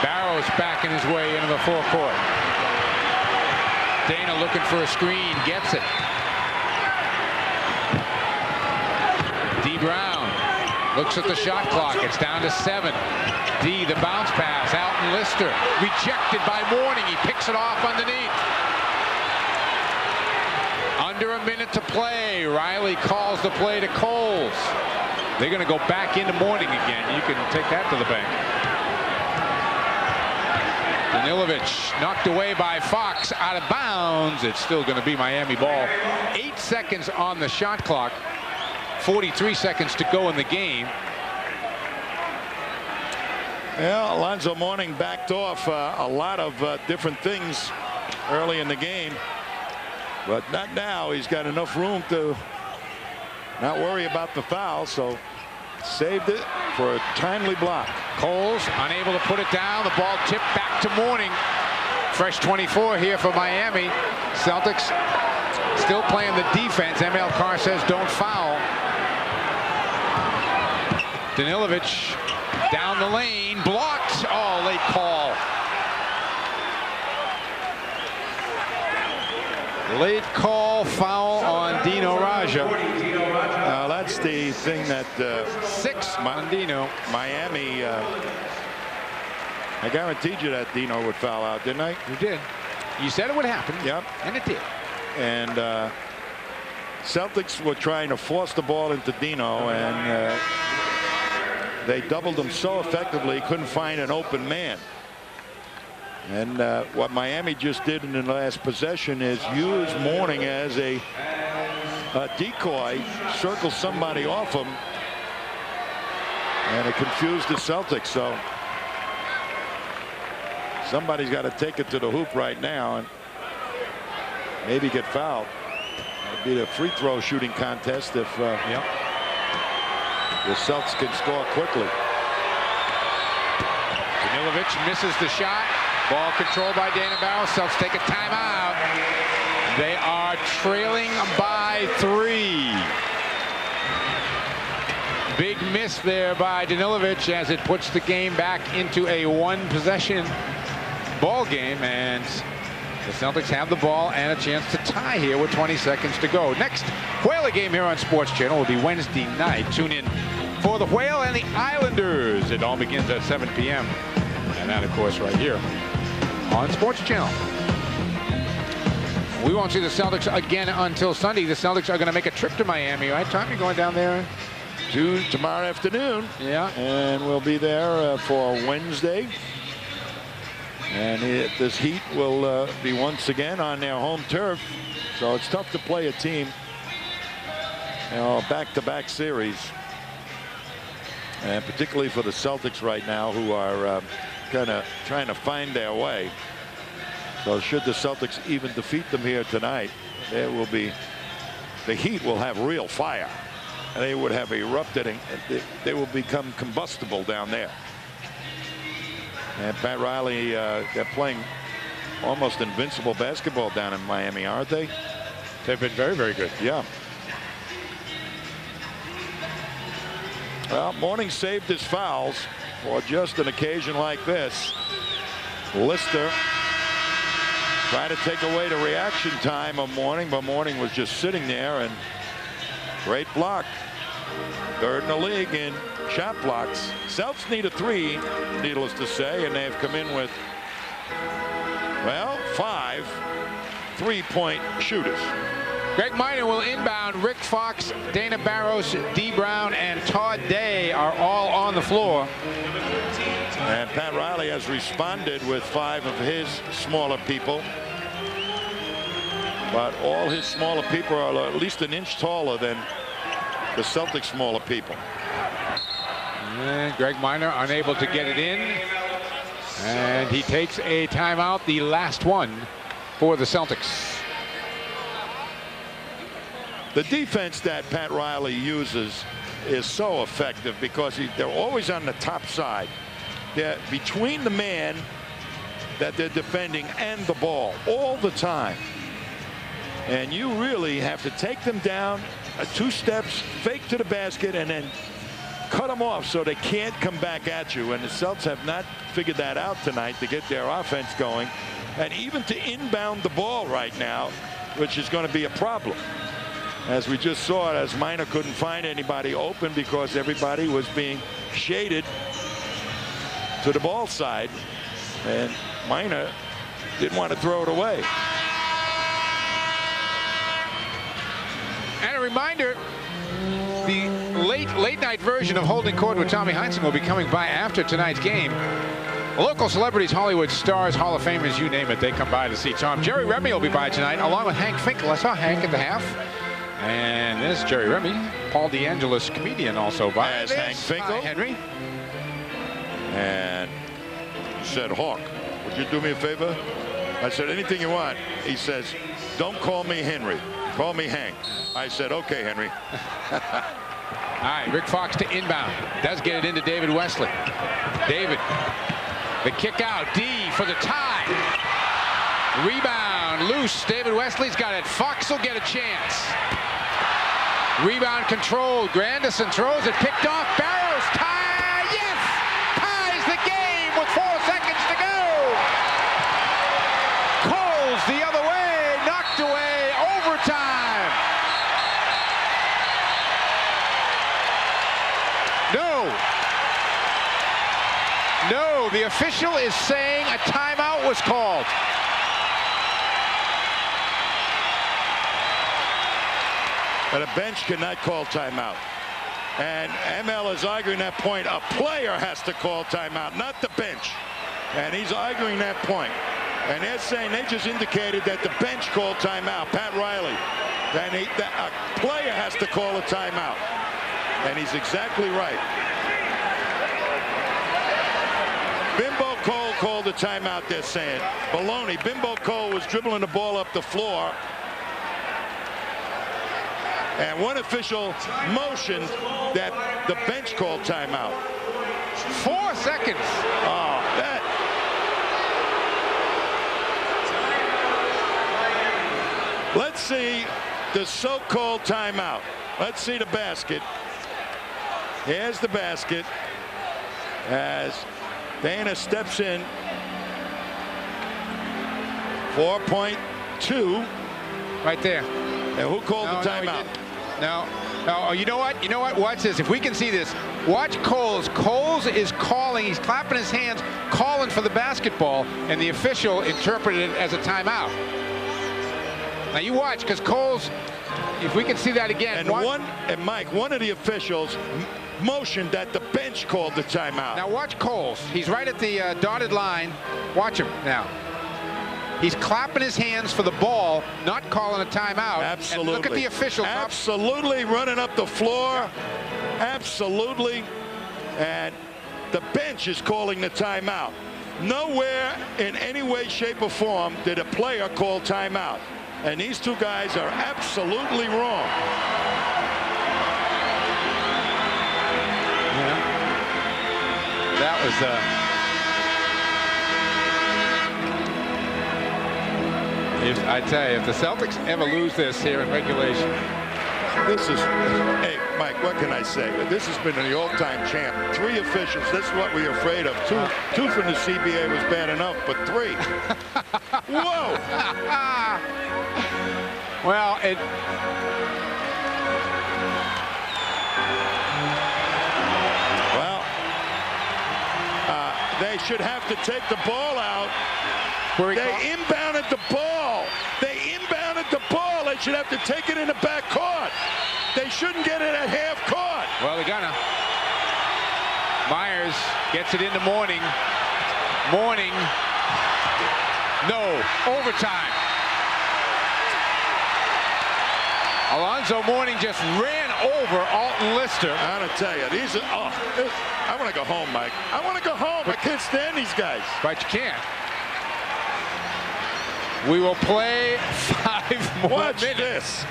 Barrows backing his way into the forecourt. Dana looking for a screen, gets it. D. Brown looks at the shot clock. It's down to 7. D, the bounce pass. Alton Lister rejected by Mourning. He picks it off underneath. Under a minute to play. Riley calls the play to Coles. They're going to go back into Mourning again. You can take that to the bank. Danilovic knocked away by Fox, out of bounds. It's still going to be Miami ball. 8 seconds on the shot clock. 43 seconds to go in the game. Yeah, Alonzo Mourning backed off a lot of different things early in the game, but not now. He's got enough room to not worry about the foul, so saved it for a timely block. Coles unable to put it down. The ball tipped back to Mourning. Fresh 24 here for Miami. Celtics still playing the defense. ML Carr says don't foul. Danilovic down the lane, blocked. Oh, late call. Late call, foul on Dino Raja. Now that's the thing that 6 on Dino. Miami. I guaranteed you that Dino would foul out, didn't I? You did. You said it would happen. Yep. And it did. And Celtics were trying to force the ball into Dino, and they doubled him so effectively, couldn't find an open man. And what Miami just did in the last possession is use Mourning as a decoy, circle somebody off him, and it confused the Celtics. So somebody's got to take it to the hoop right now and maybe get fouled. It'd be the free throw shooting contest if the Celtics can score quickly. Danilovic misses the shot. Ball controlled by Dana Barros. Celtics take a timeout. They are trailing by 3. Big miss there by Danilovic as it puts the game back into a 1-possession ball game, and the Celtics have the ball and a chance to tie here with 20 seconds to go. Next Whaler game here on Sports Channel will be Wednesday night. Tune in for the Whale and the Islanders. It all begins at 7 p.m. and that, of course, right here on Sports Channel. We won't see the Celtics again until Sunday. The Celtics are going to make a trip to Miami, right, Tom? You going down there? Tomorrow afternoon. Yeah. And we'll be there for Wednesday. And this Heat will be once again on their home turf. So it's tough to play a team, you know, back-to-back series. And particularly for the Celtics right now, who are kind of trying to find their way. So should the Celtics even defeat them here tonight, there will be, the Heat will have real fire. And they would have erupted, and they will become combustible down there. And Pat Riley, they're playing almost invincible basketball down in Miami, aren't they? They've been very, very good. Yeah. Well, Mourning saved his fouls for just an occasion like this. Lister tried to take away the reaction time of Mourning, but Mourning was just sitting there, and great block. Third in the league in shot blocks. Celtics need a 3, needless to say, and they've come in with, well, 5 3-point shooters. Greg Minor will inbound. Rick Fox, Dana Barros, D. Brown, and Todd Day are all on the floor. And Pat Riley has responded with 5 of his smaller people. But all his smaller people are at least an inch taller than the Celtics' smaller people. And Greg Minor unable to get it in. And he takes a timeout, the last one for the Celtics. The defense that Pat Riley uses is so effective because they're always on the top side. They're between the man that they're defending and the ball all the time. And you really have to take them down 2 steps, fake to the basket, and then cut them off so they can't come back at you. And the Celtics have not figured that out tonight to get their offense going. And even to inbound the ball right now, which is going to be a problem. As we just saw it, as Minor couldn't find anybody open because everybody was being shaded to the ball side. And Minor didn't want to throw it away. And a reminder, the late night version of Holding Court with Tommy Heinsohn will be coming by after tonight's game. Local celebrities, Hollywood stars, Hall of Famers, you name it, they come by to see Tom. Jerry Remy will be by tonight, along with Hank Finkel. I saw Hank at the half. And there's Jerry Remy, Paul DeAngelis, comedian, also by. As Hank Finkel. Hi, Henry. And he said, Hawk, would you do me a favor? I said, anything you want. He says, don't call me Henry. Call me Hank. I said, okay, Henry. All right, Rick Fox to inbound. Does get it into David Wesley. David, the kick out. D for the tie. Rebound loose. David Wesley's got it. Fox will get a chance. Rebound controlled. Grandison throws it. Picked off. Barrows tie. Yes! Ties the game with 4 seconds to go. Coles the other way. Knocked away. Overtime. No, the official is saying a timeout was called. But a bench cannot call timeout. And ML is arguing that point. A player has to call timeout, not the bench. And he's arguing that point. And they're saying they just indicated that the bench called timeout. Pat Riley. And a player has to call a timeout. And he's exactly right. Bimbo Cole called a timeout, they're saying. Baloney. Bimbo Cole was dribbling the ball up the floor. And one official motioned that the bench called timeout. 4 seconds. Oh, that. Let's see the so-called timeout. Let's see the basket. Here's the basket as Dana steps in. 4.2. Right there. And who called the timeout? No. Oh, you know what? You know what? Watch this. If we can see this, watch Coles. Coles is calling. He's clapping his hands, calling for the basketball, and the official interpreted it as a timeout. Now you watch, because Coles, if we can see that again. And Mike, one of the officials motioned that the bench called the timeout. Now watch Coles. He's right at the dotted line. Watch him now. He's clapping his hands for the ball, not calling a timeout. Absolutely. And look at the official. Absolutely running up the floor. Absolutely. And the bench is calling the timeout. Nowhere in any way, shape, or form did a player call timeout. And these two guys are absolutely wrong. Yeah. That was I tell you, if the Celtics ever lose this here in regulation. This is, hey, Mike, what can I say? This has been the all-time champ. 3 officials, this is what we're afraid of. Two from the CBA was bad enough, but 3. Whoa! Well, they should have to take the ball out. They inbounded the ball. They should have to take it in the back court. They shouldn't get it at half court. Well, they're gonna. Myers gets it into Mourning. Mourning. No. Overtime. Alonzo Mourning just ran over Alton Lister. I'm gonna tell you, these are. I want to go home, Mike. I want to go home. I can't stand these guys. But you can't. We will play 5 more Watch minutes. This.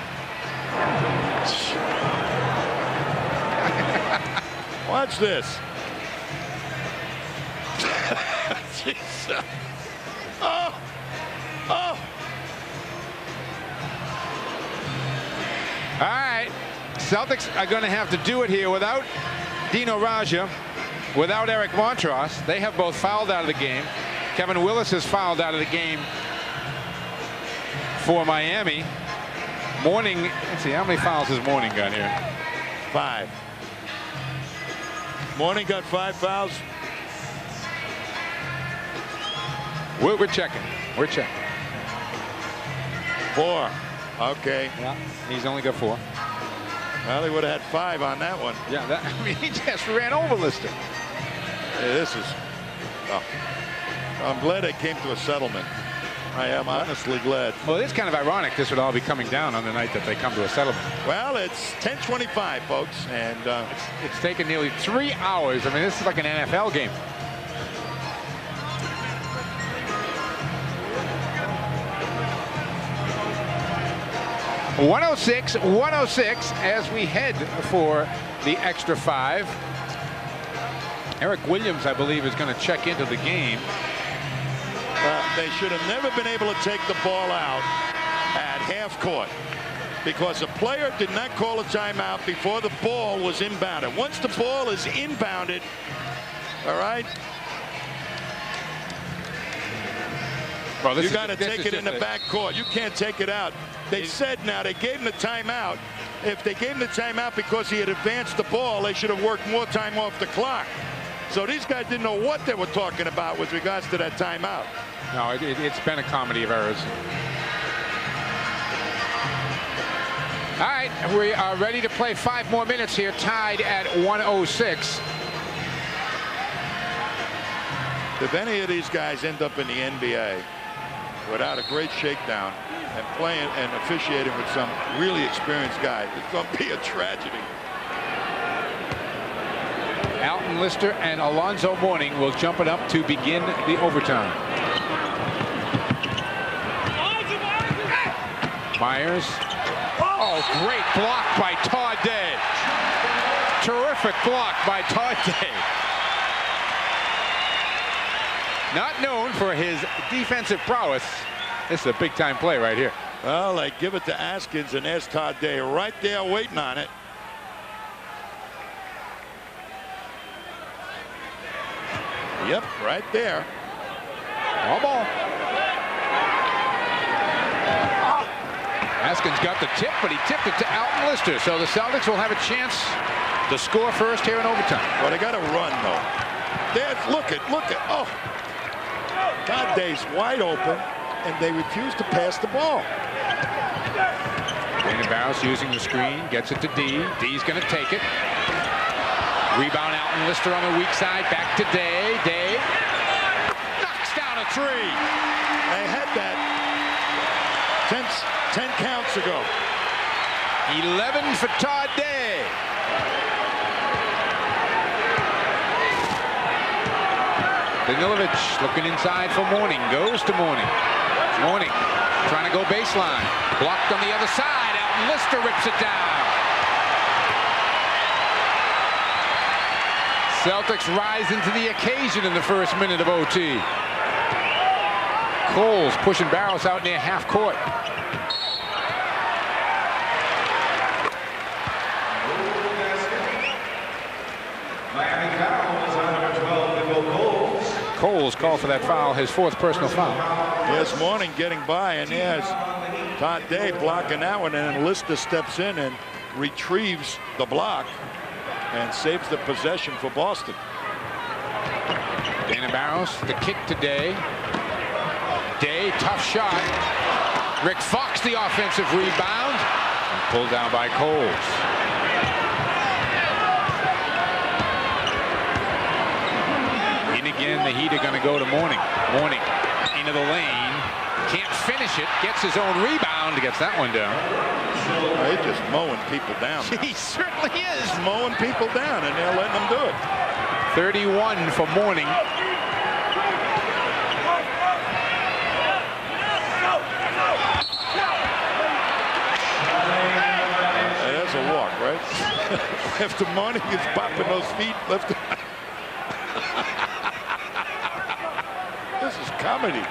Watch this. Jesus. Oh. All right. Celtics are going to have to do it here without Dino Raja, without Eric Montross. They have both fouled out of the game. Kevin Willis has fouled out of the game for Miami. Mourning, let's see, how many fouls has Mourning got here? 5. Mourning got 5 fouls. We're checking. We're checking. 4. Okay. Yeah, he's only got 4. Well, he would have had 5 on that one. Yeah, I mean, he just ran over Lister. Hey, this is. Oh, I'm glad they came to a settlement. I am honestly glad. Well, it's kind of ironic this would all be coming down on the night that they come to a settlement. Well, it's 10:25, folks, and it's taken nearly 3 hours. I mean, this is like an NFL game. .106 as we head for the extra 5. Eric Williams, I believe, is going to check into the game. They should have never been able to take the ball out at half court because a player did not call a timeout before the ball was inbounded. Once the ball is inbounded, all right, well, you got to take it in the back court. You can't take it out. They said now they gave him the timeout. If they gave him the timeout because he had advanced the ball, they should have worked more time off the clock. So these guys didn't know what they were talking about with regards to that timeout. No, it's been a comedy of errors. All right, we are ready to play 5 more minutes here, tied at 106. If any of these guys end up in the NBA without a great shakedown and playing and officiating with some really experienced guy, it's going to be a tragedy. Alton Lister and Alonzo Mourning will jump it up to begin the overtime. Myers. Oh, great block by Todd Day. Terrific block by Todd Day. Not known for his defensive prowess. This is a big-time play right here. Well, they give it to Askins, and there's Todd Day right there waiting on it. Yep, right there. All ball. Askins got the tip, but he tipped it to Alton Lister. So the Celtics will have a chance to score first here in overtime. Well, they got to run, though. There's, look at. Oh. Todd Day's wide open, and they refuse to pass the ball. Dana Barros using the screen, gets it to D. D's going to take it. Rebound Alton Lister on the weak side, back to Day. Day knocks down a 3. They had that 10 counts ago. 11 for Todd Day. Danilovic looking inside for Mourning. Goes to Mourning. Mourning trying to go baseline. Blocked on the other side. Alton Lister rips it down. Celtics rise into the occasion in the first minute of OT. Coles pushing Barros out near half court. Coles called for that foul, his 4th personal foul. Yes, Mourning getting by, and there's Todd Day blocking that one, and then Lister steps in and retrieves the block and saves the possession for Boston. Dana Barros, the kick to Day. Day, tough shot. Rick Fox, the offensive rebound. And pulled down by Coles. In again, the Heat are going to go to Mourning. Mourning into the lane. Can't finish it. Gets his own rebound. Gets that one down. They're just mowing people down. He certainly is. Just mowing people down, and they're letting them do it. 31 for Mourning. That's a walk, right? After Mourning is popping those feet left. This is comedy.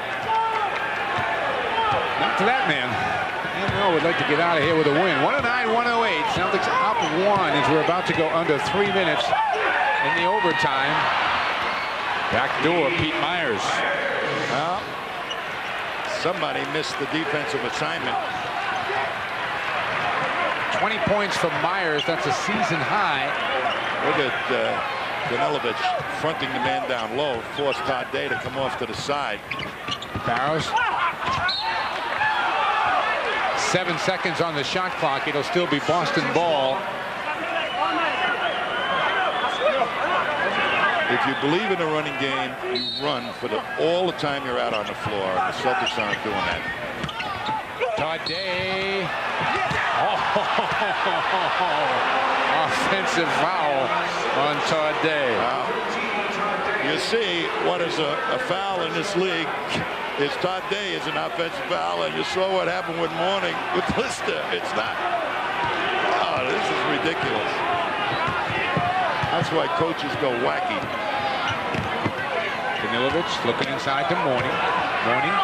Not to that man. I would like to get out of here with a win. 109-108. Celtics up 1 as we're about to go under 3 minutes in the overtime. Back door, Pete Myers. Well, somebody missed the defensive assignment. 20 points for Myers. That's a season high. Look at Danilovic fronting the man down low. Forced Todd Day to come off to the side. Barros. 7 seconds on the shot clock. It'll still be Boston ball If you believe in the running game, you run for all the time you're out on the floor. And the Celtics aren't doing that. Todd Day. Oh, offensive foul on Todd Day. You see what is a foul in this league is Todd Day is an offensive foul, and you saw what happened with Mourning with Lister. It's not. Oh, this is ridiculous. That's why coaches go wacky. Danilovic looking inside to Mourning. Mourning. A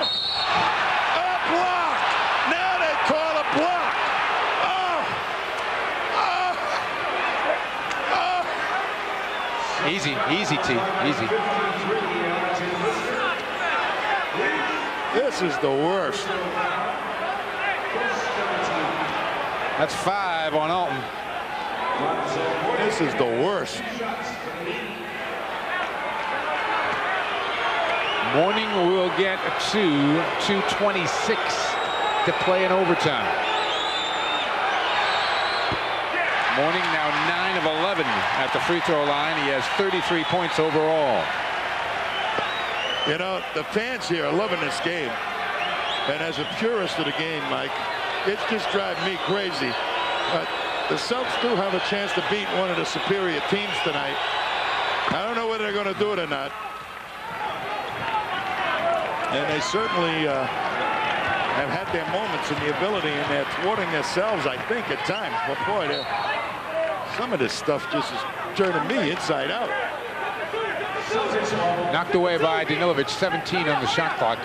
block! Now they call a block! Easy, easy, T. Easy. This is the worst. That's 5 on Alton. This is the worst. Mourning will get 2:26 to play in overtime. Mourning now 9 of 11 at the free throw line. He has 33 points overall. You know, the fans here are loving this game. And as a purist of the game, Mike, it's just driving me crazy. But the Celtics do have a chance to beat one of the superior teams tonight. I don't know whether they're going to do it or not. And they certainly have had their moments in the ability, and they're thwarting themselves, I think, at times. But boy, some of this stuff just is turning me inside out. Knocked away by Danilovic, 17 on the shot clock.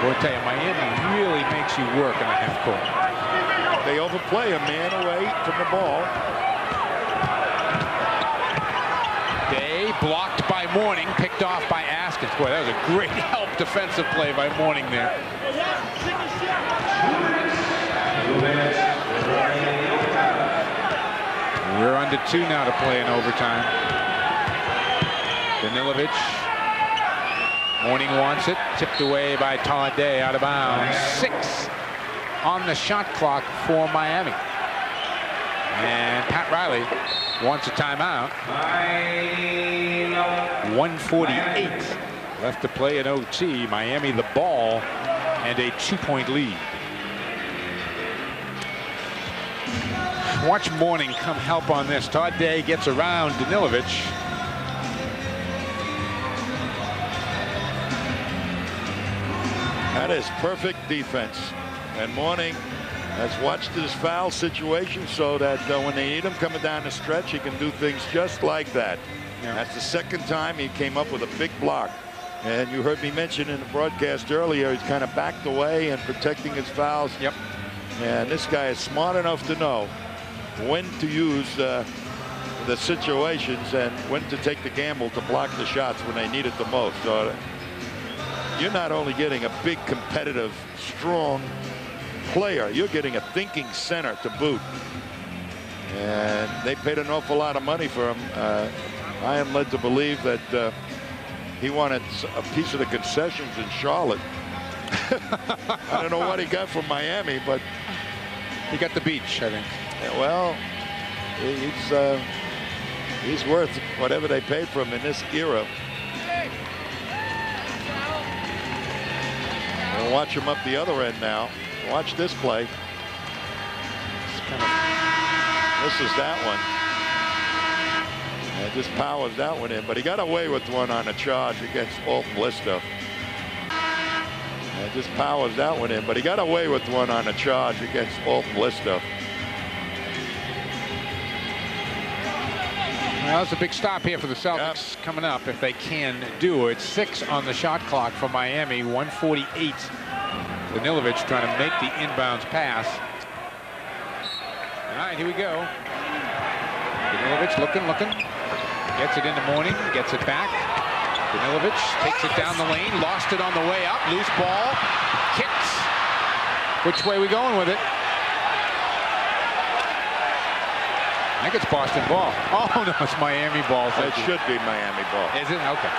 Boy, I tell you, Miami really makes you work in the half court. They overplay a man away from the ball. Day blocked by Mourning, picked off by Askins. Boy, that was a great help defensive play by Mourning there. We're under 2 now to play in overtime. Danilovic. Mourning wants it. Tipped away by Todd Day, out of bounds. 6 on the shot clock for Miami. And Pat Riley wants a timeout. 1:48 left to play in OT. Miami the ball and a 2-point lead. Watch Mourning come help on this. Todd Day gets around Danilovic. That is perfect defense. And Mourning has watched his foul situation so that when they need him coming down the stretch, he can do things just like that. Yeah. That's the second time he came up with a big block. And you heard me mention in the broadcast earlier, he's kind of backed away and protecting his fouls. Yep. And this guy is smart enough to know when to use the situations and when to take the gamble to block the shots when they need it the most. So you're not only getting a big, competitive, strong player, you're getting a thinking center to boot. And they paid an awful lot of money for him. I am led to believe that he wanted a piece of the concessions in Charlotte. I don't know what he got from Miami, but he got the beach, I think. Well, he's worth whatever they paid for him in this era. We'll watch him up the other end now. Watch this play. This is that one. And just powers that one in, but he got away with one on a charge against Alton Lister. And just powers that one in, but he got away with one on a charge against Alton Lister. Well, that's a big stop here for the Celtics coming up if they can do it. 6 on the shot clock for Miami. 1:48. Danilovic trying to make the inbounds pass. All right, here we go. Danilovic looking. Gets it into Mourning. Gets it back. Danilovic takes it down the lane. Lost it on the way up. Loose ball. Kicks. Which way are we going with it? I think it's Boston ball. Oh, no, it's Miami ball. It should be Miami ball. Is it? Okay.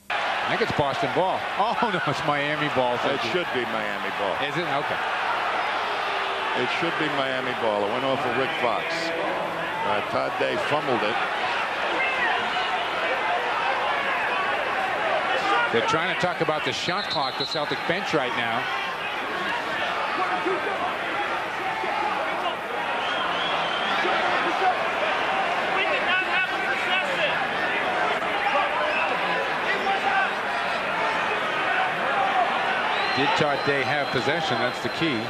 I think it's Boston ball. Oh, no, it's Miami ball. It should be Miami ball. Is it? Okay. It should be Miami ball. It went off of Rick Fox. Todd Day fumbled it. They're trying to talk about the shot clock, the Celtic bench right now. Did Todd Day have possession? That's the key.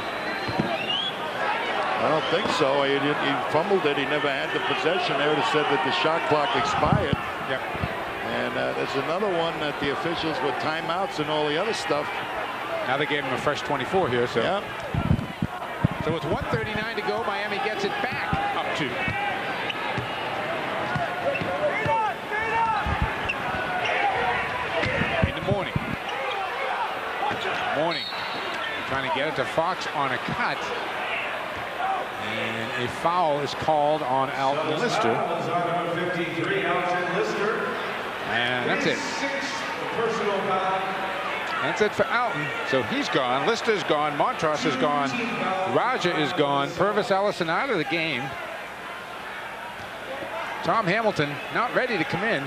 I don't think so. He fumbled it. He never had the possession. They would have said that the shot clock expired. Yep. And there's another one that the officials with timeouts and all the other stuff. Now they gave him a fresh 24 here. So, yeah. So with 1:39 to go, Miami gets it back up 2. In the morning. Trying to get it to Fox on a cut. And a foul is called on Alton Lister. And that's it. That's it for Alton. So he's gone. Lister's gone. Montross is gone. Raja is gone. Purvis Ellison out of the game. Tom Hamilton not ready to come in.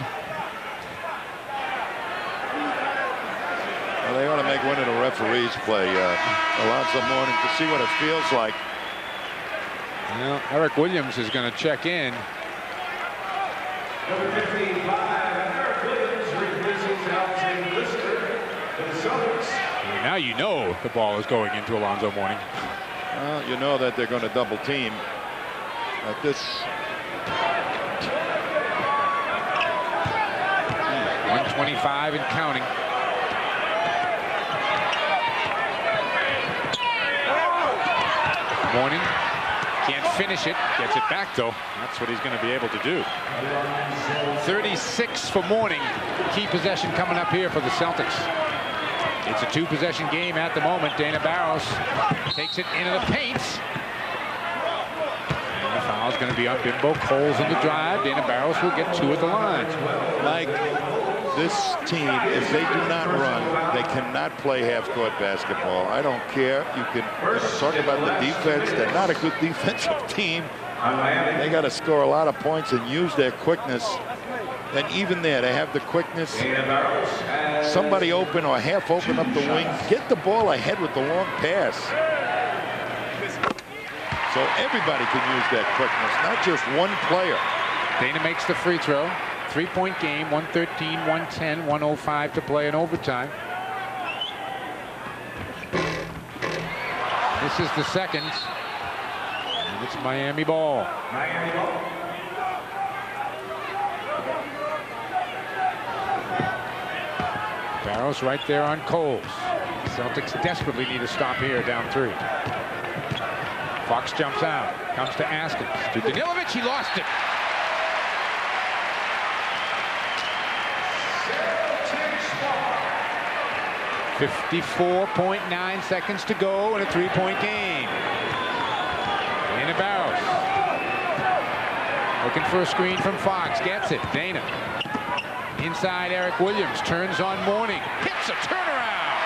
Well, they ought to make one of the referees play Alonzo Mourning to see what it feels like. Well, Eric Williams is going to check in. Number 55, Eric Williams replaces Alton Lister for the Celtics. Now you know the ball is going into Alonzo Mourning. Well, you know that they're going to double team at this. 125 and counting. Mourning can't finish it. Gets it back though. That's what he's going to be able to do. 36 for Mourning. Key possession coming up here for the Celtics. It's a 2-possession game at the moment. Dana Barros takes it into the paint. And the foul's going to be on Bimbo. Coles in the drive. Dana Barros will get 2 at the line. Mike, this team, if they do not run, they cannot play half-court basketball. I don't care. You can talk about the defense. They're not a good defensive team. They got to score a lot of points and use their quickness. And even there, they have the quickness. Somebody open or half open up the wing. Get the ball ahead with the long pass. So everybody can use that quickness, not just one player. Dana makes the free throw. 3-point game, 113, 110, 105 to play in overtime. This is the second. And it's Miami ball. Miami ball. Barros right there on Coles. Celtics desperately need a stop here, down 3. Fox jumps out, comes to Askins. To Danilovic, he lost it. 54.9 seconds to go in a 3-point game. Dana Barros looking for a screen from Fox. Gets it. Dana. Inside Eric Williams. Turns on Mourning. Hits a turnaround.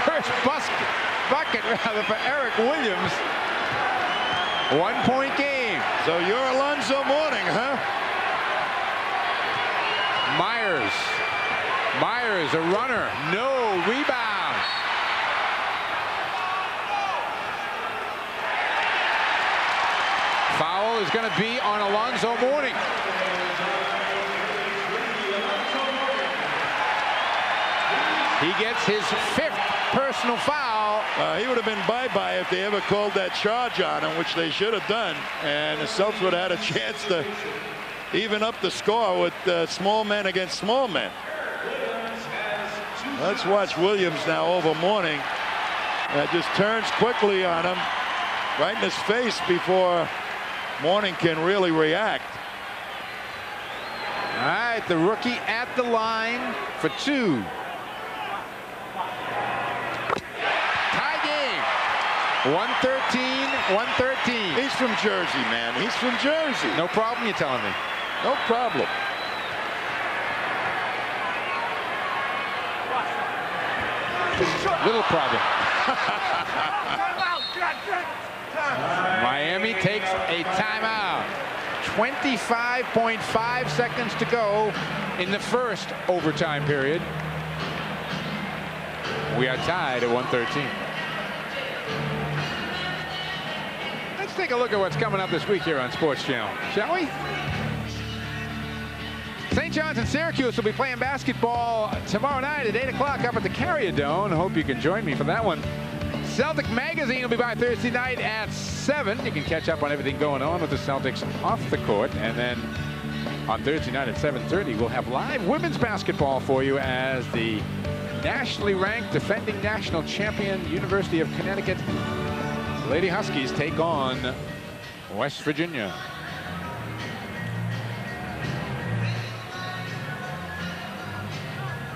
First bucket for Eric Williams. 1-point game. So you're Alonzo Mourning, huh? Myers, a runner, no rebound. Foul is going to be on Alonzo Mourning. He gets his 5th personal foul. He would have been bye-bye if they ever called that charge on him, which they should have done. And the Celtics would have had a chance to even up the score with small men against small men. Let's watch Williams now over Mourning. Just turns quickly on him, right in his face before Mourning can really react. All right, the rookie at the line for 2. Tie game. 113. He's from Jersey, man. He's from Jersey. No problem, you're telling me. No problem. Little problem. Miami takes a timeout. 25.5 seconds to go in the first overtime period. We are tied at 113. Let's take a look at what's coming up this week here on Sports Channel, shall we? St. John's and Syracuse will be playing basketball tomorrow night at 8 o'clock up at the Carrier Dome. Hope you can join me for that one. Celtic Magazine will be by Thursday night at 7. You can catch up on everything going on with the Celtics off the court. And then on Thursday night at 7:30, we'll have live women's basketball for you as the nationally ranked defending national champion University of Connecticut Lady Huskies take on West Virginia.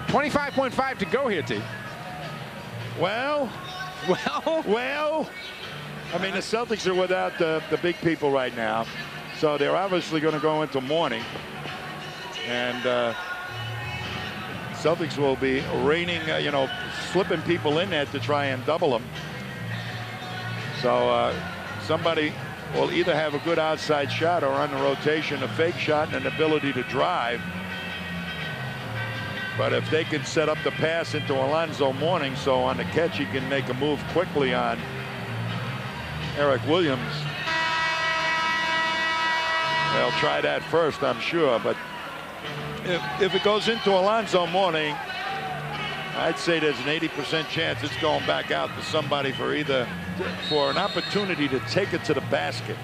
.5 to go here, T. Well, I mean, the Celtics are without the big people right now, so they're obviously going to go into mourning, and Celtics will be raining, slipping people in there to try and double them. So somebody will either have a good outside shot or on the rotation a fake shot and an ability to drive. But if they can set up the pass into Alonzo Mourning, so on the catch he can make a move quickly on Eric Williams. They'll try that first, I'm sure. But if it goes into Alonzo Mourning, I'd say there's an 80% chance it's going back out to somebody for an opportunity to take it to the basket.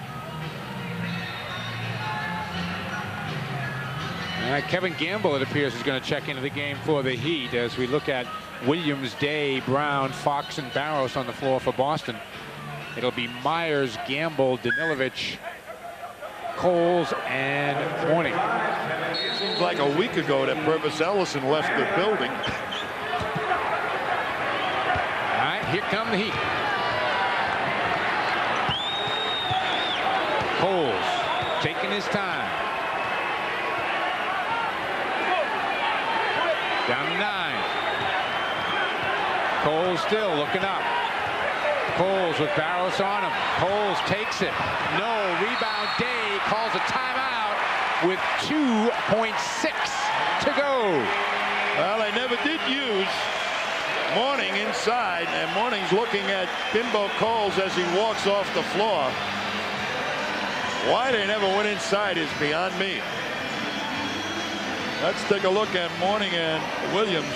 Kevin Gamble, it appears, is going to check into the game for the Heat as we look at Williams, Day, Brown, Fox, and Barros on the floor for Boston. It'll be Myers, Gamble, Danilovic, Coles, and Mourning. Seems like a week ago that Purvis Ellison left the building. All right, here come the Heat. Coles taking his time. Down to 9. Coles still looking up. Coles with Barros on him. Coles takes it. No rebound. Day calls a timeout with 2.6 to go. Well, they never did use Mourning inside, and Mourning's looking at Bimbo Coles as he walks off the floor. Why they never went inside is beyond me. Let's take a look at Mourning and Williams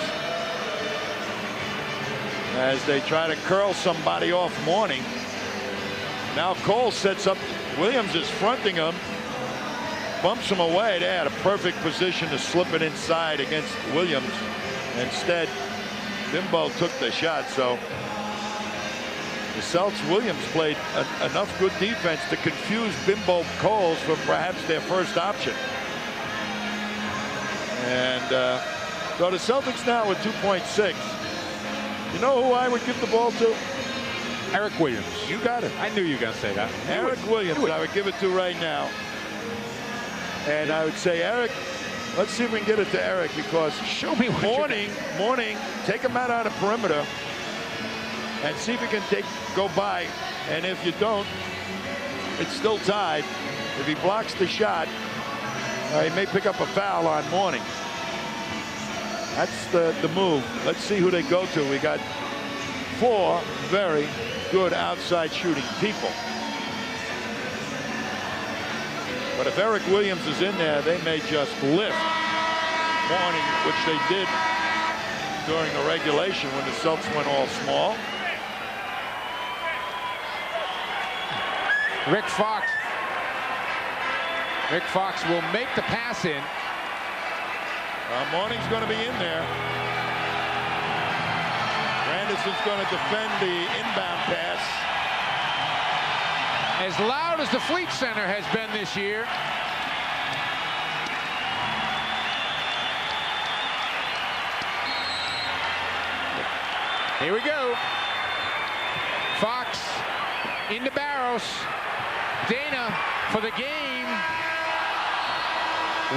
as they try to curl somebody off Mourning. Now Cole sets up. Williams is fronting him, bumps him away. They had a perfect position to slip it inside against Williams. Instead, Bimbo took the shot. So the Celtics, Williams played enough good defense to confuse Bimbo Coles for perhaps their first option. And so the Celtics now with 2.6. You know who I would give the ball to? Eric Williams. You got it. I knew you were going to say that. Eric Williams, I would give it to right now. And I would say, Eric, let's see if we can get it to Eric, because show me what Mourning, take him out on the perimeter and see if he can go by. And if you don't, it's still tied. If he blocks the shot, he may pick up a foul on Mourning. That's the move. Let's see who they go to. We got 4 very good outside shooting people. But if Eric Williams is in there, they may just lift Mourning, which they did during the regulation when the Celtics went all small. Rick Fox will make the pass in. Mourning's going to be in there. Anderson's going to defend the inbound pass. As loud as the Fleet Center has been this year. Here we go. Fox into Barros. Dana for the game.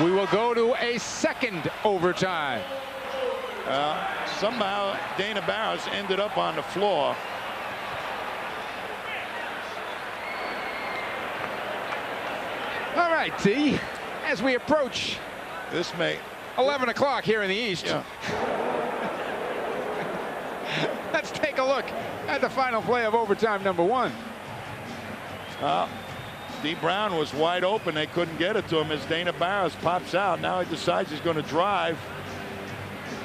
We will go to a second overtime. Somehow Dana Barros ended up on the floor. right, T. As we approach This may. 11 o'clock here in the East. Yeah. Let's take a look at the final play of overtime number 1. D. Brown was wide open. They couldn't get it to him as Dana Barros pops out. Now he decides he's going to drive.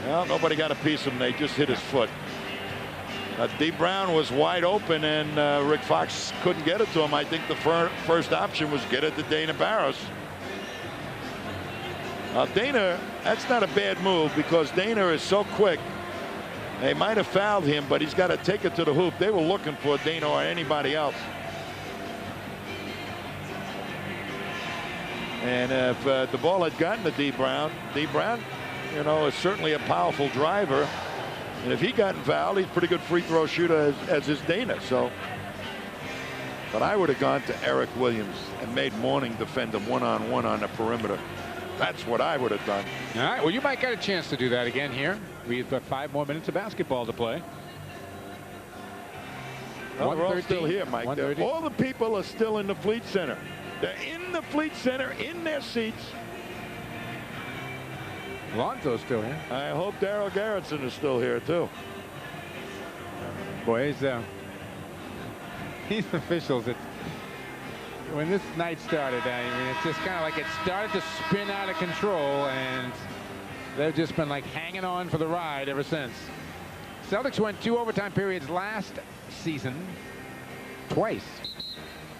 Well, nobody got a piece of him. They just hit his foot. D. Brown was wide open, and Rick Fox couldn't get it to him. I think the first option was get it to Dana Barros. Dana, that's not a bad move because Dana is so quick. They might have fouled him, but he's got to take it to the hoop. They were looking for Dana or anybody else. And if the ball had gotten to D. Brown, you know, is certainly a powerful driver. And if he gotten fouled, he's a pretty good free throw shooter as is Dana. So, but I would have gone to Eric Williams and made Mourning defend him one-on-one on the perimeter. That's what I would have done. All right, well, you might get a chance to do that again here. We've got 5 more minutes of basketball to play. Well, we're all still here, Mike. 1:30. All the people are still in the Fleet Center. They're in the Fleet Center, in their seats. Lonzo's still here. I hope Daryl Garrettson is still here, too. Boy, these officials, when this night started, I mean, it's just kind of like it started to spin out of control, and they've just been like hanging on for the ride ever since. Celtics went 2 overtime periods last season, twice.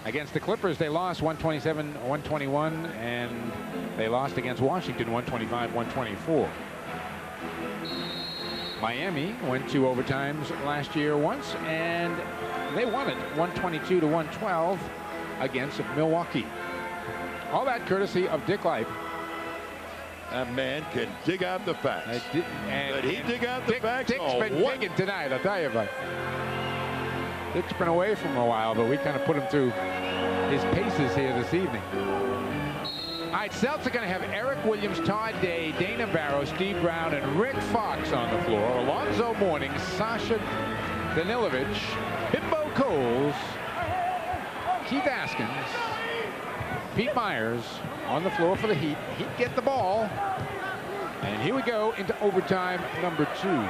Against the Clippers, they lost 127-121, and they lost against Washington 125-124. Miami went 2 overtimes last year once, and they won it 122-112 against Milwaukee. All that courtesy of Dick Lipe. That man can dig out the facts. Did he dig out the facts? Dick's been digging tonight, I'll tell you. But Dick's been away from a while, but we kind of put him through his paces here this evening. All right, Celtics are going to have Eric Williams, Todd Day, Dana Barros, Steve Brown, and Rick Fox on the floor. Alonzo Mourning, Sasha Danilovic, Bimbo Coles, Keith Askins, Pete Myers on the floor for the Heat. Heat get the ball. And here we go into overtime number 2.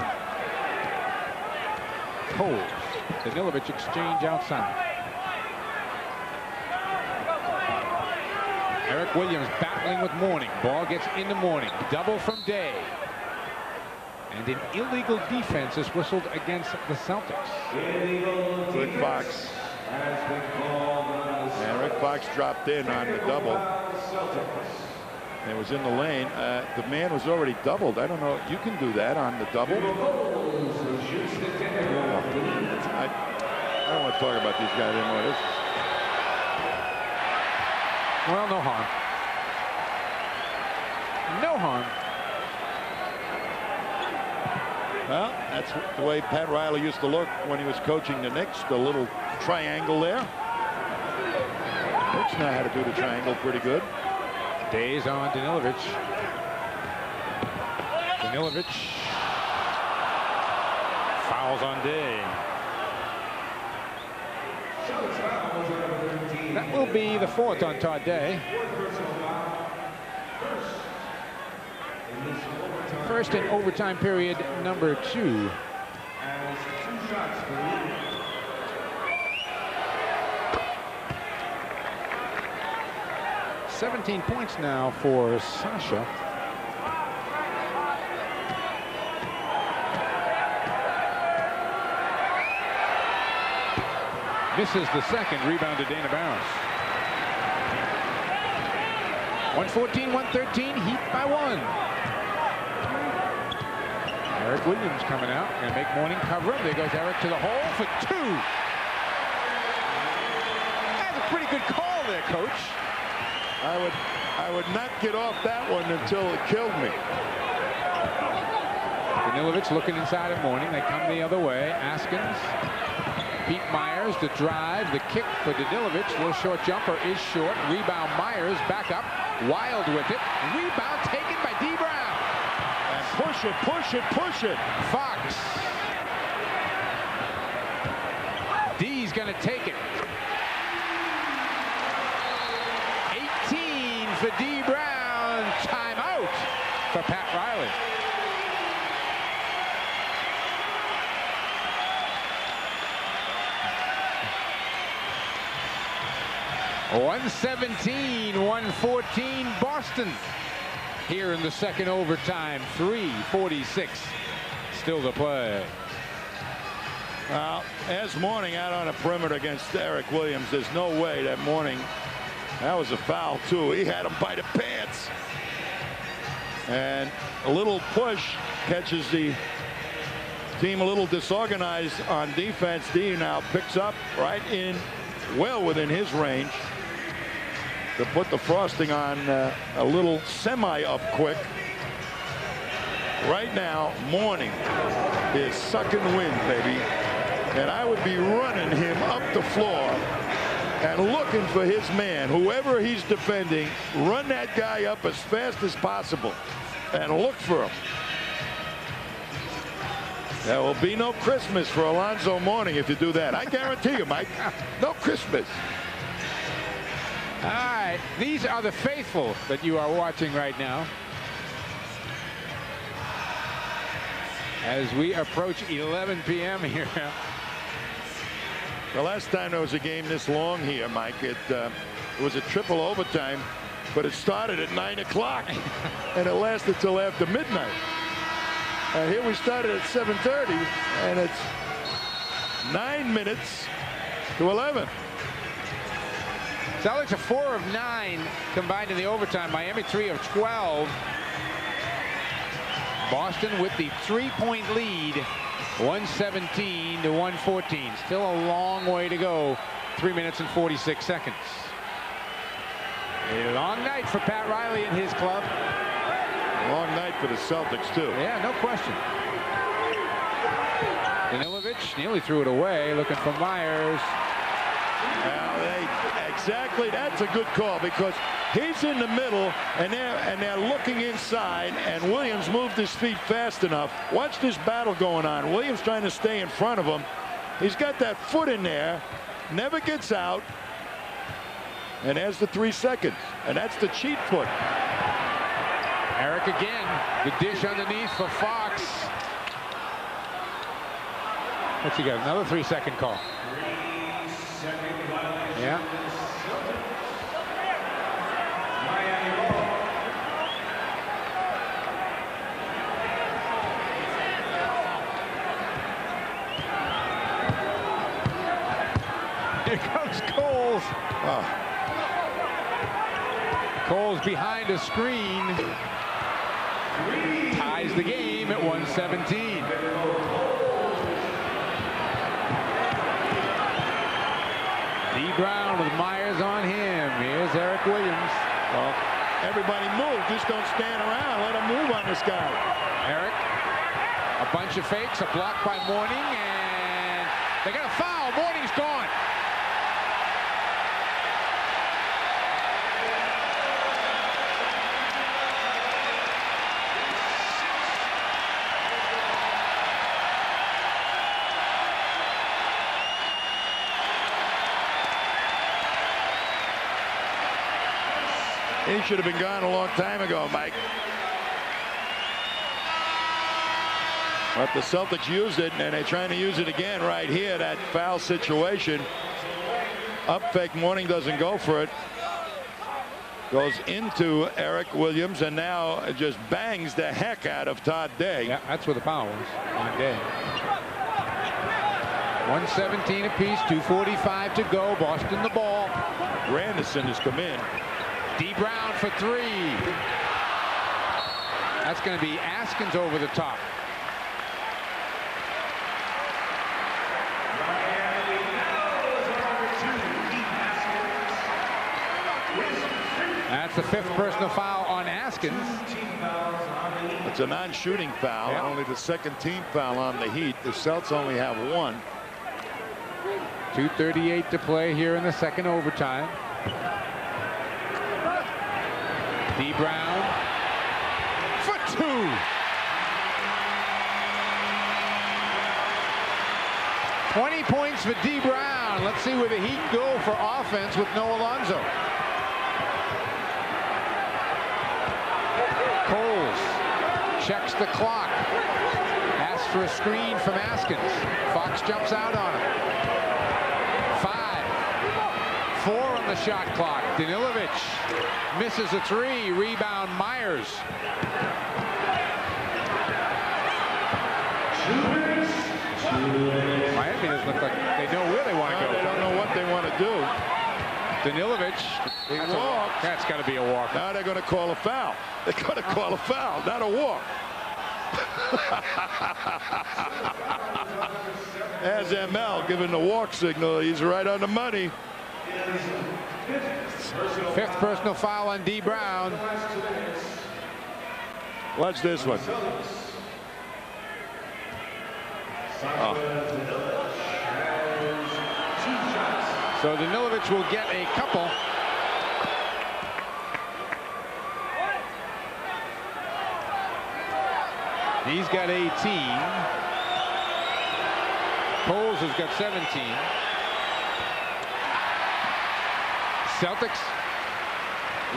Coles, Danilovic exchange outside. Eric Williams battling with Mourning. Ball gets into Mourning. Double from Day. And an illegal defense is whistled against the Celtics. Rick Fox. And Rick Fox dropped in on the double. It was in the lane. The man was already doubled. I don't know. You can do that on the double. I don't want to talk about these guys anymore. Well, no harm. No harm. Well, that's the way Pat Riley used to look when he was coaching the Knicks. The little triangle there. Knicks know how to do the triangle pretty good. Days on Danilovic. Danilovic fouls on Day. That will be the 4th on Todd Day. First in overtime period number 2. 17 points now for Sasha. Misses the second. Rebound to Dana Barros. 114-113. Heat by 1. Eric Williams coming out. Going to make Mourning cover him. There goes Eric to the hole for 2. That's a pretty good call there, Coach. I would not get off that one until it killed me. Danilovic looking inside of Mourning. They come the other way. Askins. Pete Myers, the drive, the kick for Danilovic. Little short jumper is short. Rebound Myers, back up. Wild with it. Rebound taken by D. Brown. And push it, push it, push it. Fox. D's going to take it. 18 for D. Brown. Timeout for Pat Riley. (117-114) Boston here in the second overtime. 3:46 still to play. Well, as Mourning out on a perimeter against Eric Williams, there's no way that Mourning, that was a foul too. He had him by the pants. And a little push catches the team a little disorganized on defense. D now picks up right in, well within his range, to put the frosting on a little semi up quick. Right now, Mourning is sucking wind, baby. And I would be running him up the floor and looking for his man. Whoever he's defending, run that guy up as fast as possible and look for him. There will be no Christmas for Alonzo Mourning if you do that. I guarantee you, Mike. No Christmas. All right, these are the faithful that you are watching right now. As we approach 11 p.m. here. The last time there was a game this long here, Mike, it was a triple overtime, but it started at 9 o'clock and it lasted till after midnight. Here we started at 7:30 and it's 9 minutes to 11. Celtics are 4 of 9 combined in the overtime. Miami 3 of 12. Boston with the 3-point lead, 117-114. Still a long way to go. 3 minutes and 46 seconds. A long night for Pat Riley and his club. Long night for the Celtics too. Yeah, no question. Danilovic nearly threw it away, looking for Myers. Well, exactly, that's a good call because he's in the middle and they're looking inside, and Williams moved his feet fast enough. Watch this battle going on. Williams trying to stay in front of him. He's got that foot in there, never gets out, and there's the 3 seconds, and that's the cheat foot. Eric again, the dish underneath for Fox. What's he got? Another 3-second call. Yeah. Here comes Coles. Oh. Coles behind a screen. Ties the game at 117. D. Brown with Myers on him. Here's Eric Williams. Well, everybody move. Just don't stand around. Let them move on this guy. Eric, a bunch of fakes, a block by Mourning, and they got a foul. Mourning's gone. He should have been gone a long time ago, Mike. But the Celtics used it, and they're trying to use it again right here, that foul situation. Up fake, Mourning doesn't go for it. Goes into Eric Williams, and now it just bangs the heck out of Todd Day. Yeah, that's where the foul was on Day. 117 apiece, 2:45 to go. Boston the ball. Granderson has come in. D. Brown for 3. That's going to be Askins over the top. That's the 5th personal foul on Askins. It's a non-shooting foul, yeah. Only the 2nd team foul on the Heat. The Celtics only have 1. 2:38 to play here in the second overtime. D. Brown for 2. $20 points for D. Brown. Let's see where the Heat go for offense with no Alonzo. Coles checks the clock. Asks for a screen from Askins. Fox jumps out on him. 5, 4 on the shot clock. Danilovic misses a 3. Rebound Myers. Miami doesn't look like they know where they want to go. They don't know what they want to do. Danilovic. That's got to be a walk. Now they're going to call a foul. They're going to call a foul, not a walk. As ML giving the walk signal, he's right on the money. 5th personal foul on D. Brown. Watch this one. So Danilovic will get a couple. He's got 18. Coles has got 17. Celtics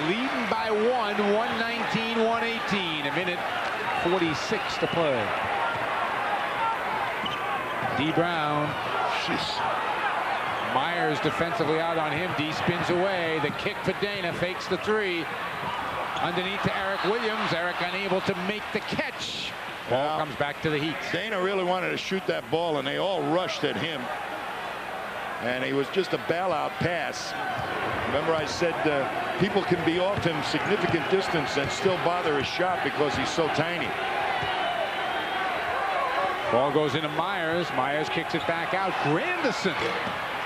leading by 1, 119-118. A minute 46 to play. D. Brown. Myers defensively out on him. D spins away. The kick for Dana. Fakes the 3. Underneath to Eric Williams. Eric unable to make the catch. Ball comes back to the Heat. Dana really wanted to shoot that ball, and they all rushed at him. And it was just a bailout pass. Remember I said people can be off him significant distance and still bother his shot because he's so tiny. Ball goes into Myers. Myers kicks it back out. Grandison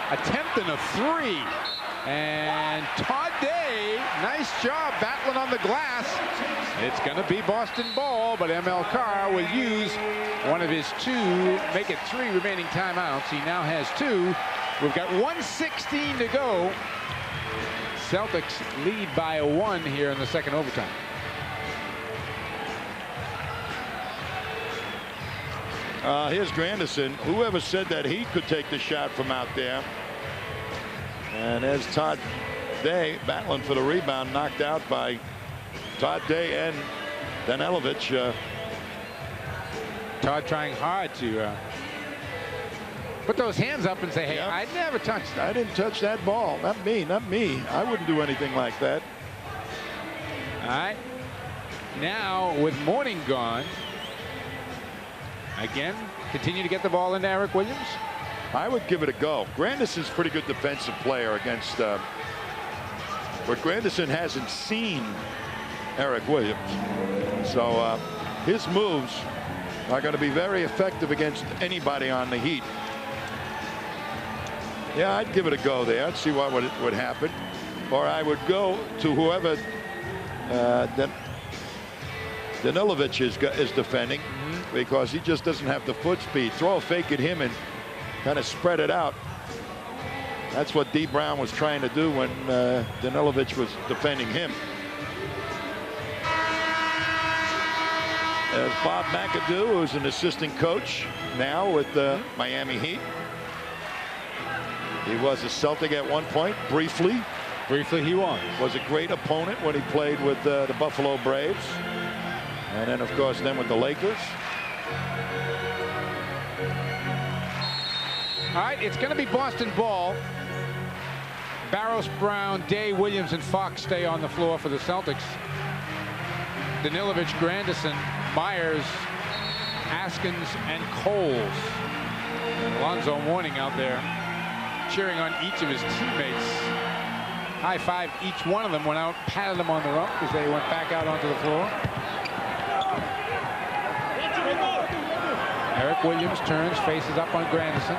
attempting a 3. And Todd Day, nice job battling on the glass. It's going to be Boston ball, but ML Carr will use one of his 2, make it 3 remaining timeouts. He now has 2. We've got 1:16 to go. Celtics lead by 1 here in the second overtime. Here's Grandison. Whoever said that he could take the shot from out there? And there's Todd Day battling for the rebound, knocked out by Todd Day and Danilovic. Todd trying hard to put those hands up and say, hey, Yep. I never touched that. I didn't touch that ball. Not me, not me. I wouldn't do anything like that. All right. Now with Mourning gone, again, continue to get the ball into Eric Williams. I would give it a go. Grandison's a pretty good defensive player against, but Grandison hasn't seen Eric Williams. So his moves are going to be very effective against anybody on the Heat. Yeah, I'd give it a go there. I'd see what would happen. Or I would go to whoever Danilovic is defending, because he just doesn't have the foot speed. Throw a fake at him and kind of spread it out. That's what D. Brown was trying to do when Danilovic was defending him. Bob McAdoo, who's an assistant coach now with the Miami Heat. He was a Celtic at one point, briefly. Briefly he was a great opponent when he played with the Buffalo Braves. And then, of course, then with the Lakers. All right, it's going to be Boston ball. Barros, Brown, Day, Williams, and Fox stay on the floor for the Celtics. Danilovic, Grandison, Myers, Askins, and Coles. Alonzo Mourning out there cheering on each of his teammates. High-five each one of them, went out, patted them on the rump as they went back out onto the floor. Eric Williams turns, faces up on Grandison.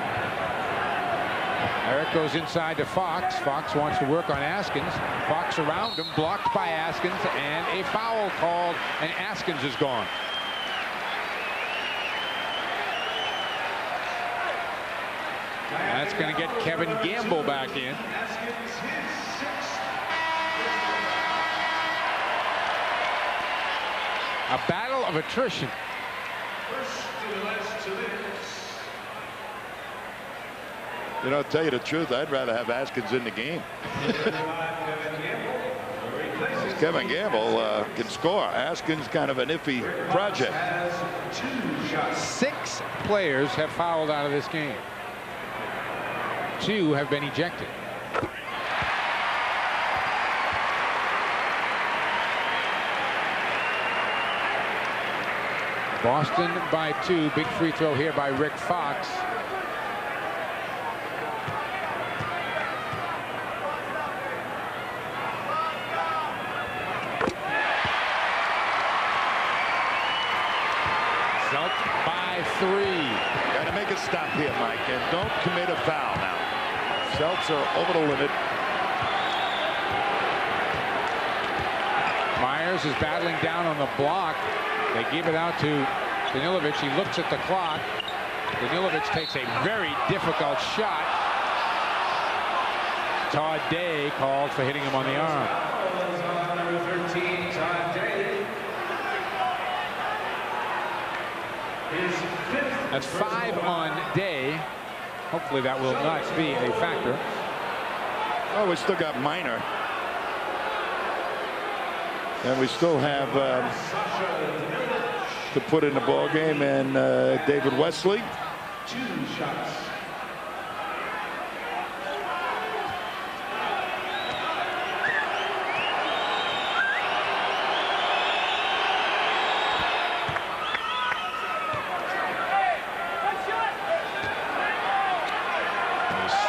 Eric goes inside to Fox. Fox wants to work on Askins. Fox around him, blocked by Askins, and a foul called, and Askins is gone. That's going to get Kevin Gamble back in. A battle of attrition. You know, to tell you the truth, I'd rather have Askins in the game. Kevin Gamble can score. Askin's kind of an iffy project. 6 players have fouled out of this game. 2 have been ejected. Boston by 2. Big free throw here by Rick Fox. Celtics by 3. Got to make a stop here, Mike, and don't commit a foul now. Celtics are over the limit. Myers is battling down on the block. They give it out to Danilovic. He looks at the clock. Danilovic takes a very difficult shot. Todd Day called for hitting him on the arm. Number 13, Todd Day. His 5th. That's 5 on Day. Hopefully that will not be a factor. Oh, we still got Minor. And we still have to put in the ball game, and David Wesley. 2 shots.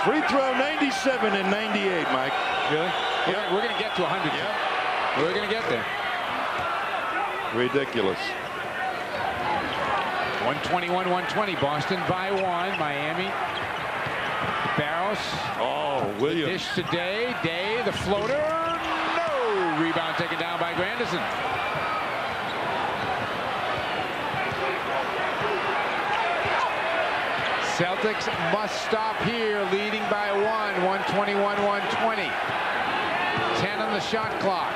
Free throw 97 and 98, Mike. Really? Yeah. We're going to get to 100. Yeah. We're going to get there. Ridiculous. 121-120. Boston by 1. Miami. Barros. Oh, Williams. Dish to Day. Day, the floater. No! Rebound taken down by Granderson. Celtics must stop here, leading by 1. 121-120. 10 on the shot clock.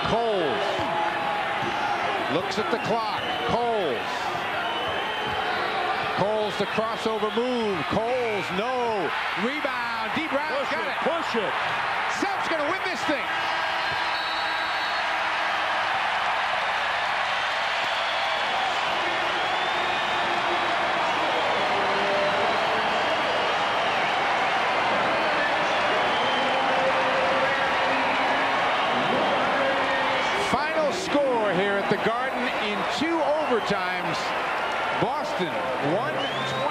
Coles looks at the clock. Coles the crossover move. Coles, no. Rebound. Deep Brown's got it. Push it. Celtics going to win this thing. Final score here at the Garden in 2 overtimes. Boston 120.